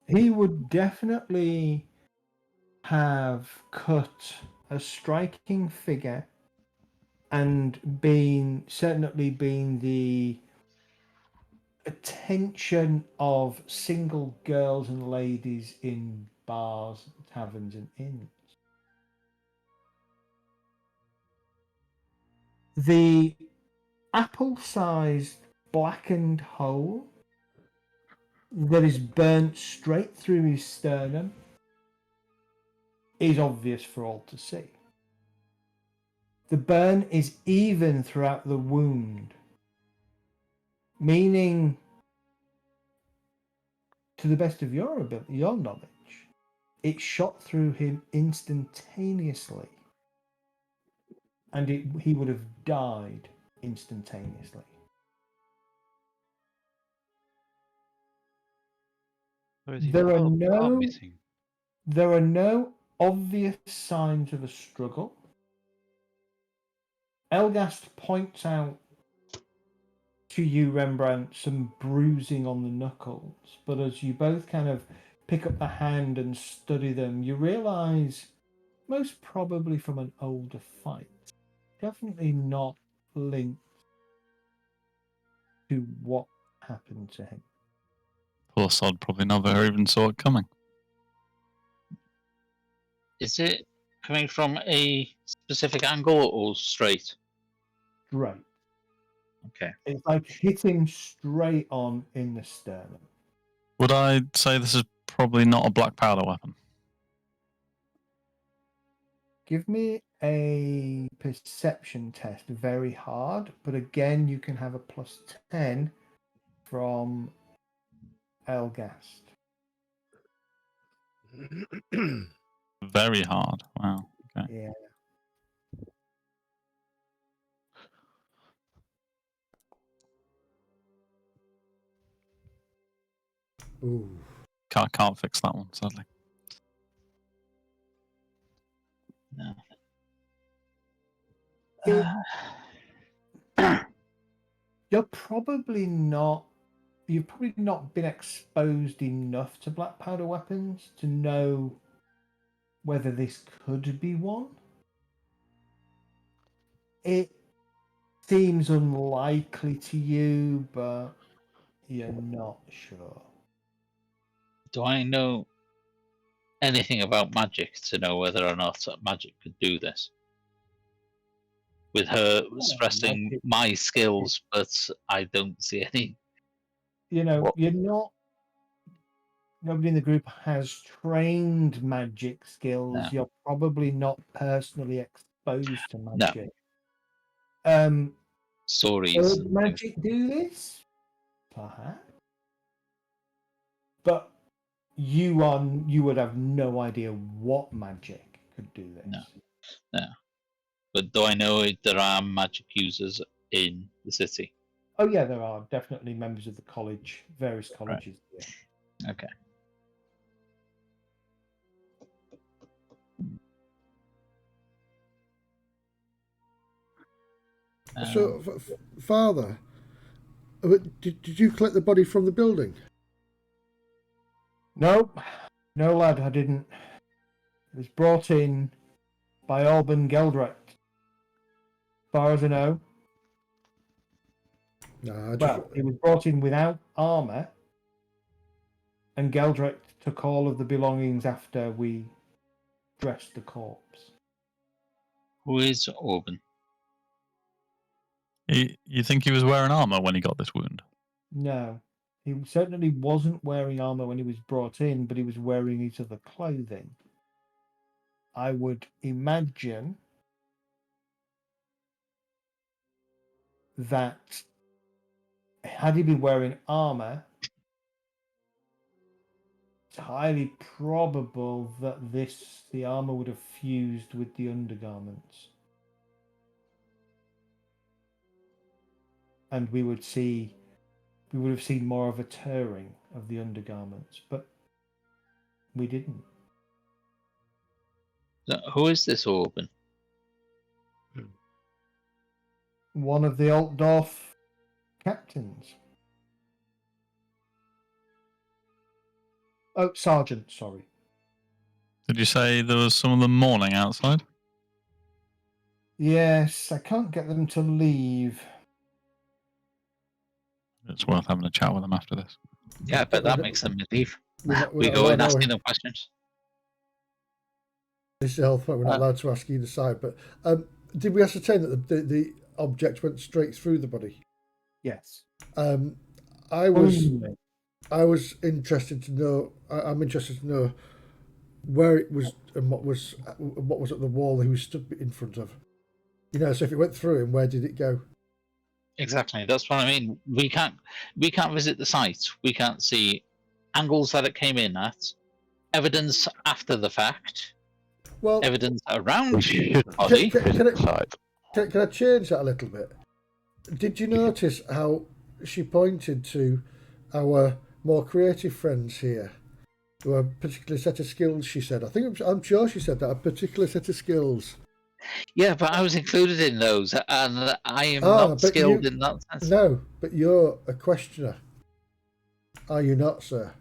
He would definitely have cut a striking figure and certainly been the attention of single girls and ladies in bars, taverns, and inns. The apple-sized blackened hole that is burnt straight through his sternum is obvious for all to see. The burn is even throughout the wound, meaning, to the best of your ability, your knowledge, it shot through him instantaneously, and he would have died instantaneously. Or is he There are arm no missing? There are no obvious signs of a struggle. Elgast points out to you, Rembrandt, some bruising on the knuckles, but as you both kind of pick up the hand and study them, you realise, most probably from an older fight, definitely not linked to what happened to him. Poor sod probably never even saw it coming. Is it coming from a specific angle or straight? Right. Okay. It's like hitting straight on in the sternum. Would I say this is probably not a black powder weapon? Give me a perception test, very hard, but again, you can have a +10 from Elgast. Very hard. Wow. Okay. Yeah. ooh. Can't fix that one, sadly. No. You're probably not. You've probably not been exposed enough to black powder weapons to know whether this could be one. It seems unlikely to you, but you're not sure. Do I know anything about magic to know whether or not magic could do this? With her stressing magic. my skills, but I don't see any. You know, What? you're not. Nobody in the group has trained magic skills. No. You're probably not personally exposed to No. magic. Stories. Could and things. magic do this? Perhaps. But you would have no idea what magic could do this. No. But do I know if there are magic users in the city? Oh yeah, there are definitely members of the college, various colleges. Yeah. Okay. So, Father, did you collect the body from the building? Nope. No, lad, I didn't. It was brought in by Alban Geldrecht. As far as I know. No, Well, it was brought in without armour, and Geldrecht took all of the belongings after we dressed the corpse. Who is Orban? You think he was wearing armor when he got this wound? No. He certainly wasn't wearing armour when he was brought in, but he was wearing his other clothing. I would imagine that had he been wearing armour, it's highly probable that the armour would have fused with the undergarments. And we would have seen more of a tearing of the undergarments, but we didn't. So who is this Orban? One of the Altdorf captains. Oh, sergeant, sorry. Did you say there was some of them mourning outside? Yes, I can't get them to leave. It's worth having a chat with them after this. Yeah, but that makes them leave. We're We not go in allowed, asking are we? them questions. This is health. We're not allowed to ask either side. But did we ascertain that the object went straight through the body? Yes. I was interested to know. I'm interested to know where it was and what was at the wall he was stood in front of. You know, so if it went through him, where did it go? Exactly. That's what I mean. We can't visit the site. We can't see angles that it came in at, evidence after the fact, Well, evidence around We the shouldn't body. visit the site. Can I change that a little bit? Did you notice how she pointed to our more creative friends here, who have a particular set of skills? She said. I'm sure she said that a particular set of skills. Yeah, but I was included in those, and I am not but skilled in that sense. No, but you're a questioner. Are you not, sir?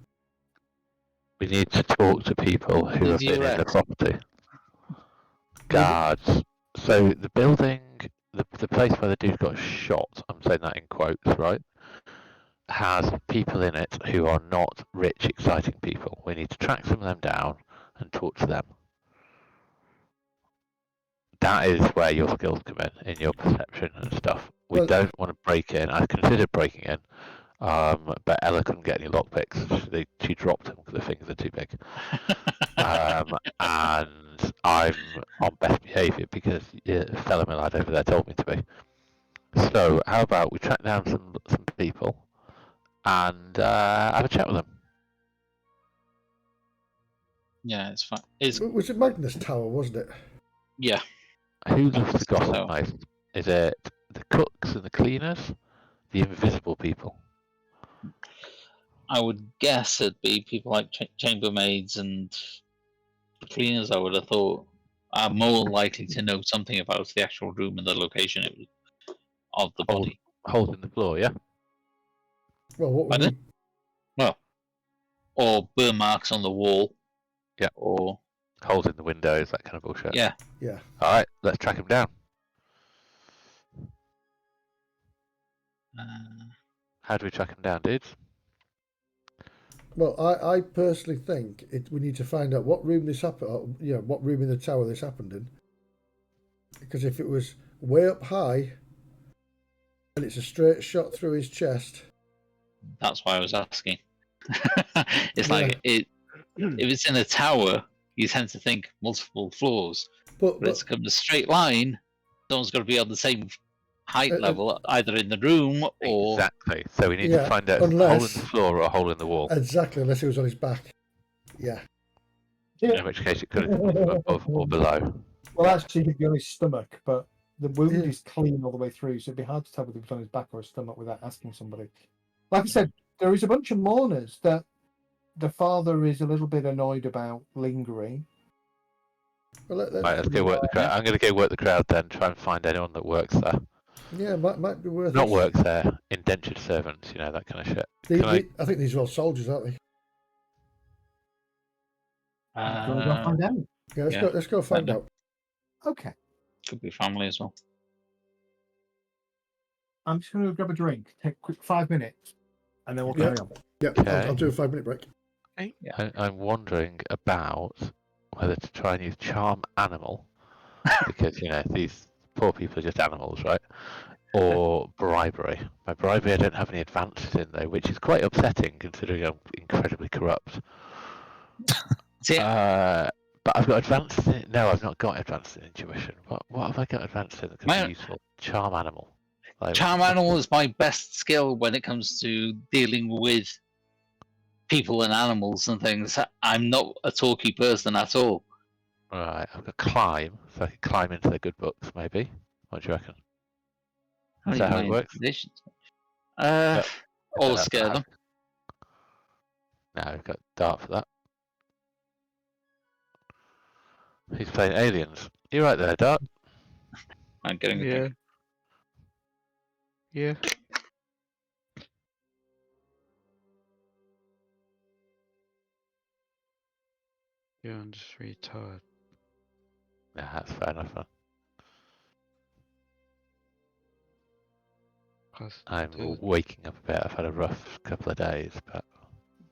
We need to talk to people who have been in the property. Guards. So the building, the place where the dude got shot, I'm saying that in quotes, right, has people in it who are not rich, exciting people. We need to track some of them down and talk to them. That is where your skills come in your perception and stuff. We don't want to break in. I considered breaking in, but Ella couldn't get any lockpicks. She dropped them because the fingers are too big. And I'm on best behaviour because a fellow lad over there told me to be. So how about we track down some people and have a chat with them? Yeah, it's fine. Was it Magnus Tower, wasn't it? Yeah. Who loves the gossip most? Is it the cooks and the cleaners? The invisible people? I would guess it'd be people like chambermaids and cleaners. I would have thought are more likely to know something about the actual room and the location of the body. Holes in the floor, yeah? Well, what would Pardon? you... Well, or burn marks on the wall. Yeah. Or Holes in the windows, that kind of bullshit. yeah. Yeah. Alright, let's track him down. How do we track him down, dudes? Well, I personally think we need to find out what room this happened. What room in the tower this happened in. Because if it was way up high, and it's a straight shot through his chest. That's why I was asking. It's Yeah. like if it's in a tower, you tend to think multiple floors. But it's come a straight line. Someone's got to be on the same height level, either in the room or... Exactly. So we need to find out if it's a hole in the floor or a hole in the wall. Exactly, unless he was on his back. Yeah. In which case it could have been above or below. Well, actually, he'd be on his stomach, but the wound is clean all the way through, so it'd be hard to tell whether he was on his back or his stomach without asking somebody. Like I said, there is a bunch of mourners that the father is a little bit annoyed about lingering. Well, Right, let's go work the crowd. I'm going to go work the crowd then, try and find anyone that works there. Yeah, might be worth Not it. works there, indentured servants, that kind of shit. I think these are all soldiers, aren't they? Go find out. Yeah, let's go find out. Okay. Could be family as well. I'm just going to grab a drink, take a quick 5 minutes, and then we'll carry on. Yeah, Okay. I'll do a 5-minute break. I'm wondering about whether to try and use charm animal, because, these poor people are just animals, right? Or bribery. My bribery I don't have any advances in, though, which is quite upsetting considering I'm incredibly corrupt. But I've got advances in... No, I've not got advances in intuition. What have I got advances in that could be useful? Charm animal. Charm animal is my best skill when it comes to dealing with people and animals and things. I'm not a talky person at all. Right, I've got climb, so I can climb into the good books, maybe. What do you reckon? Is that how it works? Or scare them. No, we've got dart for that. He's playing aliens. You right there, Dart? I'm getting the thing. Yeah. Yeah, I'm just really tired. Yeah, that's fair enough, man. I'm waking up a bit. I've had a rough couple of days, but...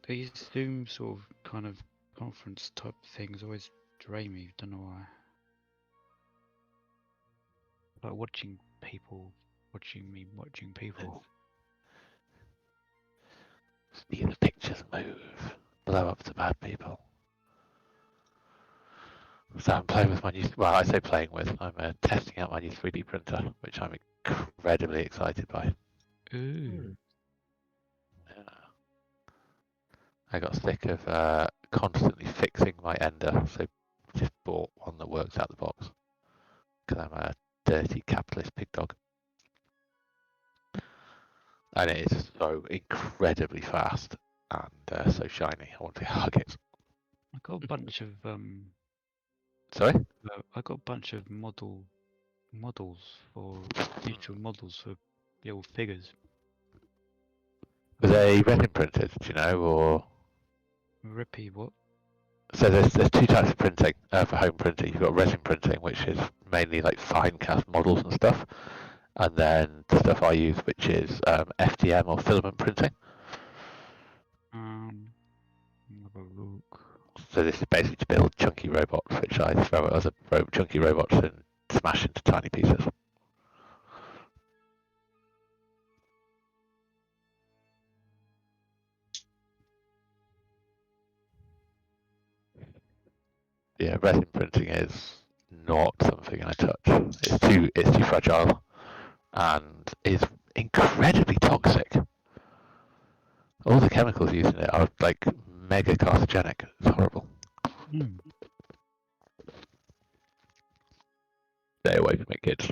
These Zoom sort of kind of conference type things always drain me, don't know why. Like watching people watching me watching people. See the pictures move. Blow up the bad people. So I'm playing with my new... Well, I say playing with. I'm testing out my new 3D printer, which I'm incredibly excited by. Ooh. Yeah. I got sick of constantly fixing my ender, so just bought one that works out the box. Because I'm a dirty capitalist pig dog. And it is so incredibly fast and so shiny. I want to hug it. I got a bunch of Sorry? I got a bunch of models for future models for little figures. Were they resin printed, do you know, or? Rippy, what? So there's two types of printing for home printing. You've got resin printing, which is mainly like fine cast models and stuff, and then the stuff I use, which is FDM or filament printing. Have a look. So this is basically to build chunky robots, which I throw at other chunky robots and smash into tiny pieces. Yeah, resin printing is not something I touch. It's too fragile and is incredibly toxic. All the chemicals used in it are like mega carcinogenic. It's horrible. Stay away from it, kids.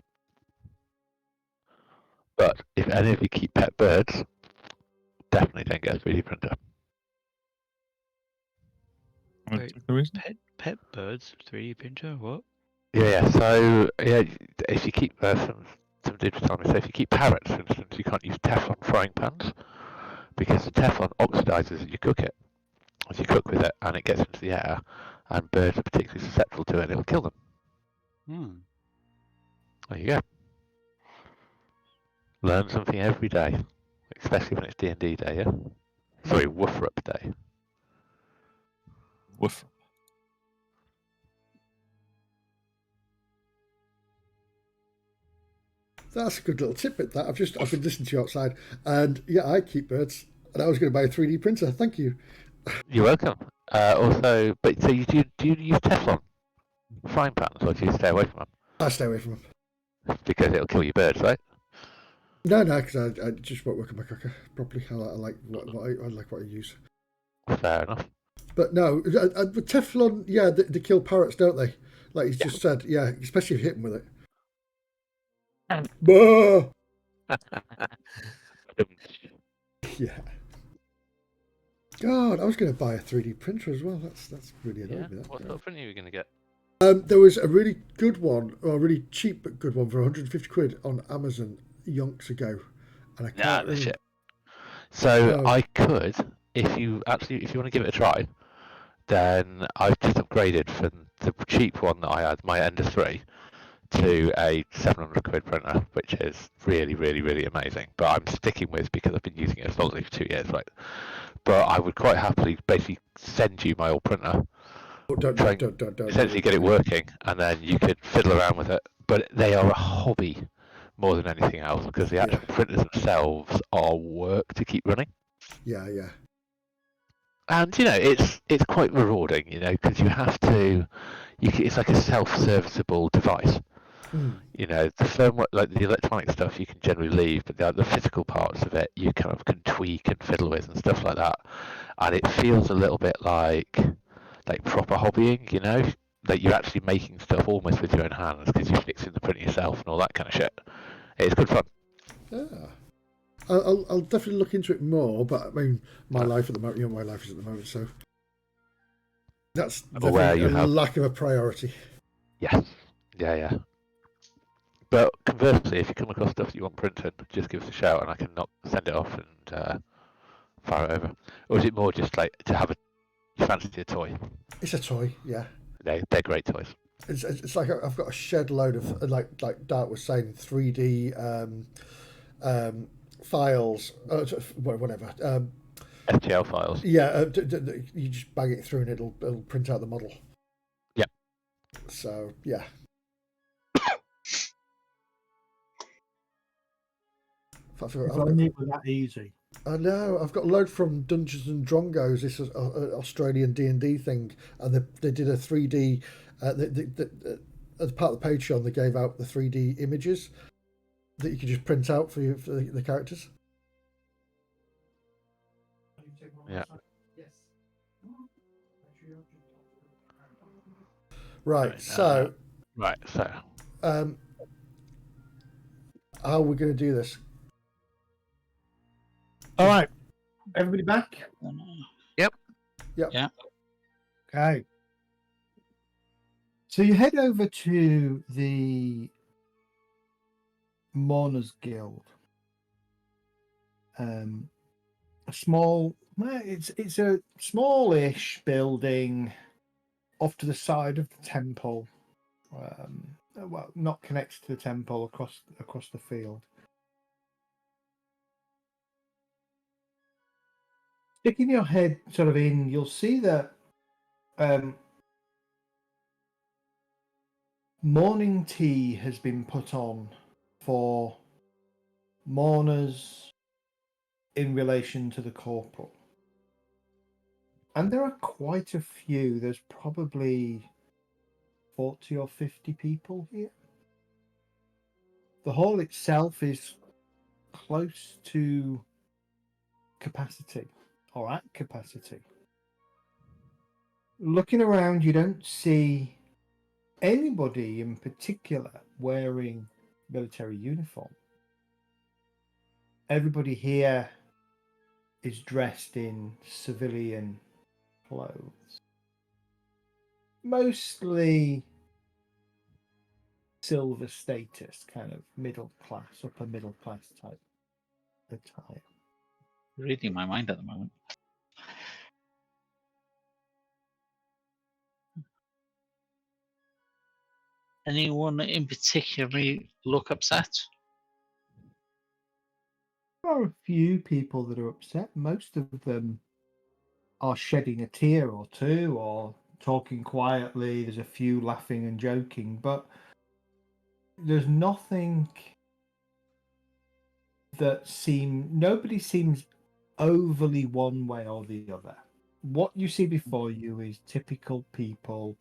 But if any of you keep pet birds, definitely don't get a 3D printer. Wait, pet birds 3D printer? What? Yeah. So yeah, if you keep some some did tell me, so if you keep parrots, for instance, you can't use Teflon frying pans because the Teflon oxidizes as you cook it, as you cook with it, and it gets into the air, and birds are particularly susceptible to it, and it'll kill them. There you go. Learn something every day, especially when it's D&D day, yeah? Sorry, WFRP day. Woof. That's a good little tidbit. That I've been listening to you outside, and yeah, I keep birds, and I was going to buy a 3D printer. Thank you. You're welcome. Also, but so do you use Teflon frying pans, or do you stay away from I stay away from them. them? Because it'll kill your birds, right? No, because I just won't work on my cooker properly. I like what I use. Fair enough. But no, with Teflon, yeah, they kill parrots, don't they? Like you just said, yeah, especially if you hit them with it. Bah! Yeah. God, I was going to buy a 3D printer as well. That's really annoying me. What sort of printer are you going to get? There was a really good one, or a really cheap but good one for 150 quid on Amazon yonks ago, and I can't remember. Shit. So I could, if you want to give it a try, then I've just upgraded from the cheap one that I had, my Ender 3, to a 700 quid printer, which is really, really, really amazing. But I'm sticking with because I've been using it solidly for 2 years, right? But I would quite happily basically send you my old printer, essentially get it working, and then you could fiddle around with it. But they are a hobby more than anything else because the actual printers themselves are work to keep running. Yeah. And it's quite rewarding, because you have to. It's like a self-serviceable device. The firmware, like the electronic stuff, you can generally leave, but the physical parts of it, you kind of can tweak and fiddle with and stuff like that. And it feels a little bit like proper hobbying, that you're actually making stuff almost with your own hands because you're fixing the print yourself and all that kind of shit. It's good fun. Yeah. I'll definitely look into it more, but I mean, my life at the moment, my life is at the moment, so that's definitely a lack of a priority. Yes. Yeah. But conversely, if you come across stuff you want printed, just give us a shout and I can send it off and fire it over. Or is it more just like to have you fancy a toy? It's a toy, yeah. They're great toys. It's like I've got a shed load of like Dart was saying, 3D files, whatever. STL files. Yeah, you just bang it through and it'll print out the model. Yeah. So yeah. If only it were that easy. I know. I've got a load from Dungeons and Drongos. This is an Australian D&D thing, and they did a 3D. As part of the Patreon, they gave out the 3D images that you could just print out for the characters. Yeah. Right. So. How are we going to do this? All right. Everybody back? Yep. Yeah. Okay. So you head over to the Mourners Guild. It's a smallish building off to the side of the temple. Well, not connected to the temple, across the field. Sticking your head sort of in, you'll see that morning tea has been put on for mourners in relation to the corporal. And there are quite a few. There's probably 40 or 50 people here. The hall itself is close to capacity, or at capacity. Looking around, you don't see anybody in particular wearing military uniform. Everybody here is dressed in civilian clothes. Mostly silver status, kind of middle class, upper middle class type attire. Reading my mind at the moment. Anyone in particularly look upset? There are a few people that are upset. Most of them are shedding a tear or two or talking quietly. There's a few laughing and joking, but there's nothing nobody seems overly one way or the other. What you see before you is typical people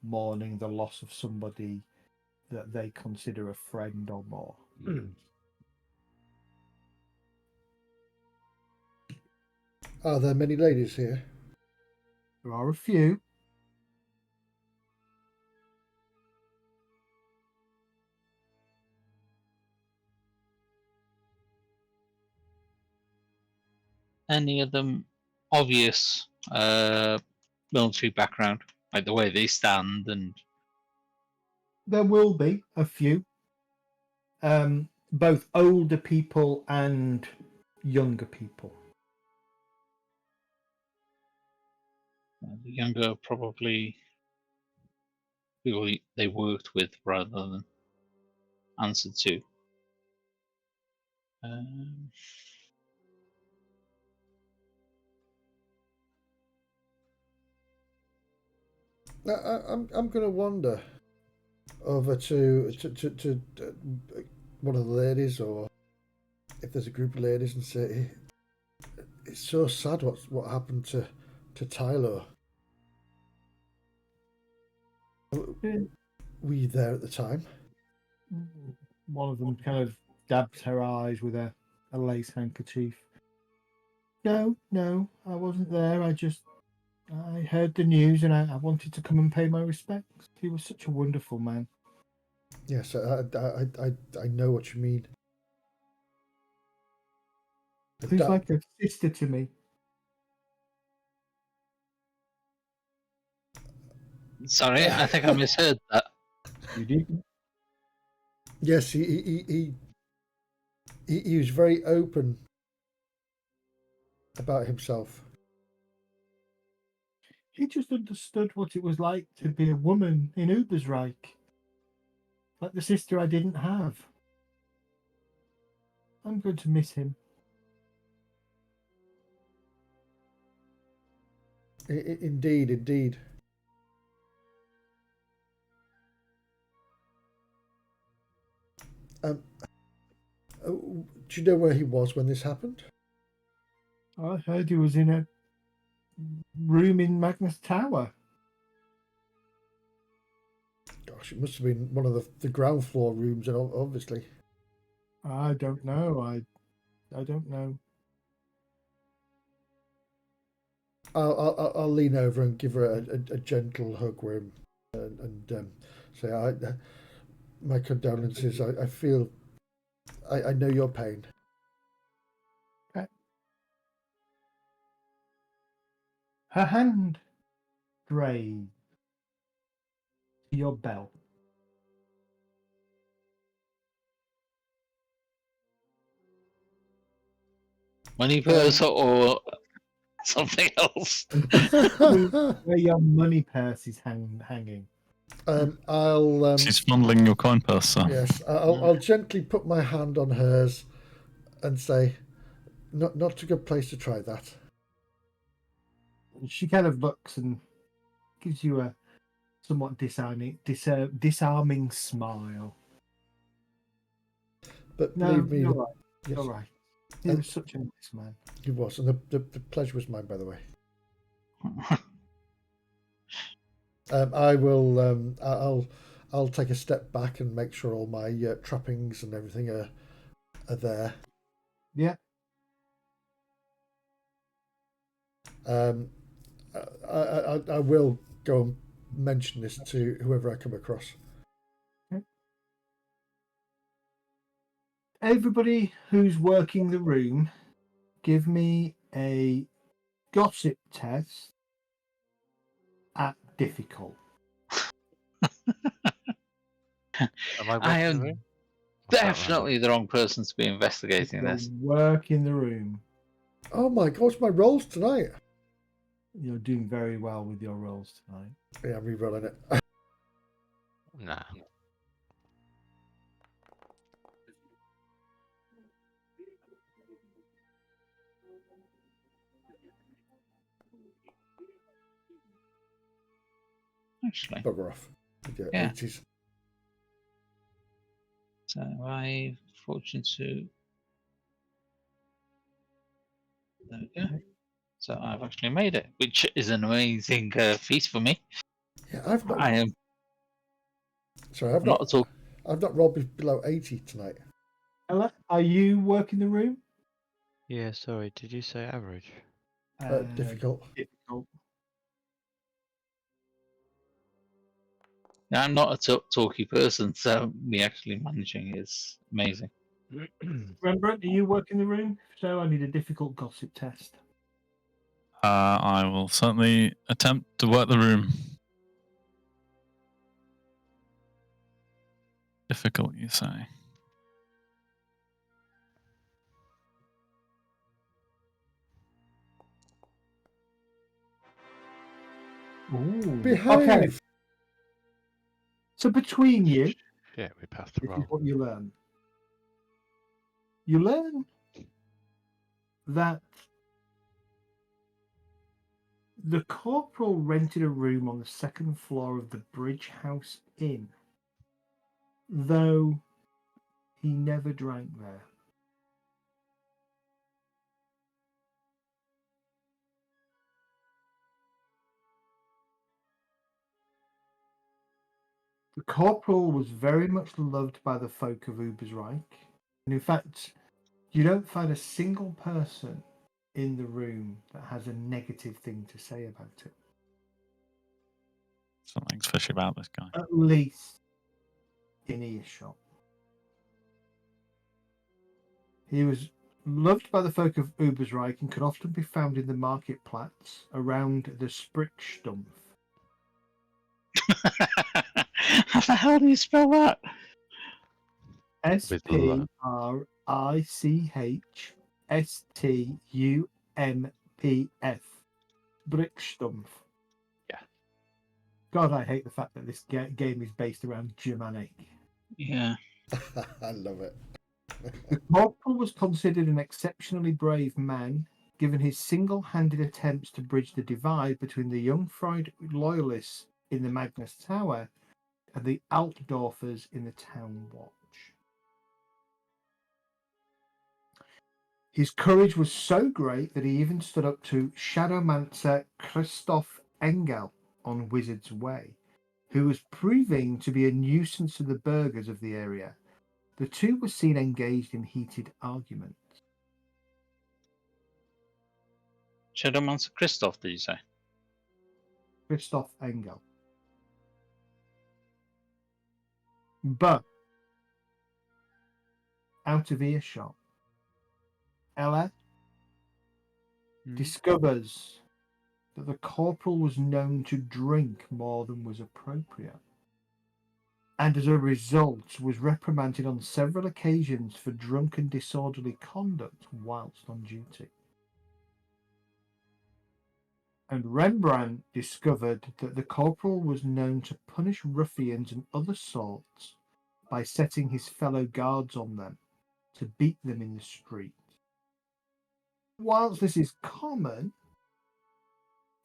mourning the loss of somebody that they consider a friend or more. Are there many ladies here? There are a few. Any of them obvious military background, like the way they stand and There will be a few. Both older people and younger people. the younger probably people they worked with rather than answered to. I'm going to wander over to one of the ladies, or if there's a group of ladies, and say, "It's so sad what happened to Tyler." Were you there at the time? One of them kind of dabs her eyes with a lace handkerchief. No, I wasn't there. I heard the news and I wanted to come and pay my respects. He was such a wonderful man. Yes, I know what you mean. He's like a sister to me. Sorry, I think I misheard that. You did? Yes, he was very open about himself. He just understood what it was like to be a woman in Ubersreich. Like the sister I didn't have. I'm going to miss him. Indeed. Do you know where he was when this happened? I heard he was in a room in Magnus Tower. Gosh, it must have been one of the ground floor rooms, and obviously. I don't know. I don't know. I'll lean over and give her a gentle hug with him, and say, my condolences. I feel, I know your pain. Okay. Her hand strays to your belt. Money purse or something else. Where your money purse is hanging. I'll. She's fondling your coin purse, sir. Yes, I'll gently put my hand on hers and say, not a good place to try that. She kind of looks and gives you a somewhat disarming smile. But No, believe me, you're right. yes, You're right. He was such a nice man. he was, and the pleasure was mine, by the way. I will. I'll take a step back and make sure all my trappings and everything are there. Yeah. I will go and mention this to whoever I come across. Okay. Everybody who's working the room, give me a gossip test at difficult. Am I I working am the room? What's that, definitely the wrong person to be investigating You're this. work in the room. Oh my God, what's my rolls tonight? You're doing very well with your rolls tonight. Yeah, I'm re-rolling it. Nah. Actually, Bugger off. Yeah. 80s. so I fortune to. There we go. So I've actually made it, which is an amazing feat for me. Yeah, I've not. I am Sorry, I've not not. at all. I've not rolled below 80 tonight. Ella, are you working the room? Yeah, sorry, did you say average? Difficult. Difficult. Now, I'm not a talky person, so me actually managing is amazing. Rembrandt, are you working the room? If so, I need a difficult gossip test. I will certainly attempt to work the room. Difficult, you say? Ooh. Behave. Okay. So between you, Yeah, we passed the this is roll. what you learn. You learn that the corporal rented a room on the second floor of the Bridge House Inn, though he never drank there. The corporal was very much loved by the folk of Ubersreich, and in fact, you don't find a single person in the room that has a negative thing to say about it. Something's fishy about this guy. At least in earshot. He was loved by the folk of Ubersreich and could often be found in the marketplatz around the Sprichstumpf. How the hell do you spell that? Sprichstumpf. Sprichstumpf. Yeah. God, I hate the fact that this game is based around Germanic. Yeah. I love it. The corporal was considered an exceptionally brave man, given his single-handed attempts to bridge the divide between the Jungfraud loyalists in the Magnus Tower and the Altdorfers in the Town Watch. His courage was so great that he even stood up to Shadowmancer Christoph Engel on Wizard's Way, who was proving to be a nuisance to the burghers of the area. The two were seen engaged in heated argument. Shadowmancer Christoph, did you say? Christoph Engel. But out of earshot, Ella discovers that the corporal was known to drink more than was appropriate, and as a result was reprimanded on several occasions for drunken disorderly conduct whilst on duty. And Rembrandt discovered that the corporal was known to punish ruffians and other sorts by setting his fellow guards on them to beat them in the street. Whilst this is common,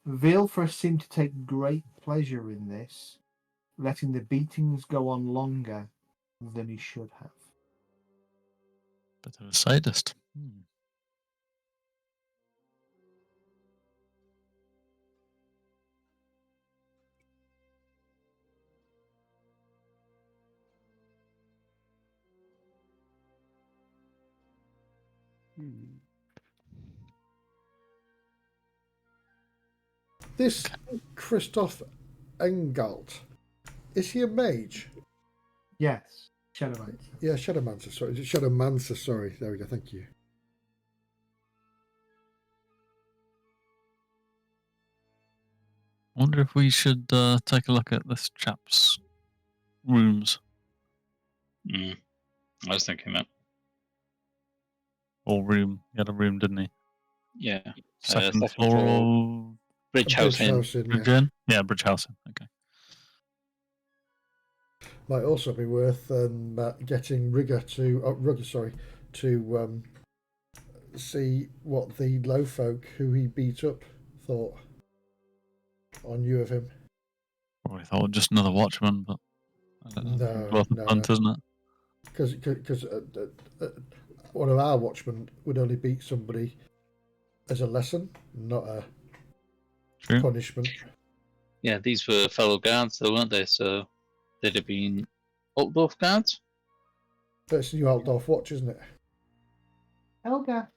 Villefra seemed to take great pleasure in this, letting the beatings go on longer than he should have. Bit of a sadist. This Christoph Engelt, is he a mage? Yes, Shadowmancer. Yeah, Shadowmancer, sorry. Is it Shadowmancer? Sorry. There we go, thank you. I wonder if we should take a look at this chap's rooms. Mm. I was thinking that. Or room. He had a room, didn't he? Yeah. Second Second floor. floor. Bridge House Inn. Bridge Inn? Yeah, Bridge House Inn. Okay. Might also be worth getting Rugger to see what the low folk who he beat up thought on you of him. Probably thought just another watchman, but I don't know. No, Worth a no, punt, no. isn't it? Because one of our watchmen would only beat somebody as a lesson, not a True. punishment. Yeah, these were fellow guards, though, weren't they? So they'd have been Altdorf guards. That's New Altdorf watch, isn't it? Elgast,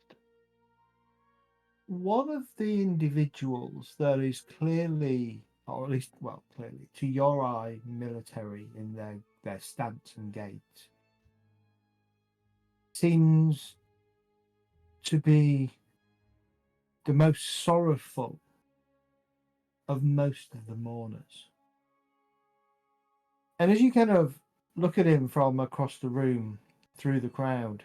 one of the individuals that is clearly, or at least, well, clearly, to your eye, military in their stance and gait, seems to be the most sorrowful of most of the mourners. And as you kind of look at him from across the room through the crowd,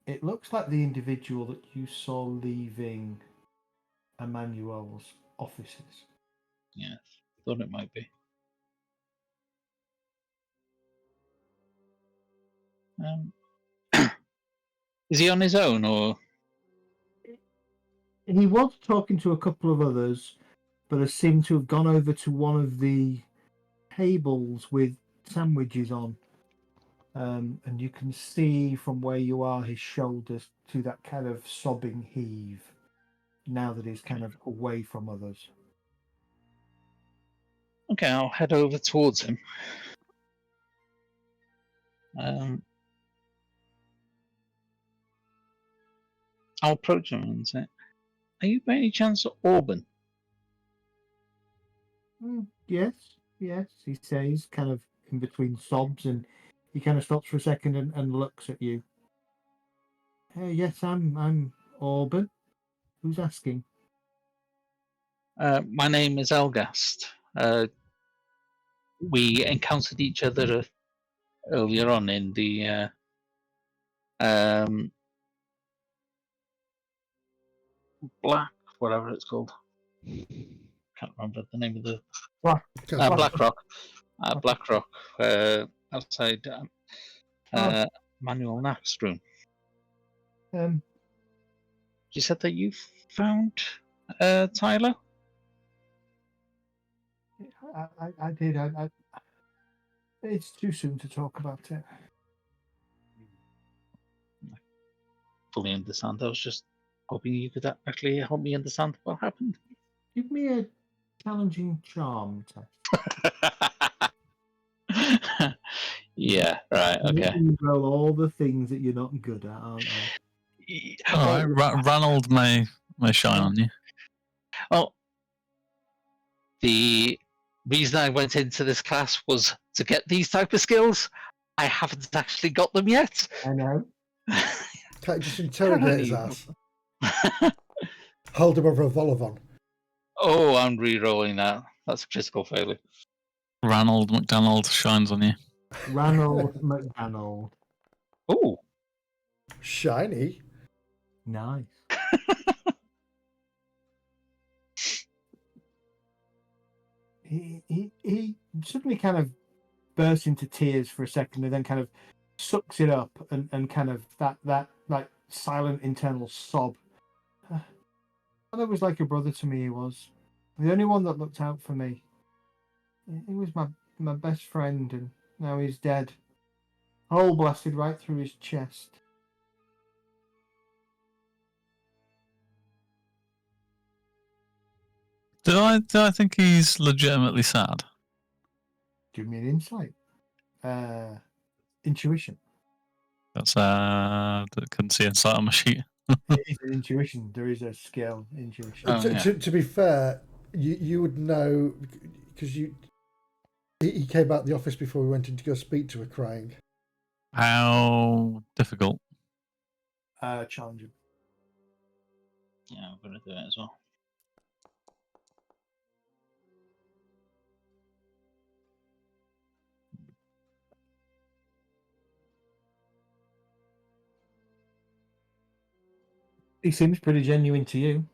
it looks like the individual that you saw leaving Emmanuel's offices. Yeah, thought it might be. Is he on his own, or? He was talking to a couple of others, but has seemed to have gone over to one of the tables with sandwiches on. And you can see from where you are his shoulders to that kind of sobbing heave now that he's kind of away from others. Okay, I'll head over towards him. I'll approach him and say, "Are you by any chance Auburn?" Yes, he says, kind of in between sobs, and he kind of stops for a second and looks at you. Yes, I'm Auburn. Who's asking? My name is Elgast. We encountered each other earlier on in the Black, whatever it's called. Can't remember the name of the Blackrock. Blackrock, outside Manuel Knack's room. You said that you found Tyler? I did. It's too soon to talk about it. I fully understand. I was just hoping you could actually help me understand what happened. Give me a challenging charm test. Yeah, right, okay. You roll all the things that you're not good at, aren't you? All right, Ranald may shine on you. Well, the reason I went into this class was to get these type of skills. I haven't actually got them yet. I know. Can't you just interrogate his ass? Hold him over a Volavon. Oh, I'm re-rolling that. That's a critical failure. Ranald McDonald shines on you. Ranald McDonald. Oh, shiny. Nice. He suddenly kind of bursts into tears for a second and then kind of sucks it up and kind of that like silent internal sob. Father was like a brother to me. He was the only one that looked out for me. He was my best friend, and now he's dead. Hole blasted right through his chest. Do I think he's legitimately sad? Give me an insight. Intuition. That's couldn't see insight on my sheet. It is an intuition. There is a skill, intuition. Oh, yeah. To be fair, you would know because he came out of the office before we went in to go speak to her crying. How difficult? Challenging. Yeah, I'm going to do it as well. He seems pretty genuine to you.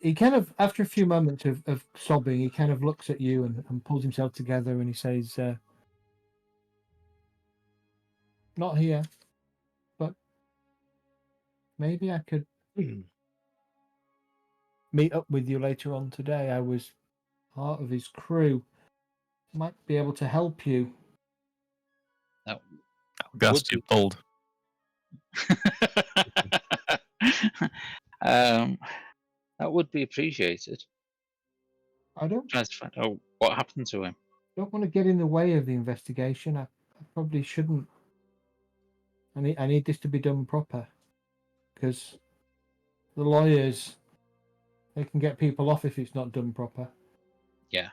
He kind of, after a few moments of sobbing, he kind of looks at you and pulls himself together and he says, not here, but maybe I could meet up with you later on today. I was part of his crew. Might be able to help you. Gas too old. That would be appreciated. I don't Trying to find out what happened to him. want to get in the way of the investigation. I probably shouldn't. I need this to be done proper, because the lawyers, they can get people off if it's not done proper. Yeah,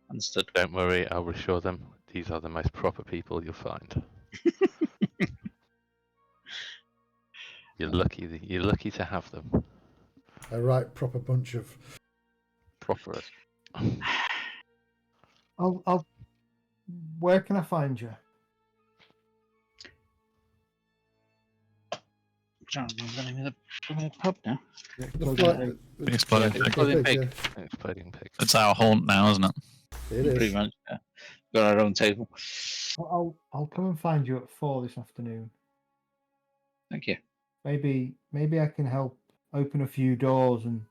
understood. Don't worry, I'll reassure them. These are the most proper people you'll find. You're lucky to have them. A right proper bunch of... Proper. I'll. Where can I find you? I'm trying to remember the name of the pub now. Exploding Pig. Exploding Pig. It's our haunt now, isn't it? It is. Pretty much. Yeah. Got our own table. I'll come and find you at 4 this afternoon. Thank you. Maybe I can help open a few doors and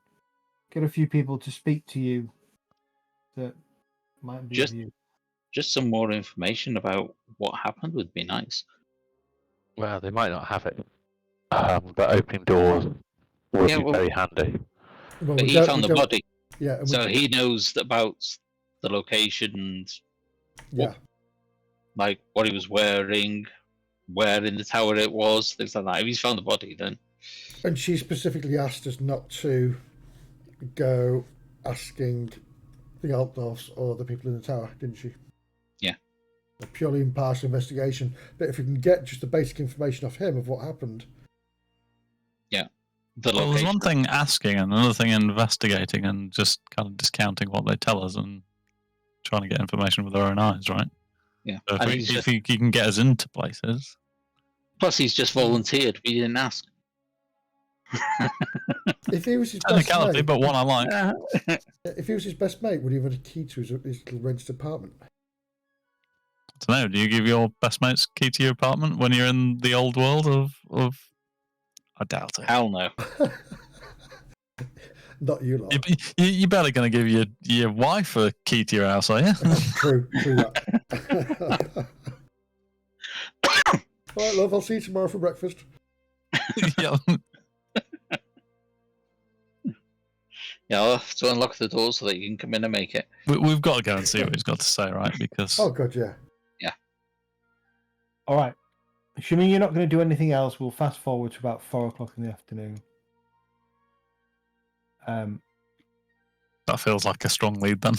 get a few people to speak to you that might be of you. Just some more information about what happened would be nice. Well, they might not have it. But opening doors would be very handy. Well, But he found the don't- body, Yeah. so he knows about the location and Yeah. like what he was wearing, where in the tower it was, things like that. If he's found the body, then And she specifically asked us not to go asking the Altdorfs or the people in the tower, didn't she? Yeah. A purely impartial investigation. But if we can get just the basic information off him of what happened. yeah, the Well, there's location. one thing asking and another thing investigating and just kind of discounting what they tell us and trying to get information with our own eyes, right? Yeah, So and if he can get us into places. plus he's just volunteered. We didn't ask. If he was his best Technicality, mate, but one I like. if he was his best mate, would he have had a key to his little rented apartment? I don't know. Do you give your best mates key to your apartment when you're in the old world of? I doubt it. Hell no. Not you lot. You better going to give your wife a key to your house, are you? True that. All right, love, I'll see you tomorrow for breakfast. Yeah. Yeah, I'll have to unlock the door so that you can come in and make it. We've got to go and see what he's got to say, right? Because Oh, God, yeah. All right. Assuming you're not going to do anything else, we'll fast forward to about 4 o'clock in the afternoon. that feels like a strong lead then.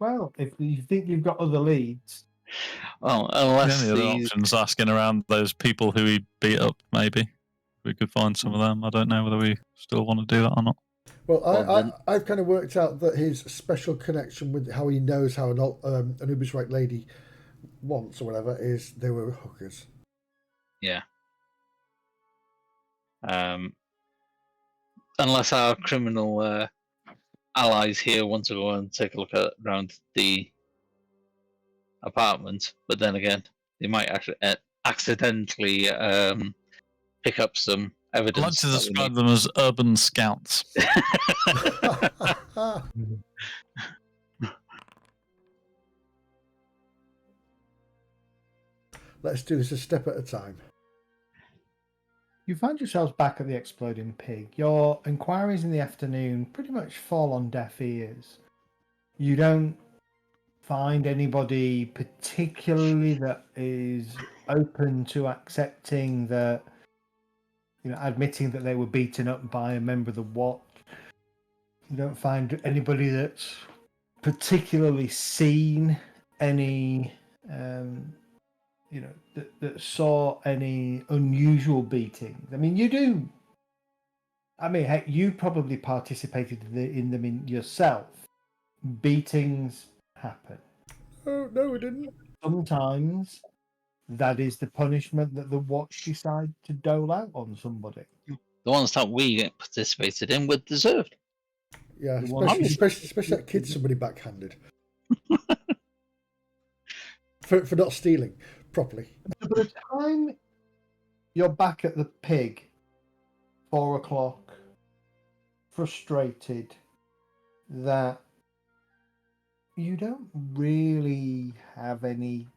Well, if you think you've got other leads, Well, The unless only other these... options asking around those people who he beat up, maybe. We could find some of them. I don't know whether we still want to do that or not. Well, I've kind of worked out that his special connection with how he knows how an Ubisreich lady wants or whatever is they were hookers. Yeah. Unless our criminal allies here want to go and take a look around the apartment, but then again, they might actually accidentally pick up some evidence. I'd like to describe them as urban scouts. Let's do this a step at a time. you find yourselves back at the Exploding Pig. Your inquiries in the afternoon pretty much fall on deaf ears. You don't find anybody particularly that is open to accepting that, admitting that they were beaten up by a member of the Watch. You don't find anybody that's particularly seen any that saw any unusual beatings. I mean, you do. I mean, heck, you probably participated in them in yourself. Beatings happen. Oh, no, we didn't. Sometimes that is the punishment that the watch decide to dole out on somebody. The ones that we participated in were deserved. Yeah, The ones- especially that kid somebody backhanded. for not stealing properly. By the time you're back at the pig, 4 o'clock, frustrated that you don't really have anything.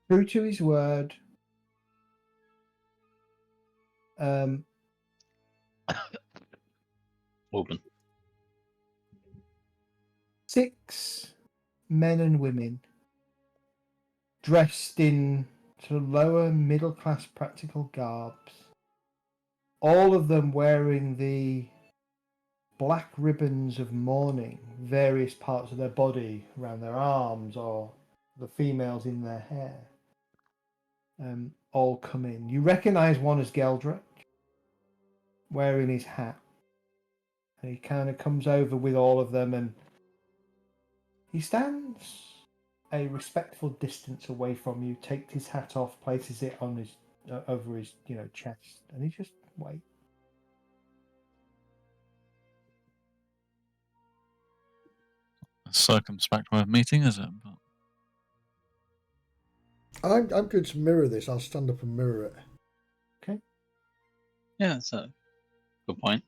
True to his word, Open. 6 men and women dressed in sort of lower middle class practical garbs, all of them wearing the black ribbons of mourning, various parts of their body, around their arms, or the females in their hair, all come in. You recognise one as Geldrich, wearing his hat, and he kind of comes over with all of them, and he stands a respectful distance away from you, takes his hat off, places it on his over his chest, and he just waits. A circumspect way of meeting, is it? But I'm going to mirror this. I'll stand up and mirror it. Yeah, that's a good point.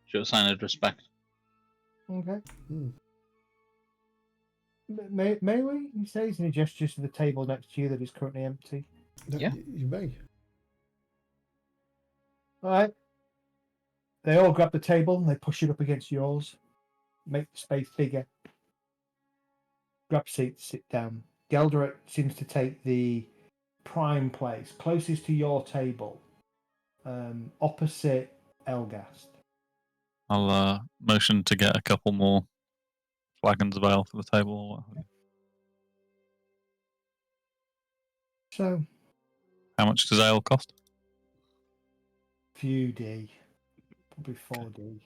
Show a sign of respect. Okay. Hmm. May we? He says, and he gestures to the table next to you that is currently empty. Yeah. You may. All right. They all grab the table and they push it up against yours. Make the space bigger. Grab seats, sit down. Geldrich seems to take the prime place, closest to your table, opposite Elgast. I'll motion to get a couple more flagons of ale for the table or what have you. So, How much does ale cost? few D, probably 4D.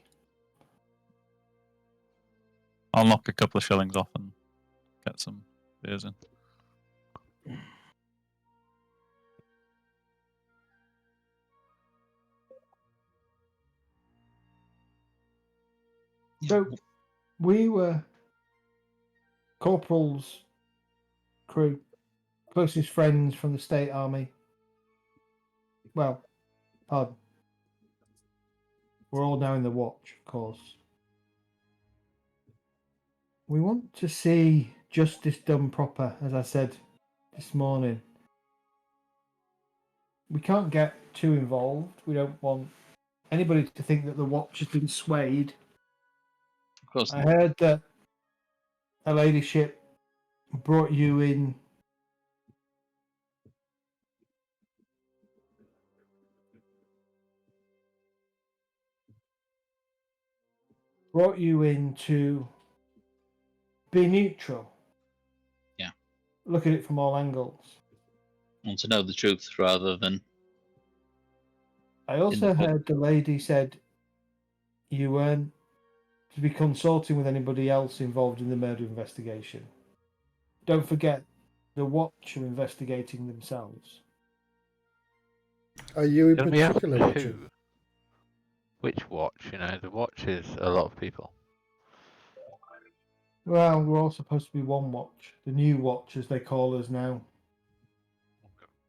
I'll knock a couple of shillings off and get some beers in. So, we were Corporal's crew, closest friends from the State Army. Well, pardon. We're all now in the watch, of course. We want to see justice done proper, as I said this morning. We can't get too involved. We don't want anybody to think that the watch has been swayed. Of course. I heard that a ladyship brought you in. Brought you in to be neutral. Yeah. Look at it from all angles. Want to know the truth rather than. I also heard the lady said you weren't to be consulting with anybody else involved in the murder investigation. Don't forget, the watch are investigating themselves. Are you in Don't we have particular watching? two? Which watch? The watch is a lot of people. Well, we're all supposed to be one watch. The new watch, as they call us now.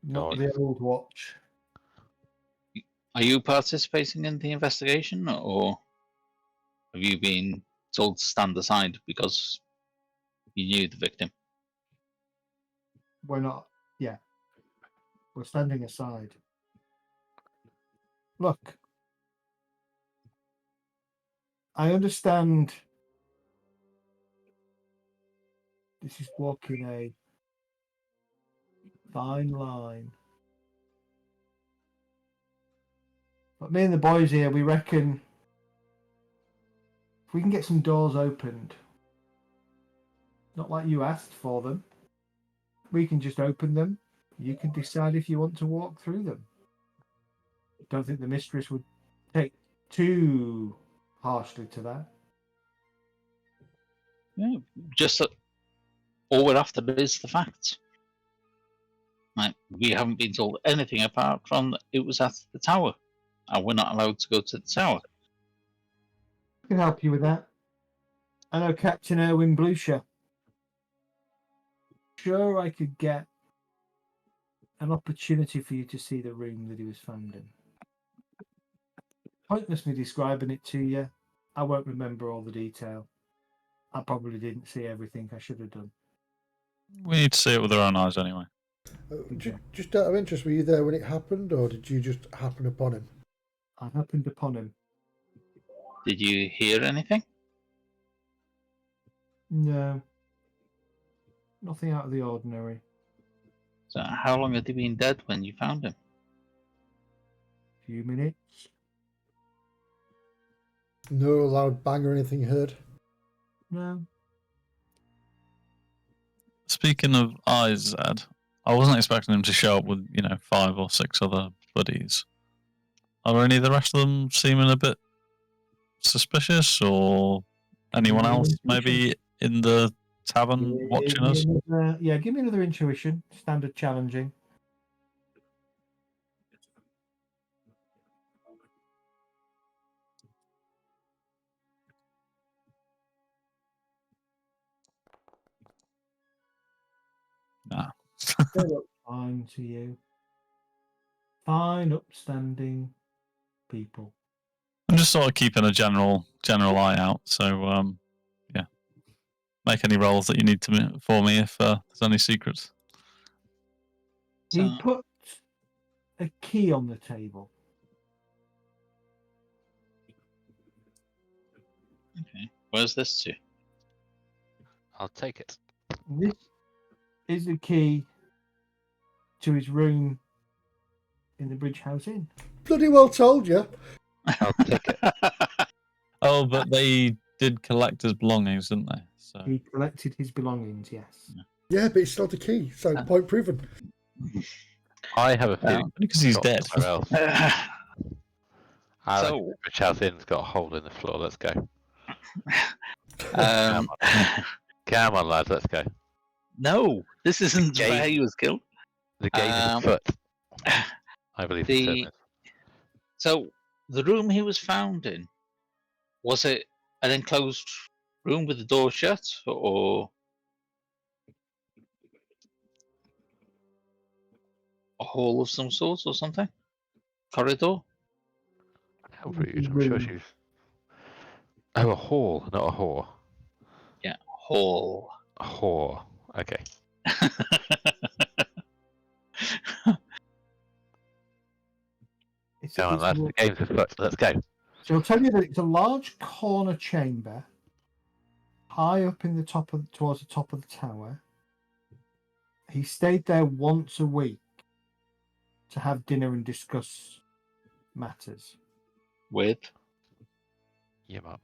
Not God. the old watch. Are you participating in the investigation, or have you been told to stand aside because you knew the victim? We're not. Yeah. We're standing aside. Look. I understand this is walking a fine line. But me and the boys here, we reckon if we can get some doors opened, not like you asked for them, we can just open them. You can decide if you want to walk through them. Don't think the mistress would take too harshly to that. Yeah, just that all we're after is the facts. Like, we haven't been told anything apart from that it was at the tower, and we're not allowed to go to the tower. I can help you with that. I know Captain Erwin Blucher. Sure, I could get an opportunity for you to see the room that he was found in. Pointless me describing it to you. I won't remember all the detail. I probably didn't see everything I should have done. We need to see it with our own eyes anyway. Just out of interest, were you there when it happened, or did you just happen upon him? I happened upon him. Did you hear anything? No. Nothing out of the ordinary. So how long had he been dead when you found him? Few minutes. No loud bang or anything heard? No. Speaking of eyes, Ed, I wasn't expecting him to show up with, 5 or 6 other buddies. Are any of the rest of them seeming a bit suspicious, or anyone else maybe in the tavern watching us? Give me another intuition. Standard challenging. Nah. They look fine to you. Fine, upstanding people. I'm just sort of keeping a general eye out. So, yeah, make any rolls that you need for me if there's any secrets. He put a key on the table. Okay, where's this to? I'll take it. This is the key to his room in the Bridge House Inn. Bloody well told you. I'll take it. Oh, but they did collect his belongings, didn't they? So He collected his belongings, yes. Yeah, but it's not a key, so point proven. I have a feeling because he's dead. somewhere else. So- Rich House Inn's got a hole in the floor. Let's go. Um, Come on, lads. Let's go. no, this isn't game. where he was killed. The game is afoot. I believe the- So the room he was found in, was it an enclosed room with the door shut, or a hall of some sort, or something? Corridor? How rude. I'm sure she's. Oh, a hall, not a whore. Yeah, hall. A whore. Okay. Come on, lads. The game's afoot. Let's go. So I'll tell you that it's a large corner chamber, high up in the towards the top of the tower. He stayed there once a week to have dinner and discuss matters. With? Your mum.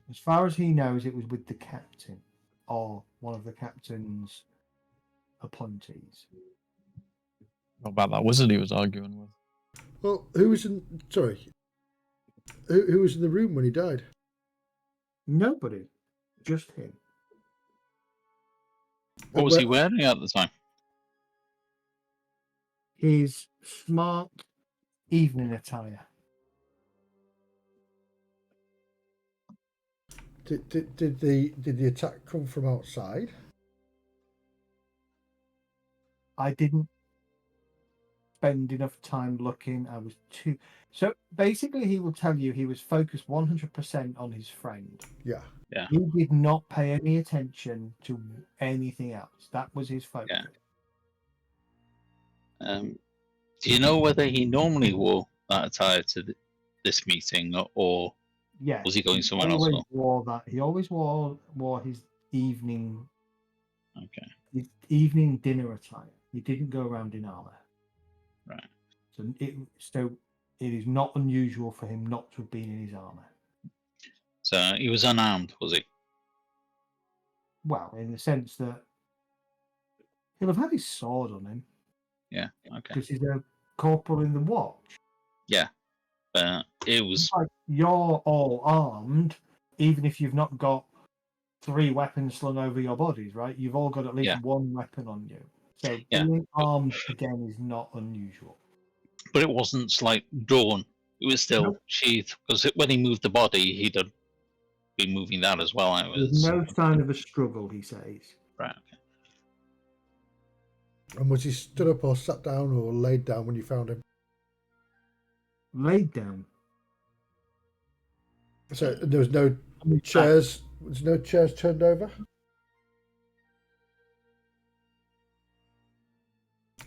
As far as he knows, it was with the captain or one of the captain's appointees. What about that wizard he was arguing with? Well, who was in? Sorry, who was in the room when he died? Nobody, just him. What was he wearing at the time? His smart evening attire. Did the attack come from outside? I didn't spend enough time looking. I was too. So basically, he will tell you he was focused 100% on his friend. Yeah. Yeah. He did not pay any attention to anything else. That was his focus. Yeah. Do you know whether he normally wore that attire to this meeting, or Yeah. was he going somewhere else? Always wore that. He always wore his evening dinner attire. He didn't go around in armor. Right. So it is not unusual for him not to have been in his armor. So he was unarmed, was he? Well, in the sense that he'll have had his sword on him Yeah. Okay. because he's a corporal in the watch. Yeah. It was. It's like you're all armed, even if you've not got 3 weapons slung over your bodies, right? You've all got at least Yeah. 1 weapon on you. So Yeah. being armed again is not unusual. But it wasn't like drawn. It was still Nope. sheathed because when he moved the body, he'd have been moving that as well. It There's was no sign of a struggle, he says. right. Okay. And was he stood up or sat down or laid down when you found him? Laid down. So there was no chairs. Was no chairs turned over,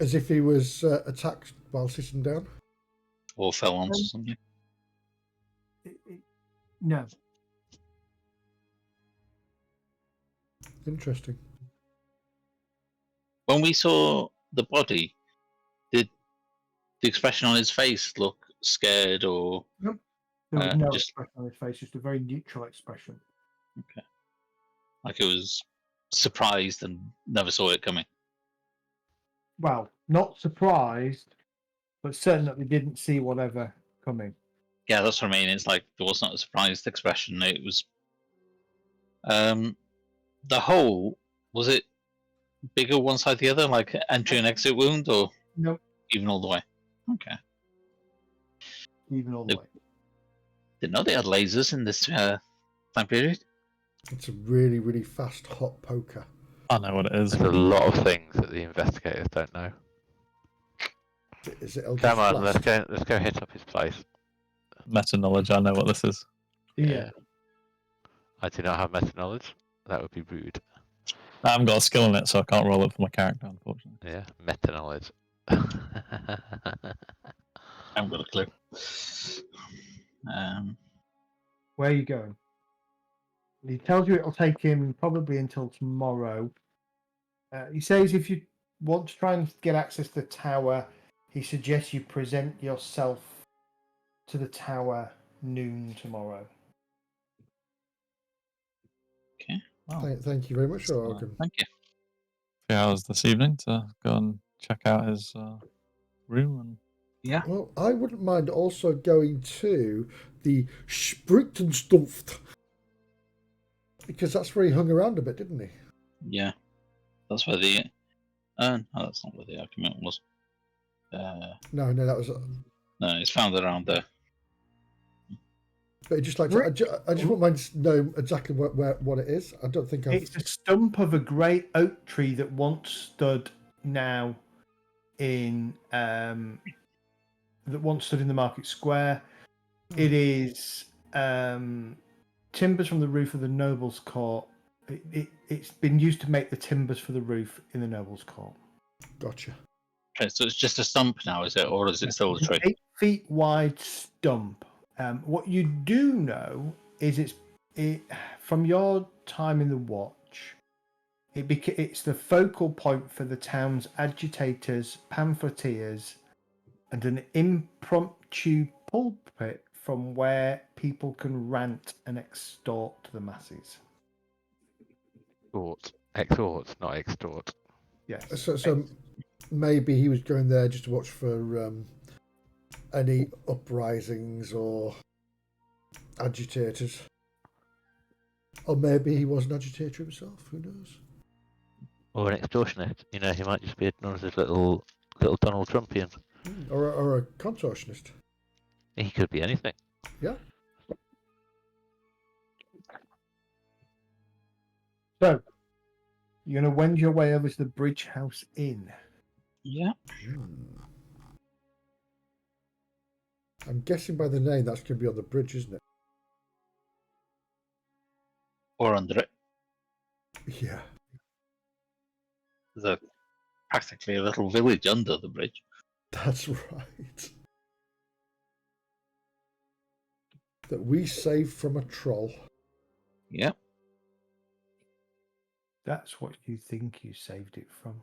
as if he was attacked while sitting down. Or fell onto something. No. Interesting. When we saw the body, did the expression on his face look scared or There was no just expression on his face, just a very neutral expression. okay? Like it was surprised and never saw it coming. Well, not surprised, but certain that they didn't see whatever coming. Yeah, that's what I mean. It's like there wasn't a surprised expression. It was. The hole, was it bigger one side the other, like entry and exit wound, or Nope. even all the way? Okay. Even all the Nope. way. Didn't know they had lasers in this time period. It's a really, really fast hot poker. I know what it is. There's a lot of things that the investigators don't know. Is it Eldritch Come on, Blast? let's go hit up his place. Meta knowledge. I know what this is. Yeah. I do not have meta knowledge. That would be rude. I haven't got a skill in it, so I can't roll it for my character, unfortunately. Yeah, meta knowledge. I haven't got a clue. Where are you going? He tells you it'll take him probably until tomorrow. He says if you want to try and get access to the tower, he suggests you present yourself to the tower noon tomorrow. Okay. Well, Thank you very much, Organ. Thank you. 3 hours this evening to go and check out his room. And Yeah. Well, I wouldn't mind also going to the Sprittenstuft, because that's where he hung around a bit, didn't he? Yeah. That's where the. No, that's not where the argument was. No, that was. No, it's found around there. But just like to, I just wouldn't mind knowing exactly what it is. I don't think I've. It's a stump of a great oak tree that once stood now in the market square. It is timbers from the roof of the nobles' court. It's been used to make the timbers for the roof in the nobles' court. Gotcha. Okay, so it's just a stump now, is it, or is it still a It's an tree? 8 feet wide stump. What you do know is from your time in the watch, it's the focal point for the town's agitators, pamphleteers, and an impromptu pulpit from where people can rant and extort to the masses. Extort, not extort. Yes. So maybe he was going there just to watch for any uprisings or agitators. Or maybe he was an agitator himself, who knows? Or an extortionist. You know, he might just be one of those little Donald Trumpians. Or a contortionist. He could be anything. Yeah. So, you're going to wend your way over to the Bridge House Inn. Yeah. I'm guessing by the name that's going to be on the bridge, isn't it? Or under it. Yeah. There's practically a little village under the bridge. That's right. That we saved from a troll. Yeah. That's what you think you saved it from.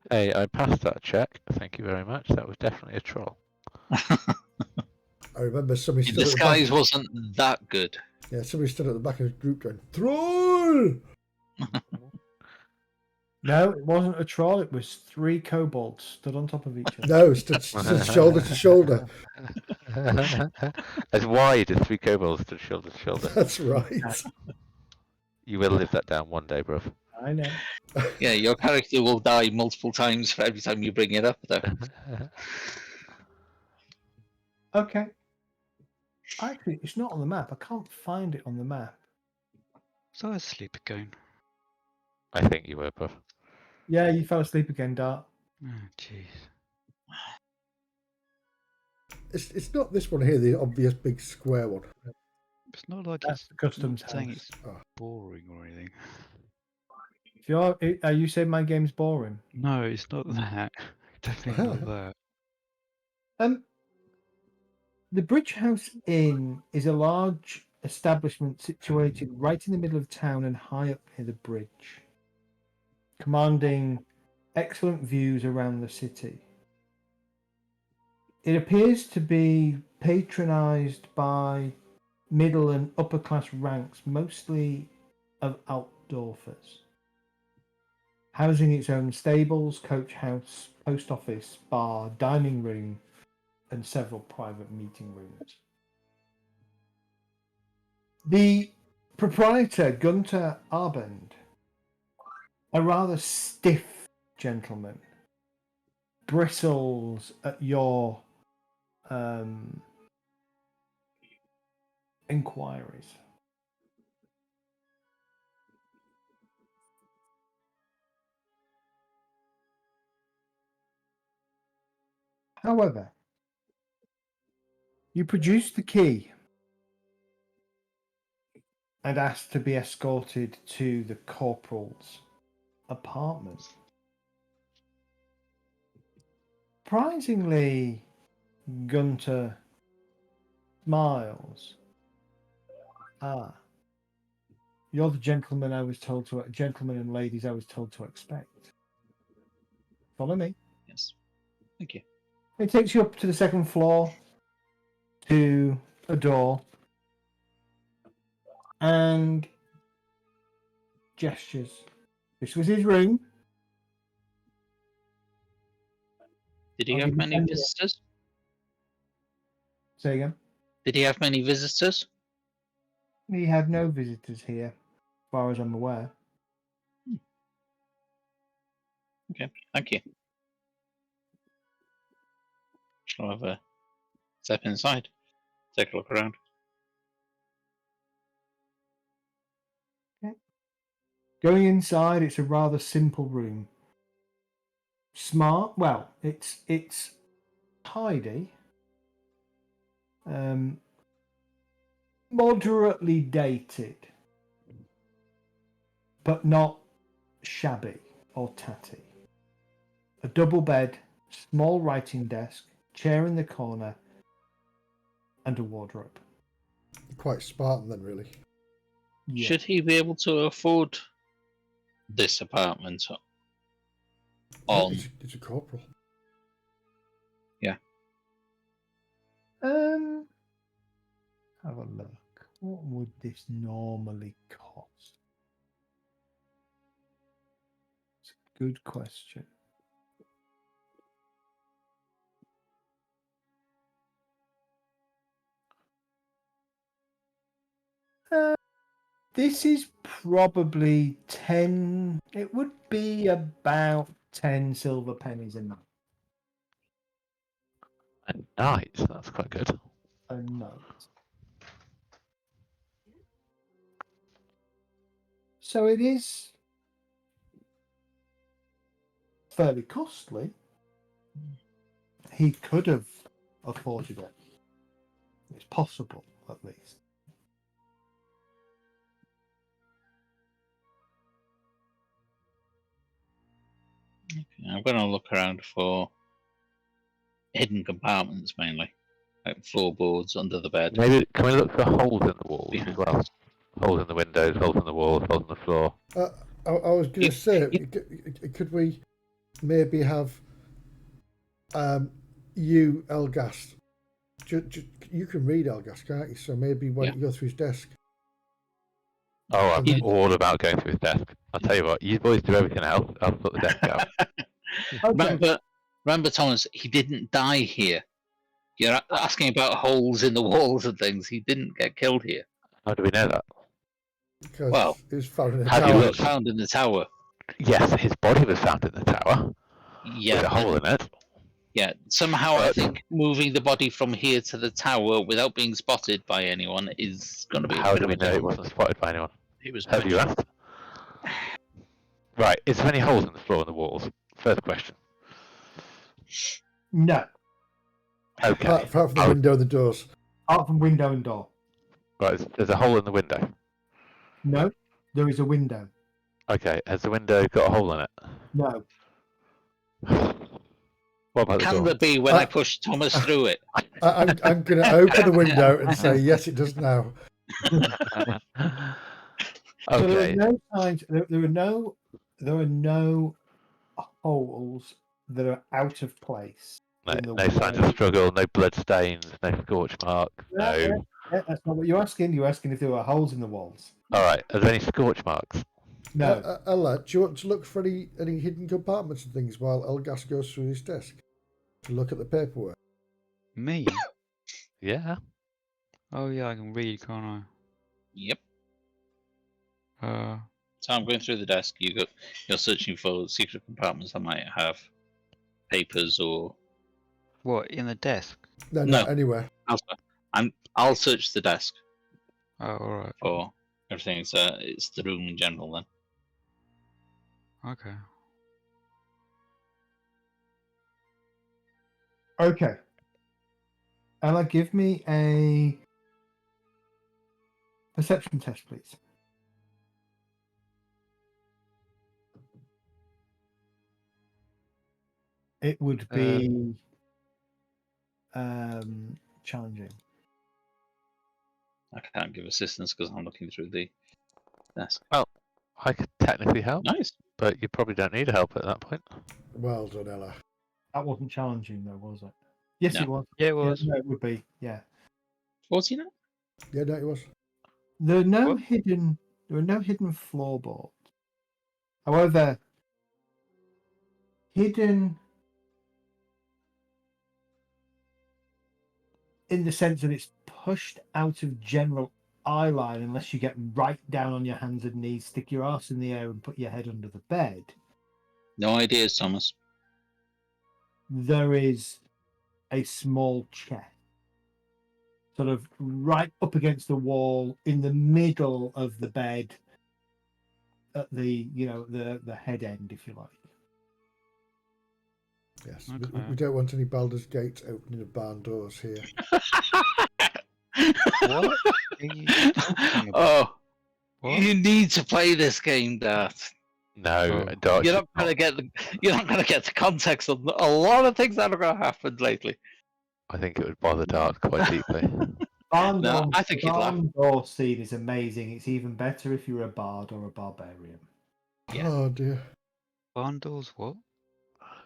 Hey, I passed that check. Thank you very much. That was definitely a troll. I remember somebody The stood at the disguise back. wasn't that good. Yeah, somebody stood at the back of the group going, "Troll!" No, it wasn't a troll. It was 3 kobolds stood on top of each other. No, stood shoulder to shoulder. As wide as 3 kobolds stood shoulder to shoulder. That's right. You will live that down one day, bruv. I know. Yeah, your character will die multiple times for every time you bring it up, though. Okay. Actually, it's not on the map. I can't find it on the map. So I was asleep again. I think you were, bruv. Yeah, you fell asleep again, Dart. Oh, jeez. It's not this one here, the obvious big square one. It's not like That's it's the customs not saying house. it's Oh. boring or anything. If are you saying my game's boring? No, it's not that. Definitely not that. The Bridge House Inn is a large establishment situated right in the middle of town and high up near the bridge, commanding excellent views around the city. It appears to be patronized by middle and upper class ranks, mostly of Altdorfers, housing its own stables, coach house, post office, bar, dining room, and several private meeting rooms. The proprietor, Gunter Arbend, a rather stiff gentleman, bristles at your inquiries. However, you produce the key and ask to be escorted to the corporal's apartment. Surprisingly, Gunter smiles. Ah, you're the gentleman and ladies I was told to expect. Follow me. Yes. Thank you. It takes you up to the second floor to a door and gestures. This was his room. Did he I'll have give you many 10 minutes. visitors? Say again. Did he have many visitors? We have no visitors here, as far as I'm aware. Okay, thank you. Shall I have a step inside? Take a look around. Okay. Going inside, it's a rather simple room. Smart. Well, it's tidy. Moderately dated, but not shabby or tatty. A double bed, small writing desk, chair in the corner, and a wardrobe. Quite Spartan then, really. Yeah. Should he be able to afford this apartment? On It's a corporal. Yeah. Have a look. What would this normally cost? It's a good question. This is probably 10. It would be about 10 silver pennies a night. A night? That's quite good. A night. So it is fairly costly. He could have afforded it. It's possible, at least. Okay, I'm going to look around for hidden compartments mainly, like floorboards under the bed. Maybe can we look for holes in the walls Yeah. as well? Holes in the windows, holes in the walls, holes in the floor. I was going to say, could we maybe have you, Elgast, You can read Elgas, can't you? So maybe why don't you go through his desk? Oh, I'm He- all about going through his desk. I'll tell you what, you boys do everything else. I'll put the desk out. Okay. Remember, Thomas, he didn't die here. You're asking about holes in the walls and things. He didn't get killed here. How do we know that? Because Well, he was found in a have He you tower. was looked? found in the tower. Yes, his body was found in the tower with Yeah, a hole in it. yeah. Somehow, I But- think moving the body from here to the tower without being spotted by anyone is going to be. How a bit do of we a know it challenge. wasn't spotted by anyone? He was Have you butchered. asked? Right, is there any holes in the floor and the walls? First question. No, Okay. Apart from the I'll- window and the doors. apart from window and door. Right, there's a hole in the window. No, there is a window. Okay, has the window got a hole in it? No, What about the Can door? there be when I push Thomas through it? I'm going to open the window and say, yes, it does now. So there are Okay, no signs. There are no holes that are out of place. no, in the no signs of wall. struggle, no blood stains, no scorch mark, Yeah, no. Yeah, that's not what you're asking. You're asking if there were holes in the walls. Alright, are there any scorch marks? No. Ella, do you want to look for any hidden compartments and things while Elgas goes through his desk to look at the paperwork? Me? Yeah. Oh yeah, I can read, can't Yep. I? So I'm going through the desk. You're searching for secret compartments that might have papers or. What, in the desk? No, No. anywhere. I'll search the desk Oh, alright. for everything. It's the room in general then. Okay. Okay. Ella, give me a perception test, please. It would be challenging. I can't give assistance because I'm looking through the desk. I could technically help, Nice. but you probably don't need help at that point. Well done, Ella. That wasn't challenging, though, was it? Yes, No. it was. Yeah, it Yeah, was. no, it would be. Yeah. 14? Yeah, no, it was. There are no What? hidden floorboards. However, hidden in the sense that it's pushed out of general eye line unless you get right down on your hands and knees, stick your arse in the air and put your head under the bed. No ideas, Thomas. There is a small chest, sort of right up against the wall in the middle of the bed, at the the head end, if you like. Yes. Okay. We don't want any Baldur's Gate opening of barn doors here. What are you talking about? Oh, What? you need to play this game, Dart. No, Oh. Dodge. You're not gonna get the context of a lot of things that are gonna happen lately. I think it would bother Dart quite deeply. Barn No, door, I think you'd laugh. barn door scene is amazing. It's even better if you're a bard or a barbarian. Yeah. Oh, dear. Bundles? What?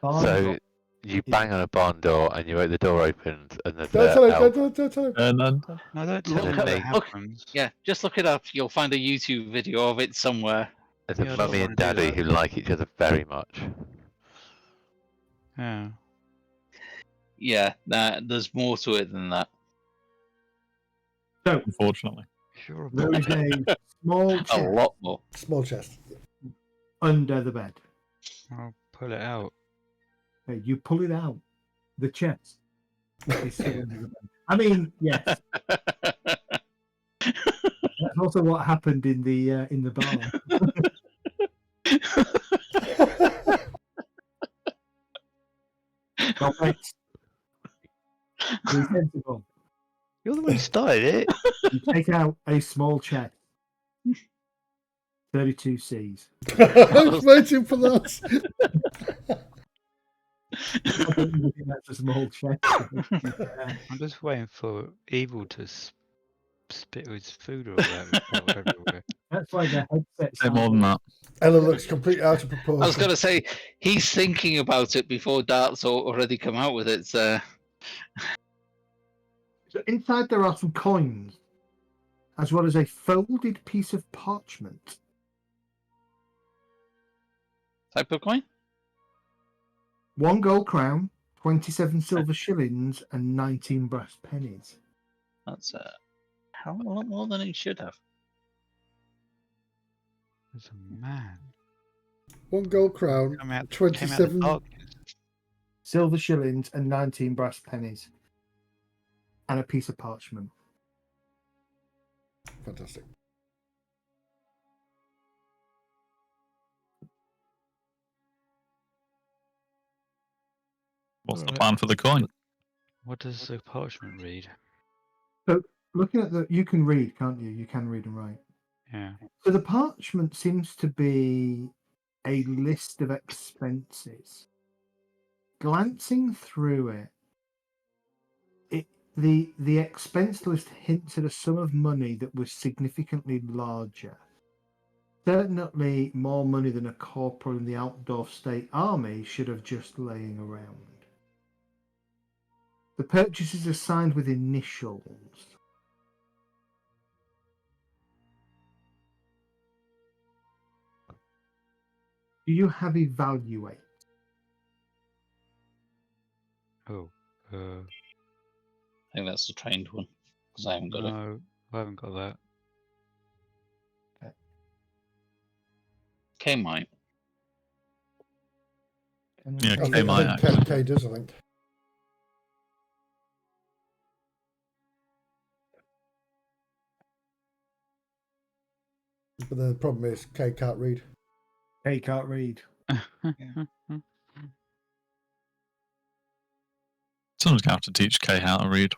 Barn So door- you bang on a barn door and the door opens and there's Don't a tell him, elf. don't tell him. And No, don't Look tell me at what me. happens. Yeah, just look it up. You'll find a YouTube video of it somewhere. There's Yeah, I a don't mummy and wanna do daddy that. who like each other very much. Yeah. Yeah, there's more to it than that. unfortunately. If you're a there is a small A chest lot more. Small chest. under the bed. I'll pull it out. Okay, you pull it out. The chest is still under the bed. I mean, yes. That's also what happened in the bar. Right. Be sensible. You're the one who started it. You take out a small chest. 32 Cs. I was waiting for that. I don't even think that's a small chest. I'm just waiting for Evil to spit his food or whatever everywhere. That's why the headset's Bit more than that. Ella looks completely out of proportion. I was gonna say he's thinking about it before Dart's already come out with it. So So inside there are some coins, as well as a folded piece of parchment. Type of coin? 1 gold crown, 27 silver shillings, and 19 brass pennies. That's a hell of a lot more than it should have. There's a man. 1 gold crown, Came out of 27. darkness. Silver shillings and 19 brass pennies. And a piece of parchment. Fantastic. What's the Alright. plan for the coin? What does the parchment read? So looking at the, you can read, can't you? You can read and write. Yeah. So the parchment seems to be a list of expenses. Glancing through it, the expense list hints at a sum of money that was significantly larger. Certainly more money than a corporal in the Altdorf State Army should have just laying around. The purchases are signed with initials. Do you have evaluate? Oh. I think that's the trained one, because I haven't got it. No, I haven't got that. K might. Yeah, I K think, might I think K does, I think. But then the problem is K can't read. They can't read. Someone's going to have to teach Kay how to read.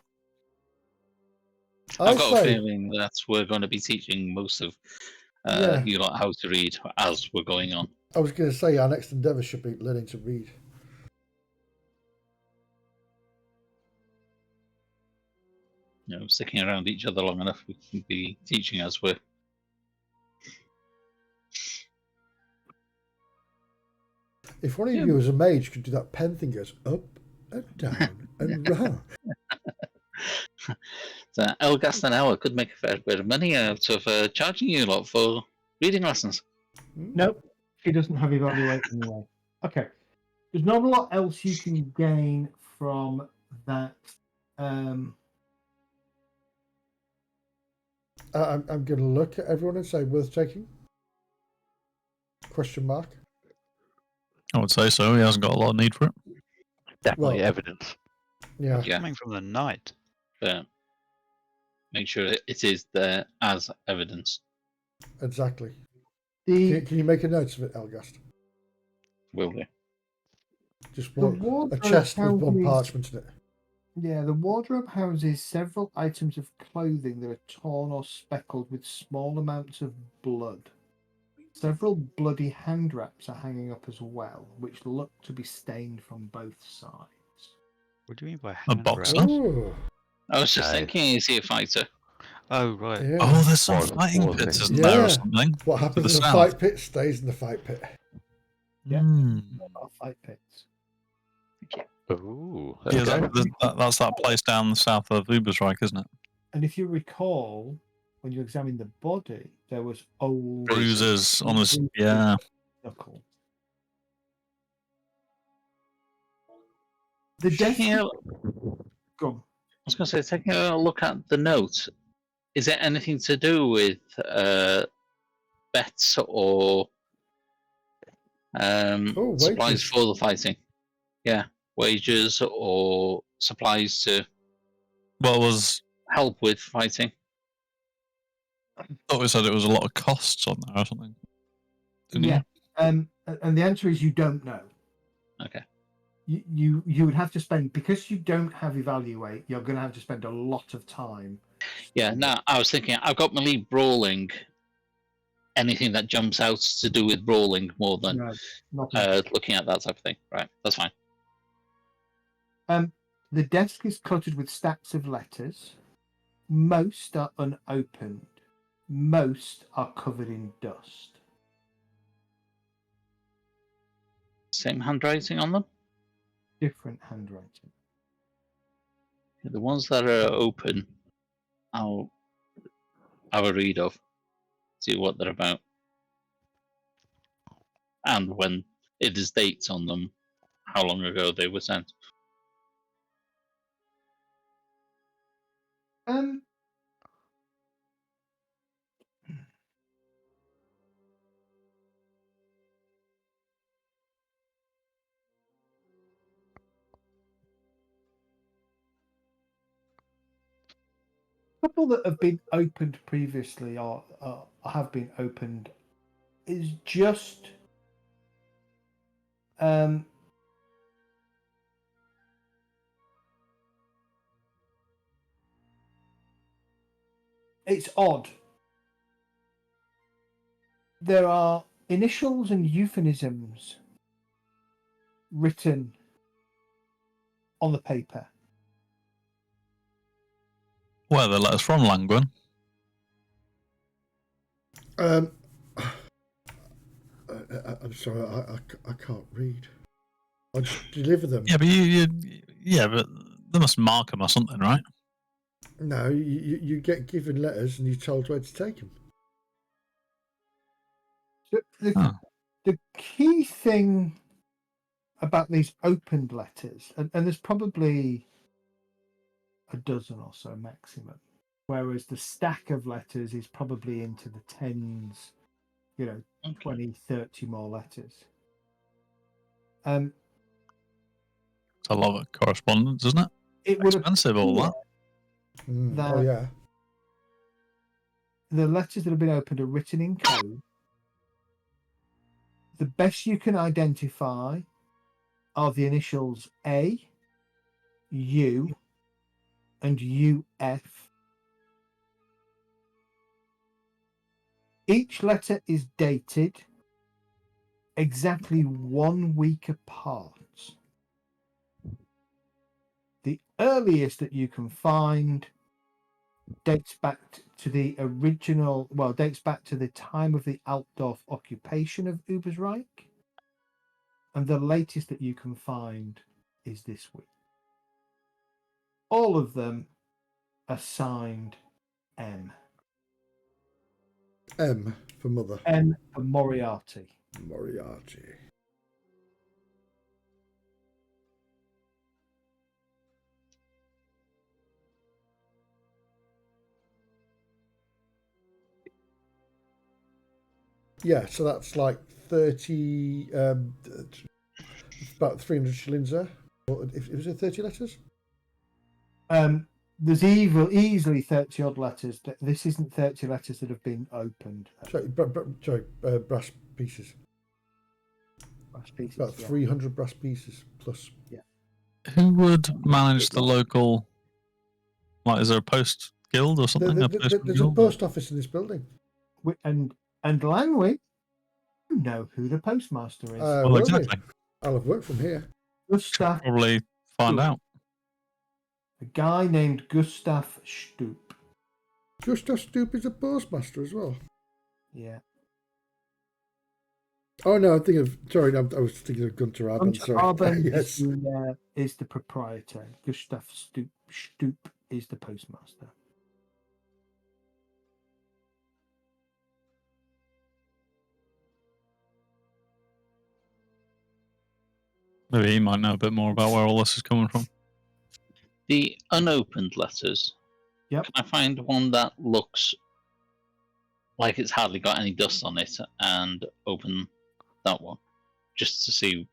I I've got a say, feeling that we're going to be teaching most of Yeah. you lot how to read as we're going on. I was going to say our next endeavour should be learning to read. You know, sticking around each other long enough, we can be teaching as we're. If one of you as a mage could do that pen thing goes up and down and round. So Elgast an hour could make a fair bit of money out of charging you lot for reading lessons. Nope, she doesn't have evaluate anyway. Okay, there's not a lot else you can gain from that. I'm going to look at everyone and say worth taking? Question mark. I would say so. He hasn't got a lot of need for it. Definitely Well, evidence. Yeah. Yeah, Coming from the night. but make sure it is there as evidence. Exactly. The Can you make a note of it, Elgast? Will do. Just The one, a wardrobe chest with one houses- parchment in it. Yeah, the wardrobe houses several items of clothing that are torn or speckled with small amounts of blood. Several bloody hand wraps are hanging up as well, which look to be stained from both sides. What do you mean by A hand boxer? wrap? Oh, I was just Okay. thinking, is he a fighter? Oh, right. yeah. Oh, there's some Was- fighting was pits, it? isn't there, Yeah. or something? What To happens the in the south. fight pit stays in the fight pit. Yeah. Hmm. Are fight pits. Ooh, Yeah, okay. that's that place down the south of Ubersreich, isn't it? And if you recall, when you examined the body, there was old Bruises on his. Yeah. knuckle. The desk. Taking a- Go on. I was going to say, taking a look at the note, is it anything to do with bets or supplies wages. for the fighting? Yeah, wages or supplies to Well, was help with fighting. I thought we said it was a lot of costs on there or something. Didn't you? Yeah. And the answer is you don't know. Okay. You would have to spend, because you don't have evaluate, you're going to have to spend a lot of time. Yeah, no, I was thinking, I've got melee brawling. Anything that jumps out to do with brawling more than No, not looking at that type of thing. Right, that's fine. The desk is cluttered with stacks of letters. Most are unopened. Most are covered in dust. Same handwriting on them? Different handwriting. The ones that are open, I'll have a read of, see what they're about, and when it is dates on them, how long ago they were sent. Couple that have been opened previously or have been opened is just it's odd. There are initials and euphemisms written on the paper. Where the letters from, Langwin? I'm sorry, I can't read. I just deliver them. Yeah, but they must mark them or something, right? No, you get given letters and you're told where to take them. The key thing about these opened letters, and there's probably a dozen or so maximum, whereas the stack of letters is probably into the tens, 20, 30 more letters. It's a lot of correspondence, isn't it? It would expensive, all that. Oh, yeah. The letters that have been opened are written in code. The best you can identify are the initials A, U, and UF. Each letter is dated exactly 1 week apart. The earliest that you can find dates back to the time of the Altdorf occupation of Ubersreich. And the latest that you can find is this week. All of them are signed M. M for mother. M for Moriarty. Moriarty. Yeah, so that's like 30, about 300 shillings there. If it was 30 letters? There's easily 30 odd letters. This isn't 30 letters that have been opened. Sorry, brass pieces. Brass pieces. About 300 brass pieces plus. Yeah. Who would manage the local? Like, is there a post guild or something? There's a post office in this building. And Langway, you know who the postmaster is. Well, exactly. I'll have worked from here. Gustav. Probably find out. A guy named Gustav Stoop. Gustav Stoop is a postmaster as well. Yeah. Oh no, I'm thinking of. Sorry, I was thinking of Gunter Arben. Sorry. Arben Yes. is the proprietor. Gustav Stoop is the postmaster. Maybe he might know a bit more about where all this is coming from. The unopened letters. Yep. Can I find one that looks like it's hardly got any dust on it and open that one? Just to see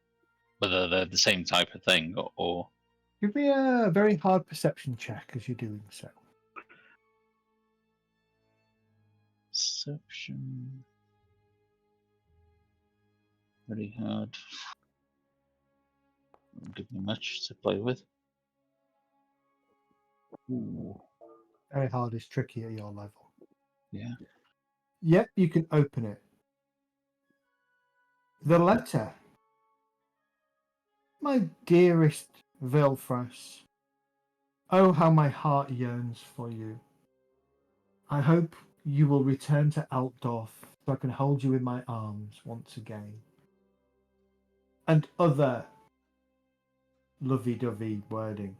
whether they're the same type of thing or... Give me a very hard perception check as you're doing so. Perception. Very hard. Don't give me much to play with. Ooh. Very hard is tricky at your level. Yeah. Yep, you can open it. The letter. My dearest Vilfras, oh, how my heart yearns for you. I hope you will return to Altdorf so I can hold you in my arms once again. And other lovey-dovey wording.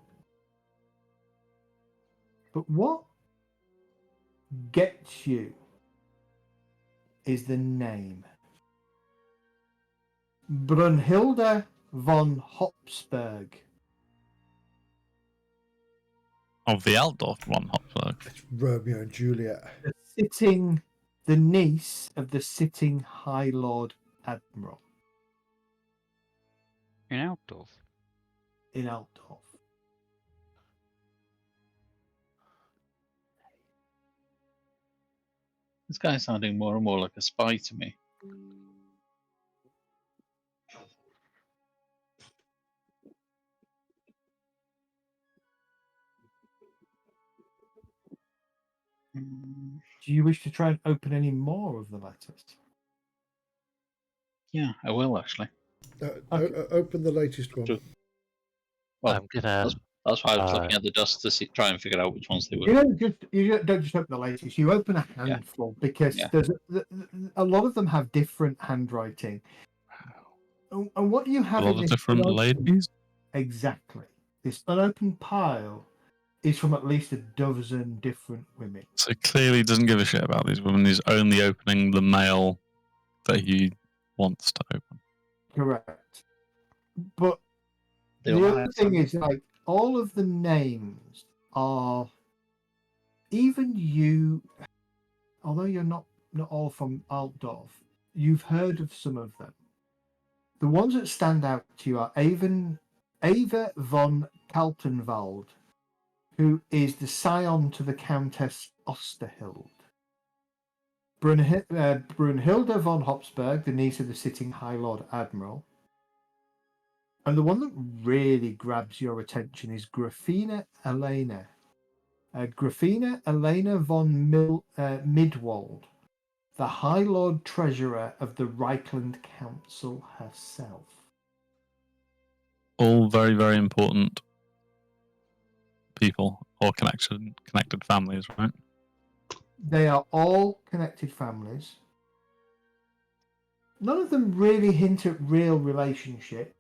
But what gets you is the name. Brunhilde von Hopsberg. Of the Altdorf von Hopsberg. It's Romeo and Juliet. The niece of the sitting High Lord Admiral In Altdorf. in Altdorf. This guy's sounding more and more like a spy to me. Do you wish to try and open any more of the letters? Yeah, I will actually. Open the latest one. True. Well, I'm gonna. that's why I was looking at the dust to try and figure out which ones they were. You don't just open the latest. You open a handful because there's a lot of them have different handwriting. And what you have A lot in of this different ladies. Exactly. This unopened pile is from at least a dozen different women. So clearly doesn't give a shit about these women. He's only opening the mail that he wants to open. Correct. But the other thing is, like, all of the names are, even you, although you're not all from Altdorf, you've heard of some of them. The ones that stand out to you are Eva von Kaltenwald, who is the scion to the Countess Osterhild. Brunhilde von Hopsberg, the niece of the sitting High Lord Admiral. And the one that really grabs your attention is Grafina Elena. Grafina Elena von Midwald, the High Lord Treasurer of the Reichland Council herself. All very, very important people or connected families, right? They are all connected families. None of them really hint at real relationships.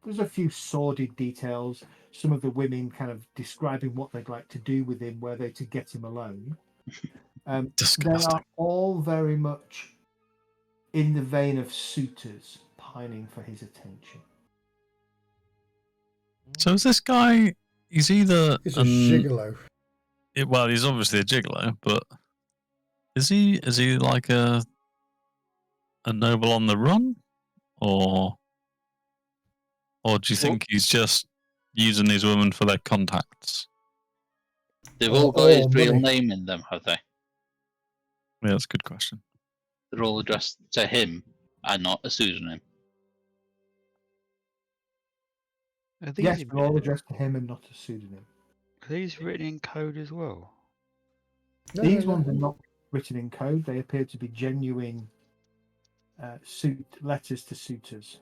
There's a few sordid details. Some of the women kind of describing what they'd like to do with him, were they to get him alone. They are all very much in the vein of suitors pining for his attention. So is this guy? He's either He's a gigolo. Well, he's obviously a gigolo, but is he like a noble on the run, or do you think he's just using these women for their contacts? They've all got his real name in them, have they? Yeah, that's a good question. They're all addressed to him and not a pseudonym. Yes, they're all addressed to him and not a pseudonym. Are these written in code as well? These ones are not written in code. They appear to be genuine letters to suitors.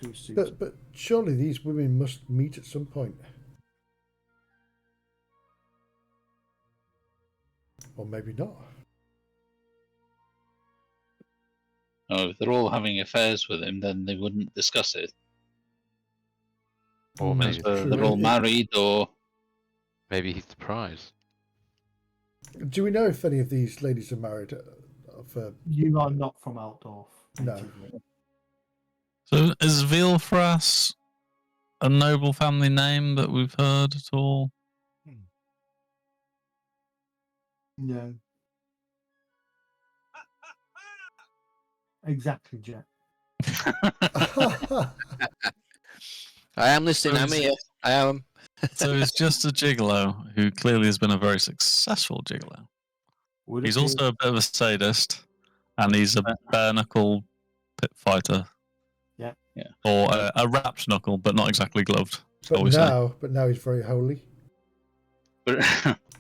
To a suitor. But surely these women must meet at some point. Or maybe not. No, if they're all having affairs with him, then they wouldn't discuss it. Or maybe they're all married, or maybe he's the prize. Do we know if any of these ladies are married? You are not from Altdorf. No. So is Vielfrass a noble family name that we've heard at all? No. Exactly, Jack. I am listening. I'm here. I am. So he's just a gigolo who clearly has been a very successful gigolo. He's also a bit of a sadist, and he's a bare knuckle pit fighter. Yeah. Or a wrapped knuckle, but not exactly gloved. But now he's very holy. But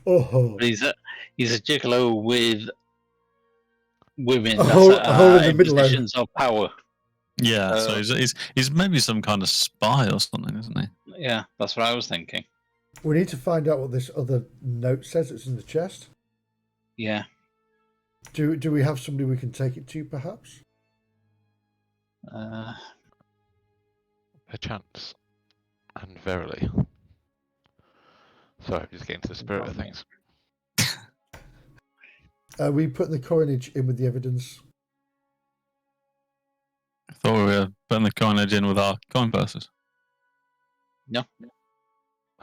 Oh, he's a gigolo with women A hole in the in middle positions of power. Yeah, so he's maybe some kind of spy or something, isn't he? Yeah, that's what I was thinking. we need to find out what this other note says that's in the chest. Yeah. Do we have somebody we can take it to, perhaps? Perchance. And verily. Sorry, I'm just getting to the spirit of things. Are we putting the coinage in with the evidence? I thought we were putting the coinage in with our coin purses. No.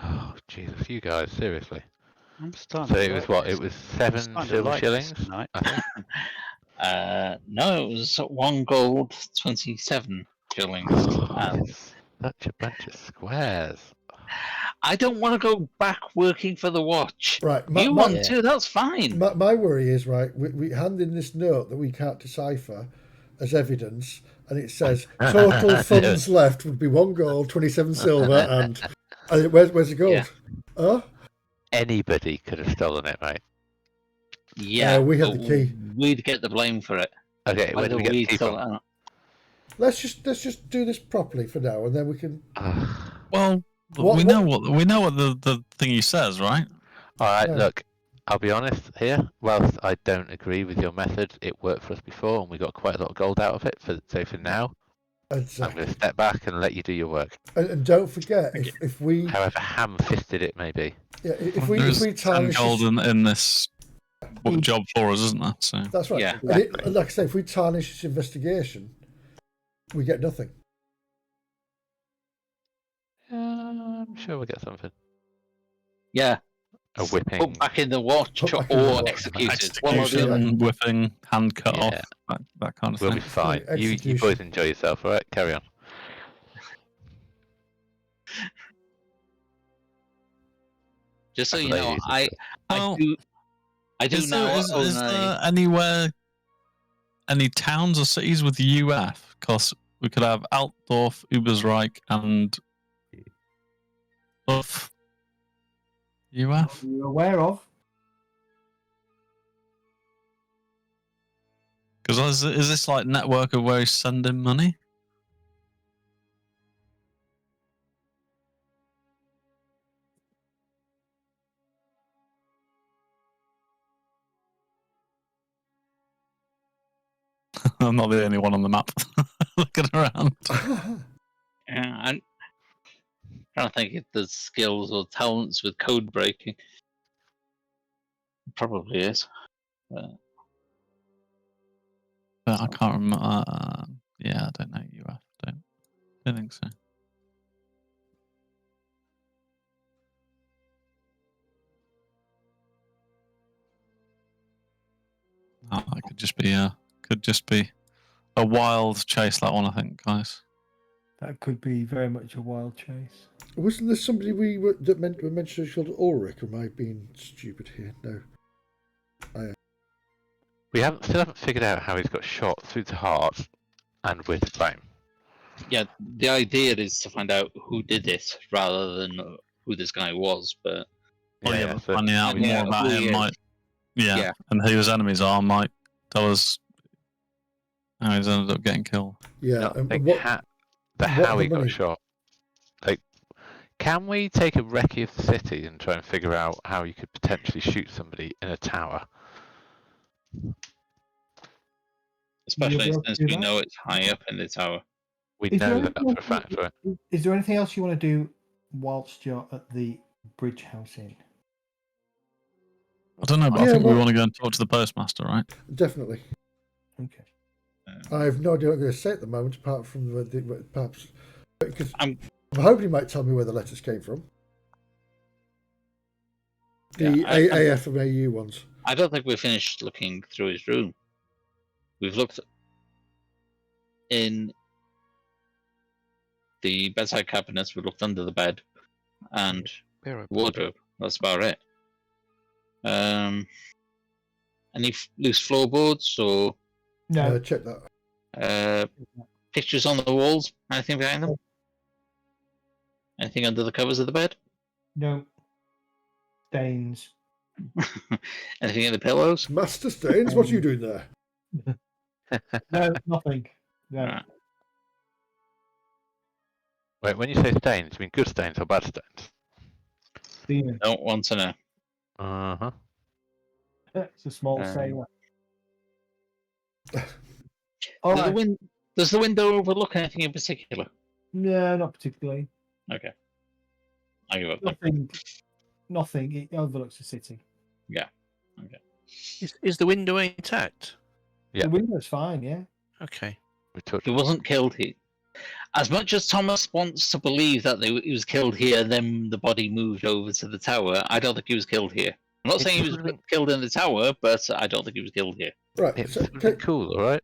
Oh, Jesus, you guys, seriously. I'm starting So to it was like what? this. It was I'm 7 starting to silver like this shillings, tonight. I think. No, it was 1 gold, 27 shillings. It's such a bunch of squares. I don't want to go back working for the watch. Right. You want Yeah. to? That's fine. My worry is, right, we hand in this note that we can't decipher as evidence, and it says total funds left would be 1 gold, 27 silver, and where's the gold? Yeah. Huh? Anybody could have stolen it, mate. Yeah, we have but the key. We'd get the blame for it. Okay, where Why do we do get the we key sell from? it out? Let's just do this properly for now, and then we can. Well, What- we know what the thingy says, right? All right, Yeah. look, I'll be honest here. Whilst I don't agree with your method, it worked for us before, and we got quite a lot of gold out of it. So for now, I'm Exactly. going to step back and let you do your work. And don't forget, if we However ham-fisted it may be. if There's we 10 tarnish gold this, in this job for us, isn't there? So that's right. Yeah. And like I say, if we tarnish this investigation, we get nothing. I'm sure we'll get something. Yeah, A whipping. put back in the watch Put back in the or watch. executed. One or the execution, other. whipping, hand cut Yeah. off, that kind of We'll be thing. fine. You Execution. boys enjoy yourself, all right? Carry on. Just so As you know, ladies, I Well, do Is now there, own is a. there anywhere, any towns or cities with UF? Because we could have Altdorf, Ubersreich, and UF. UF? You're aware of? Because is this like network of where he's sending money? I'm not the only one on the map looking around. Yeah, I'm trying to think if there's skills or talents with code breaking. Probably is. But But I can't remember. Yeah, I don't know UF. Don't think so. Oh, it could just be a wild chase. That one, I think, guys. That could be very much a wild chase. Wasn't there somebody that mentioned called Ulrich? Or am I being stupid here? No. We still haven't figured out how he's got shot through the heart and with the flame. yeah, the idea is to find out who did it rather than who this guy was. But Well, yeah, but so- finding out Yeah, more about who he him is. might, yeah, Yeah. and who his enemies are might tell us how he's ended up getting killed. Yeah. No, and like what, how what he the got money? shot. Like, can we take a recce of the city and try and figure out how you could potentially shoot somebody in a tower? especially able to since do we that? know it's high up in the tower. We Is there know that anything for a fact, right? Is there anything else you want to do whilst you're at the Bridge House Inn? I don't know, but I Yeah, think we well- want to go and talk to the postmaster, right? Definitely. Okay. I have no idea what I'm going to say at the moment, apart from perhaps because I'm- I'm hoping he might tell me where the letters came from. The Yeah, AF and AU ones. I don't think we've finished looking through his room. We've looked in the bedside cabinets, we've looked under the bed, and Bureau. wardrobe. That's about it. Any loose floorboards or No. Check that. pictures on the walls? Anything behind them? Anything under the covers of the bed? No. Stains. Anything in the pillows? Master Staines, what are you doing there? No, nothing. No. Right. Wait, when you say stains, you mean good stains or bad stains? Demon. Don't want to know. Uh-huh. It's a small Um, sailor. All Does, right. does the window overlook anything in particular? No, not particularly. Okay. I give up then. Nothing. It overlooks the city. Yeah. Okay. Is the window intact? Yeah. The window's fine, yeah. Okay. We touched. He wasn't killed here. As much as Thomas wants to believe that he was killed here, then the body moved over to the tower, I don't think he was killed here. I'm not It saying he was would've killed in the tower, but I don't think he was killed here. Right. It So, would have been cool, all right.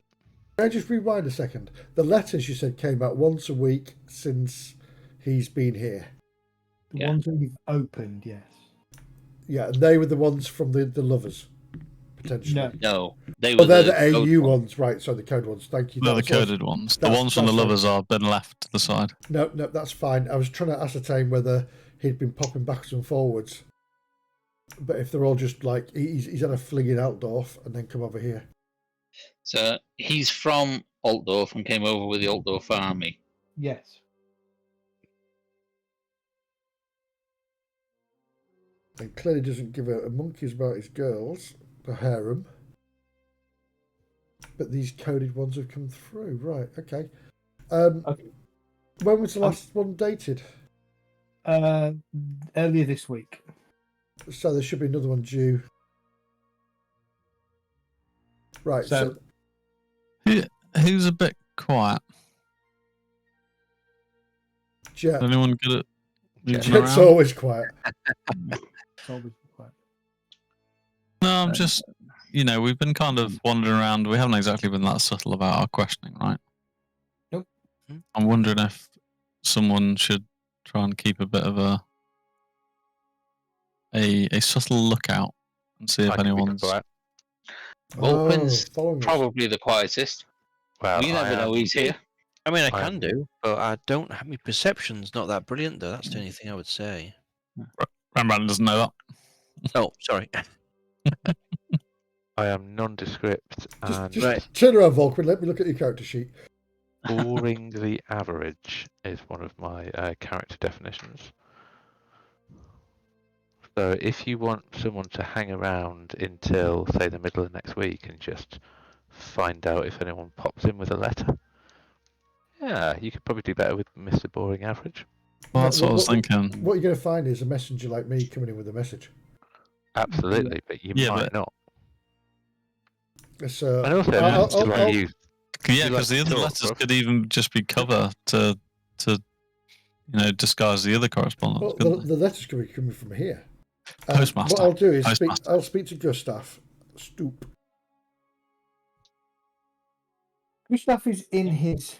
can I just rewind a second? The letters you said came out once a week since he's been here. The Yeah. ones that you've opened, yes. Yeah, and they were the ones from the lovers, potentially. No. No, they Oh, were they're the code AU ones. ones, right? So the code ones. Thank you. They're the That's what- coded ones. The that's- ones from the that's what- lovers are been left to the side. No, that's fine. I was trying to ascertain whether he'd been popping backwards and forwards. But if they're all just like he's had a fling in Altdorf and then come over here. So he's from Altdorf and came over with the Altdorf army. Yes. And clearly doesn't give a monkey's about his girls, the harem. But these coded ones have come through. Right, okay. Okay. When was the last one dated? Earlier this week. So there should be another one due. Right, so Who's a bit quiet? Jet. Anyone good at moving Jet's around? always quiet. It's always quite- No, I'm just, we've been kind of wandering around. We haven't exactly been that subtle about our questioning, right? Nope. I'm wondering if someone should try and keep a bit of a subtle lookout and see if I can be anyone's. quiet. Vulcan's following us. probably the quietest. Well, You never know he's here. I mean, I I can am- do, but I don't have my perception's not that brilliant, though. That's the only thing I would say. Rembrandt doesn't know that. Oh, sorry. I am nondescript and Just Right. turn around, Vulcan. Let me look at your character sheet. boring the average is one of my character definitions. So if you want someone to hang around until, say, the middle of next week and just find out if anyone pops in with a letter, yeah, you could probably do better with Mr. Boring Average. Well, that's what I was What- thinking. What you're going to find is a messenger like me coming in with a message. Absolutely, but you Yeah, might but- not. So, And also, I'll- still I'll- use Yeah, you because like the to other talk, letters Rob? could even just be cover to disguise the other correspondence. well, couldn't they? the letters could be coming from here. Postmaster. What I'll do is Postmaster. I'll speak to Gustav. Stoop. Gustav is in his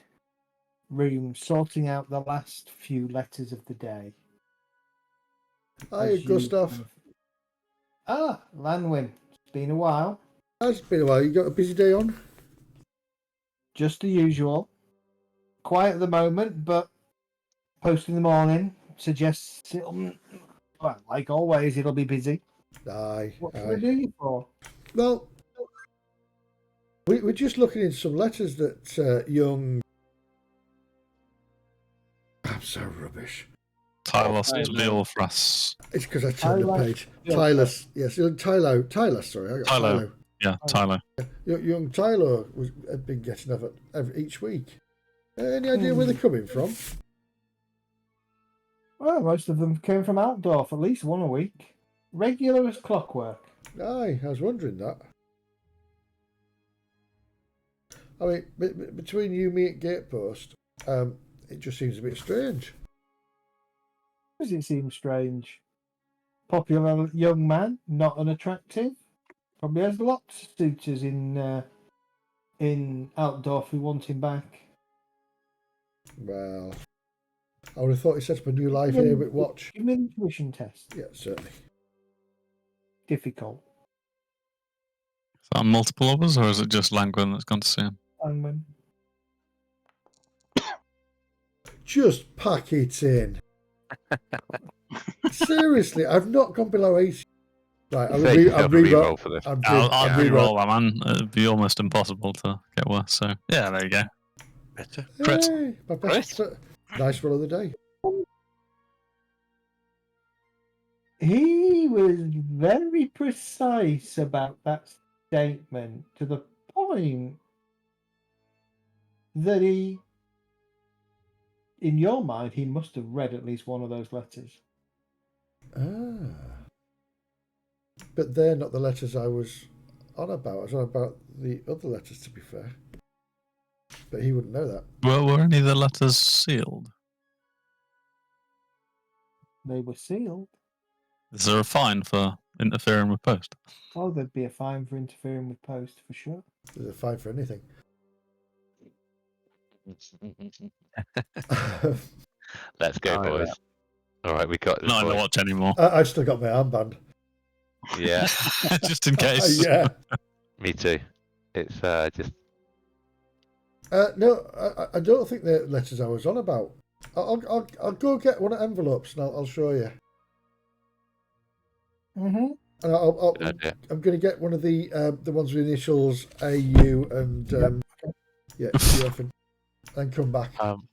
room sorting out the last few letters of the day. Hi, As you Gustav. kind of- Ah, Lanwin. It's been a while. It's been a while. You got a busy day on? Just the usual. Quiet at the moment, but post in the morning suggests it'll, well, like always, it'll be busy. Aye. What can I do you for? Well, we're just looking in some letters that young. I'm so rubbish. Tylos Tyler. to Beelfras. It's because I turned the Tyler. page. Yeah. Tyler. Yes, young Tyler, sorry. I got Tyler. Tyler. Yeah, Tyler. Young Tyler had been getting up each week. Any idea where they're coming from? Well, most of them came from Altdorf, at least one a week. Regular as clockwork. Aye, I was wondering that. I mean, between you, me, and Gatepost, it just seems a bit strange. Does it seem strange? Popular young man, not unattractive. Probably has lots of suitors in Altdorf who want him back. Well, I would have thought he set up a new life here with Watch. Give me an intuition test. Yeah, certainly. Difficult. Is that multiple of us, or is it just Langwin that's gone to see him? Langman. Just pack it in. Seriously, I've not gone below 80. Right, You say you have a reroll for this. I'll re-roll that, man. It'd be almost impossible to get worse. So, yeah, there you go. Better. Crit. Hey, my best, nice roll of the day. He was very precise about that statement to the point that he, in your mind, he must have read at least one of those letters. Ah. But they're not the letters I was on about. I was on about the other letters, to be fair. But he wouldn't know that. Well, were any of the letters sealed? They were sealed. Is there a fine for interfering with post? Oh, there'd be a fine for interfering with post for sure. There's a fine for anything. Let's go, boys. All right, we got this. Not in the watch anymore. I've still got my armband. Yeah, Just in case. Yeah. me too. It's just No, I don't think the letters I was on about. I'll go get one of the envelopes and I'll show you. Mm-hmm. And I'm going to get one of the ones with initials AU and UF and come back. I'm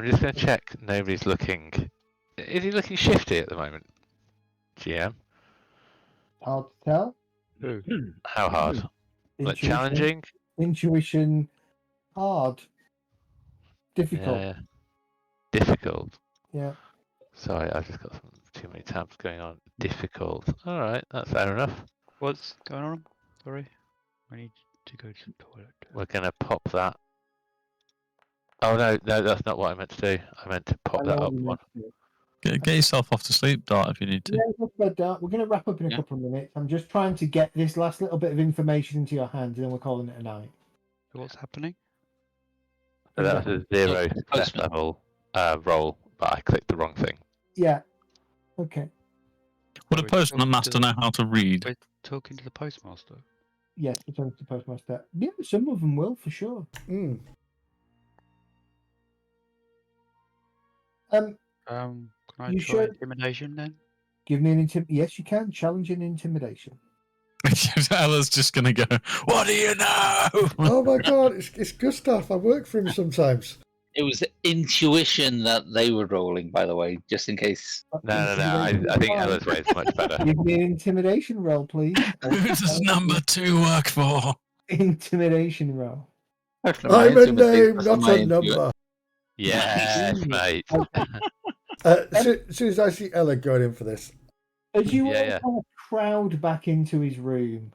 just going to check nobody's looking. Is he looking shifty at the moment, GM? Hard to tell. How hard? Like Intuition. challenging? Intuition, hard, difficult. Yeah. Difficult. Yeah. Sorry, I've just got too many tabs going on. Difficult. All right, that's fair enough. What's going on? Sorry, I need to go to the toilet. We're going to pop that. Oh no, that's not what I meant to do. I meant to pop that up one. Get yourself off to sleep, Dart, if you need to. Yeah, let's go, Dart. We're going to wrap up in a couple of minutes. I'm just trying to get this last little bit of information into your hands, and then we're calling it a night. What's happening? So that was a 0 test level roll, but I clicked the wrong thing. Yeah. Okay. Would a postmaster know how to read? We're talking to the postmaster. Yes, we're talking to the postmaster. Yeah, some of them will for sure. Mm. Can I You try should- intimidation then? Give me an Yes, you can. Challenge and intimidation. Ella's just going to go, what do you know? Oh my god, it's Gustav. I work for him sometimes. It was intuition that they were rolling, by the way, just in case. No. I think Ella's way is much better. Give me an intimidation roll, please. Who does number 2 work for? Intimidation roll. I'm a name, not a number. Yes, mate. As soon as I see Ella going in for this, As you all Yeah. kind of crowd back into his room,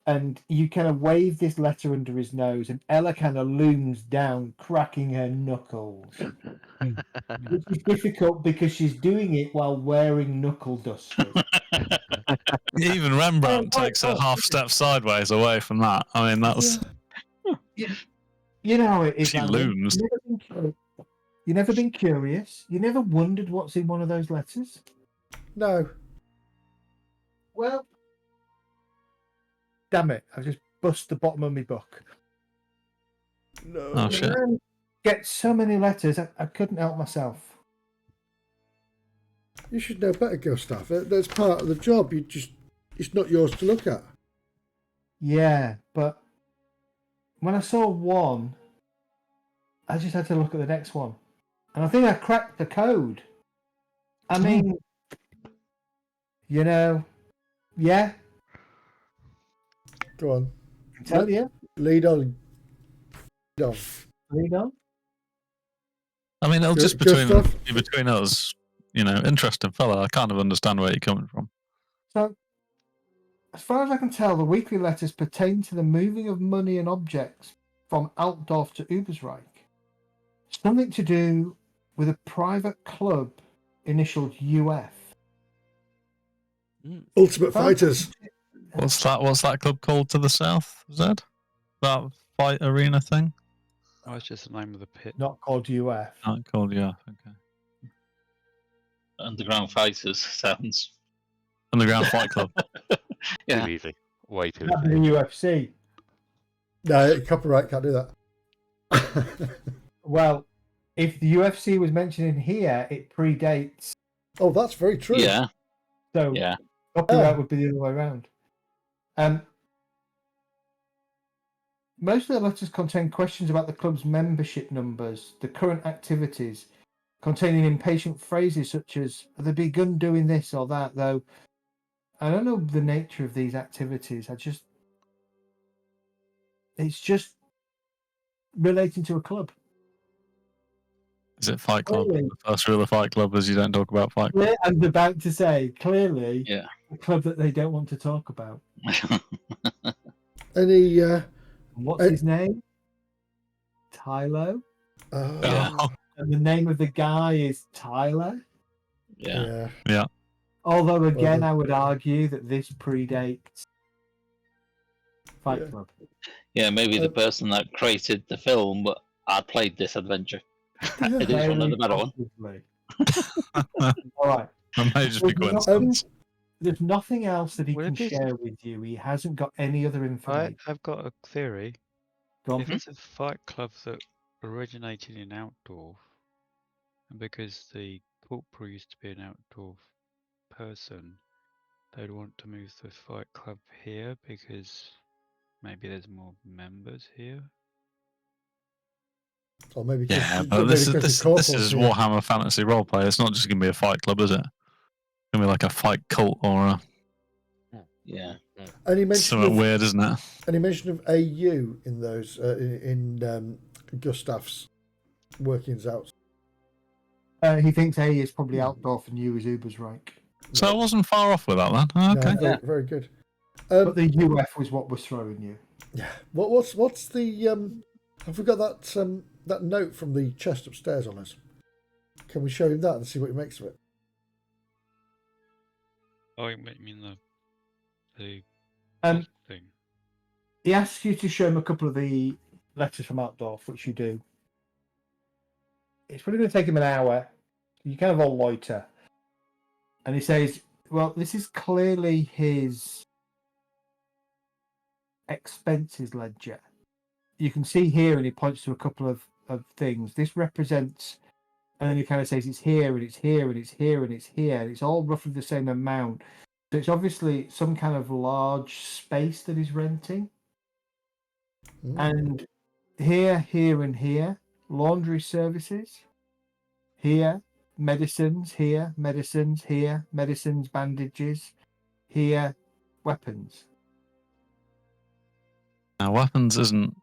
and you kind of wave this letter under his nose, and Ella kind of looms down, cracking her knuckles. Which is difficult because she's doing it while wearing knuckle dusters. Even Rembrandt takes a half step sideways away from that. I mean, that's... You know how it is. She Andy. looms. You've never been curious. You never wondered what's in one of those letters. no. Well, damn it! I've just bust the bottom of my book. No. Oh, shit. I get so many letters, I couldn't help myself. You should know better, Gustav. That's part of the job. It's not yours to look at. Yeah, but when I saw one, I just had to look at the next one. And I think I cracked the code. I mean, yeah. Go on. I tell you. Lead on. Lead on. I mean, it'll just Gustav? between us, interesting fella. I kind of understand where you're coming from. So, as far as I can tell, the weekly letters pertain to the moving of money and objects from Altdorf to Ubersreich. Something to do with a private club initialed UF. Ultimate Fighters. What's that club called to the south, Zed? That fight arena thing? Oh, it's just the name of the pit. Not called UF. Not called, yeah. Okay. Underground Fighters sounds. Underground Fight Club. Yeah. Too easy. Way too That'd easy. be the UFC. No, copyright can't do that. Well, if the UFC was mentioned in here, it predates. Oh, that's very true. Yeah. So Yeah. copyright would be the other way around. Most of the letters contain questions about the club's membership numbers, the current activities, containing impatient phrases such as, have they begun doing this or that, though I don't know the nature of these activities. It's just relating to a club. Is it Fight Club? Clearly. The first rule of Fight Club is you don't talk about Fight Club. I was about to say, clearly, Yeah. a club that they don't want to talk about. Any? What's Uh, his name? Tylo. Yeah. And the name of the guy is Tyler. Yeah. Although, again, Well, I would argue that this predates Fight Yeah. Club. Yeah, maybe the person that created the film, but I played this adventure. It is one of the better ones. Possibly. All right. That may just be There's coincidence. There's nothing else that he Well, can if it's- share with you. He hasn't got any other information. I've got a theory. Go on. If it's a fight club that originated in outdoor, and because the corporal used to be an outdoor person, they'd want to move the fight club here because maybe there's more members here. Or maybe Yeah, because, but maybe this because is the this is corporal's Warhammer Fantasy Roleplay. It's not just going to be a fight club, is it? It's going to be like a fight cult or Yeah. Any mention something of weird, isn't it? any mention of AU in those Gustav's workings out? He thinks A is probably outdoor for New as Ubersreich. So I wasn't far off with that then. Oh, No, okay. very, very good. But the UF was what was throwing you. Yeah. What's the have we got that that note from the chest upstairs on us? Can we show him that and see what he makes of it? Oh, you mean the thing? He asks you to show him a couple of the letters from Altdorf, which you do. It's probably going to take him an hour. You kind of all loiter. And he says, well, this is clearly his expenses ledger. You can see here, and he points to a couple of things. This represents, and then he kind of says it's here, and it's here, and it's here, and it's here. And it's all roughly the same amount. So it's obviously some kind of large space that he's renting. And here, and here, laundry services. Here, medicines. Here, medicines. Here, medicines, bandages. Here, weapons. Now, weapons isn't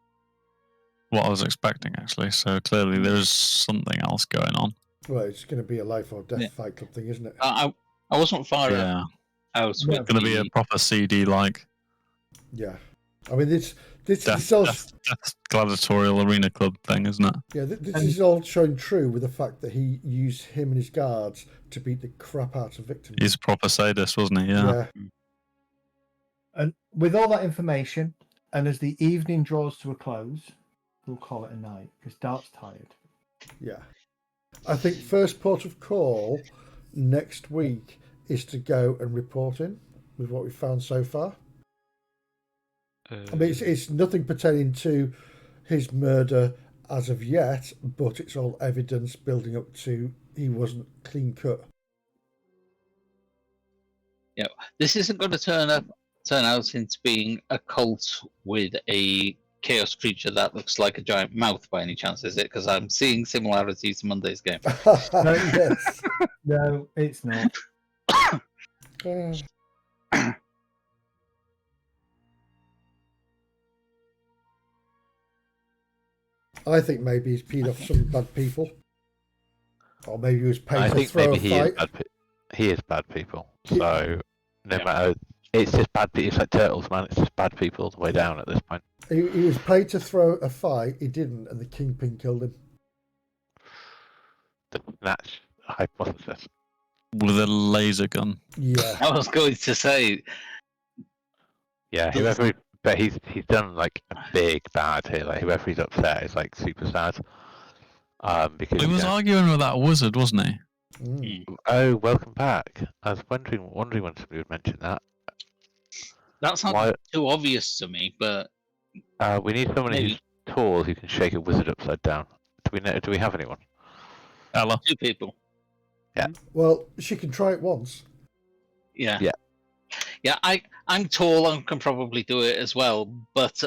what I was expecting, actually. So clearly there's something else going on. Well, it's going to be a life or death fight club thing, isn't it? I wasn't far Yeah. out It's with going to be a proper CD like Yeah. I mean, this death, is all, death gladiatorial arena club thing, isn't it? yeah, this is all showing true with the fact that he used him and his guards to beat the crap out of victims. He's a proper sadist, wasn't he? Yeah. And with all that information, and as the evening draws to a close, we'll call it a night because Dart's tired. Yeah. I think first port of call next week is to go and report in with what we've found so far. I mean, it's nothing pertaining to his murder as of yet, but it's all evidence building up to he wasn't clean cut. Yeah, this isn't going to turn out into being a cult with a chaos creature that looks like a giant mouth by any chance, is it? Because I'm seeing similarities to Monday's game. Yes. No, it's not. I think maybe he's peed off some bad people. Or maybe he was paid I to think throw maybe a fight. he is bad people. So no matter, it's just bad people. It's like Turtles, man. It's just bad people all the way down at this point. He was paid to throw a fight. He didn't, and the Kingpin killed him. The Natch hypothesis. With a laser gun. Yeah. I was going to say, Yeah, but he's done like a big bad here. Like whoever he's upset is like super sad. Because He was arguing with that wizard, wasn't he? Oh, welcome back. I was wondering when somebody would mention that. that's not too obvious to me, but We need someone who's tall who can shake a wizard upside down. Do we have anyone? Ella. 2 people. Yeah. Well, she can try it once. Yeah. Yeah. Yeah, I'm tall and can probably do it as well, but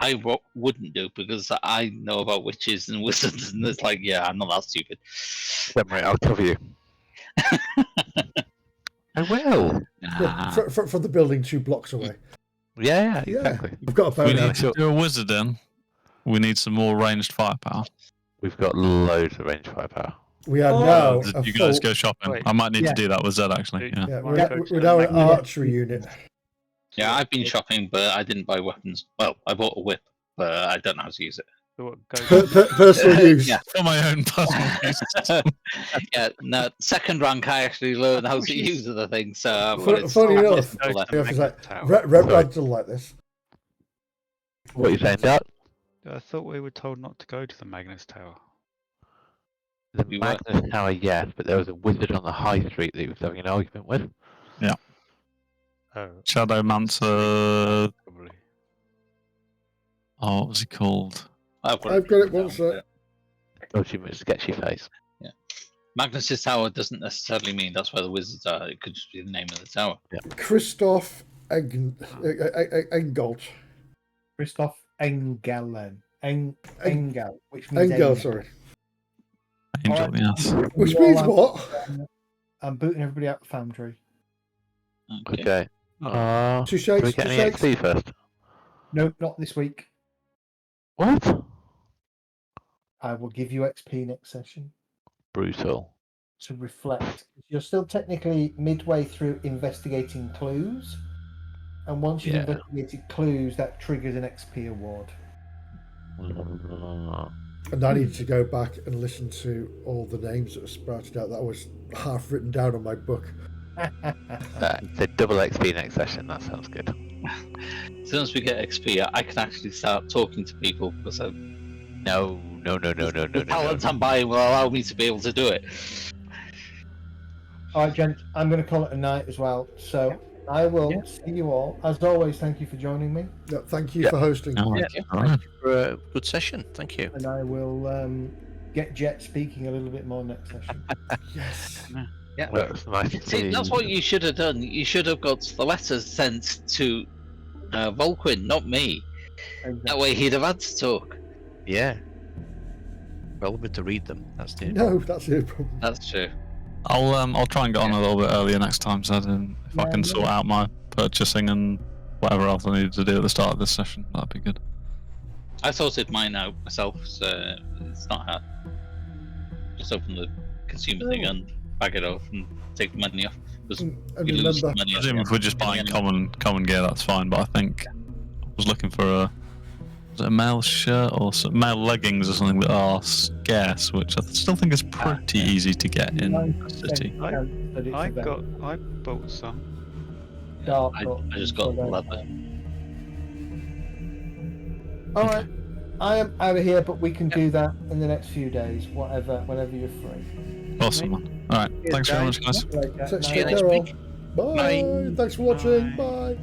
I wouldn't do because I know about witches and wizards, and it's like, yeah, I'm not that stupid. Don't worry, I'll cover you. I will. Yeah, from the building 2 blocks away. Yeah, exactly. We've got a We bow need to do a wizard in. We need some more ranged firepower. We've got loads of range firepower. We are now Did a you guys full, go shopping? Wait. I might need to do that with Zed, actually. Yeah. we're now an archery unit. Yeah, I've been shopping, but I didn't buy weapons. Well, I bought a whip, but I don't know how to use it. So what goes Personal use. Yeah. For my own personal use. Yeah, no, second rank, I actually learned how to use the thing. So Funny enough, Go to left. the yeah, it's like magnet tower. Red's like this. What are you saying, Dad? I thought we were told not to go to the Magnus Tower. The We were. Magnus Tower, yes, but there was a wizard on the high street that he was having an argument with. Oh, Shadowmancer. probably. Oh, what was he called? I've got it once, sir. Dodgy, sketchy face. Magnus's tower doesn't necessarily mean that's where the wizards are. It could just be the name of the tower. Christoph Engold. Christoph Engelen. Engel, which means Engel, angel. sorry. Angel, Alright. yes. Which You all means have- what? I'm booting everybody out the foundry. Okay. Two Can we shakes, get two any shakes. XP first? No, not this week. What? I will give you XP next session Brutal. to reflect. You're still technically midway through investigating clues. And once you've Yeah. investigated clues, that triggers an XP award. And I need to go back and listen to all the names that were sprouted out. That was half written down on my book. So double XP next session, that sounds good. As soon as we get XP, I can actually start talking to people because No. the talent I'm buying will allow me to be able to do it. All right, gent, I'm going to call it a night as well. So I will see you all. As always, thank you for joining me. Yeah, thank you for hosting. Oh, Yeah. alright. For a good session. Thank you. And I will get Jet speaking a little bit more next session. Yes. Yeah. That's nice to See, that's what you should have done. You should have got the letters sent to Volquin, not me. That way he'd have had to talk. Yeah. Relevant to read them. That's the No, that's the problem. That's true. I'll try and get on a little bit earlier next time, so then if I Yeah, can yeah. sort out my purchasing and whatever else I needed to do at the start of this session, that'd be good. I sorted mine out myself, so it's not hard. Just open the consumer thing and bag it off and take the money off. Because And you lose the remember, money. I presume if we're just buying common gear, that's fine. But I think I was looking for was it a male shirt or male leggings or something that are scarce, which I still think is pretty easy to get in the city. I bought some. Dark I just got leather. All right, I am out of here, but we can do that in the next few days, whenever you're free. Awesome, man. All right, thanks very much, guys. take Night. care next all. week. Bye. Bye. Thanks for watching. Bye. Bye.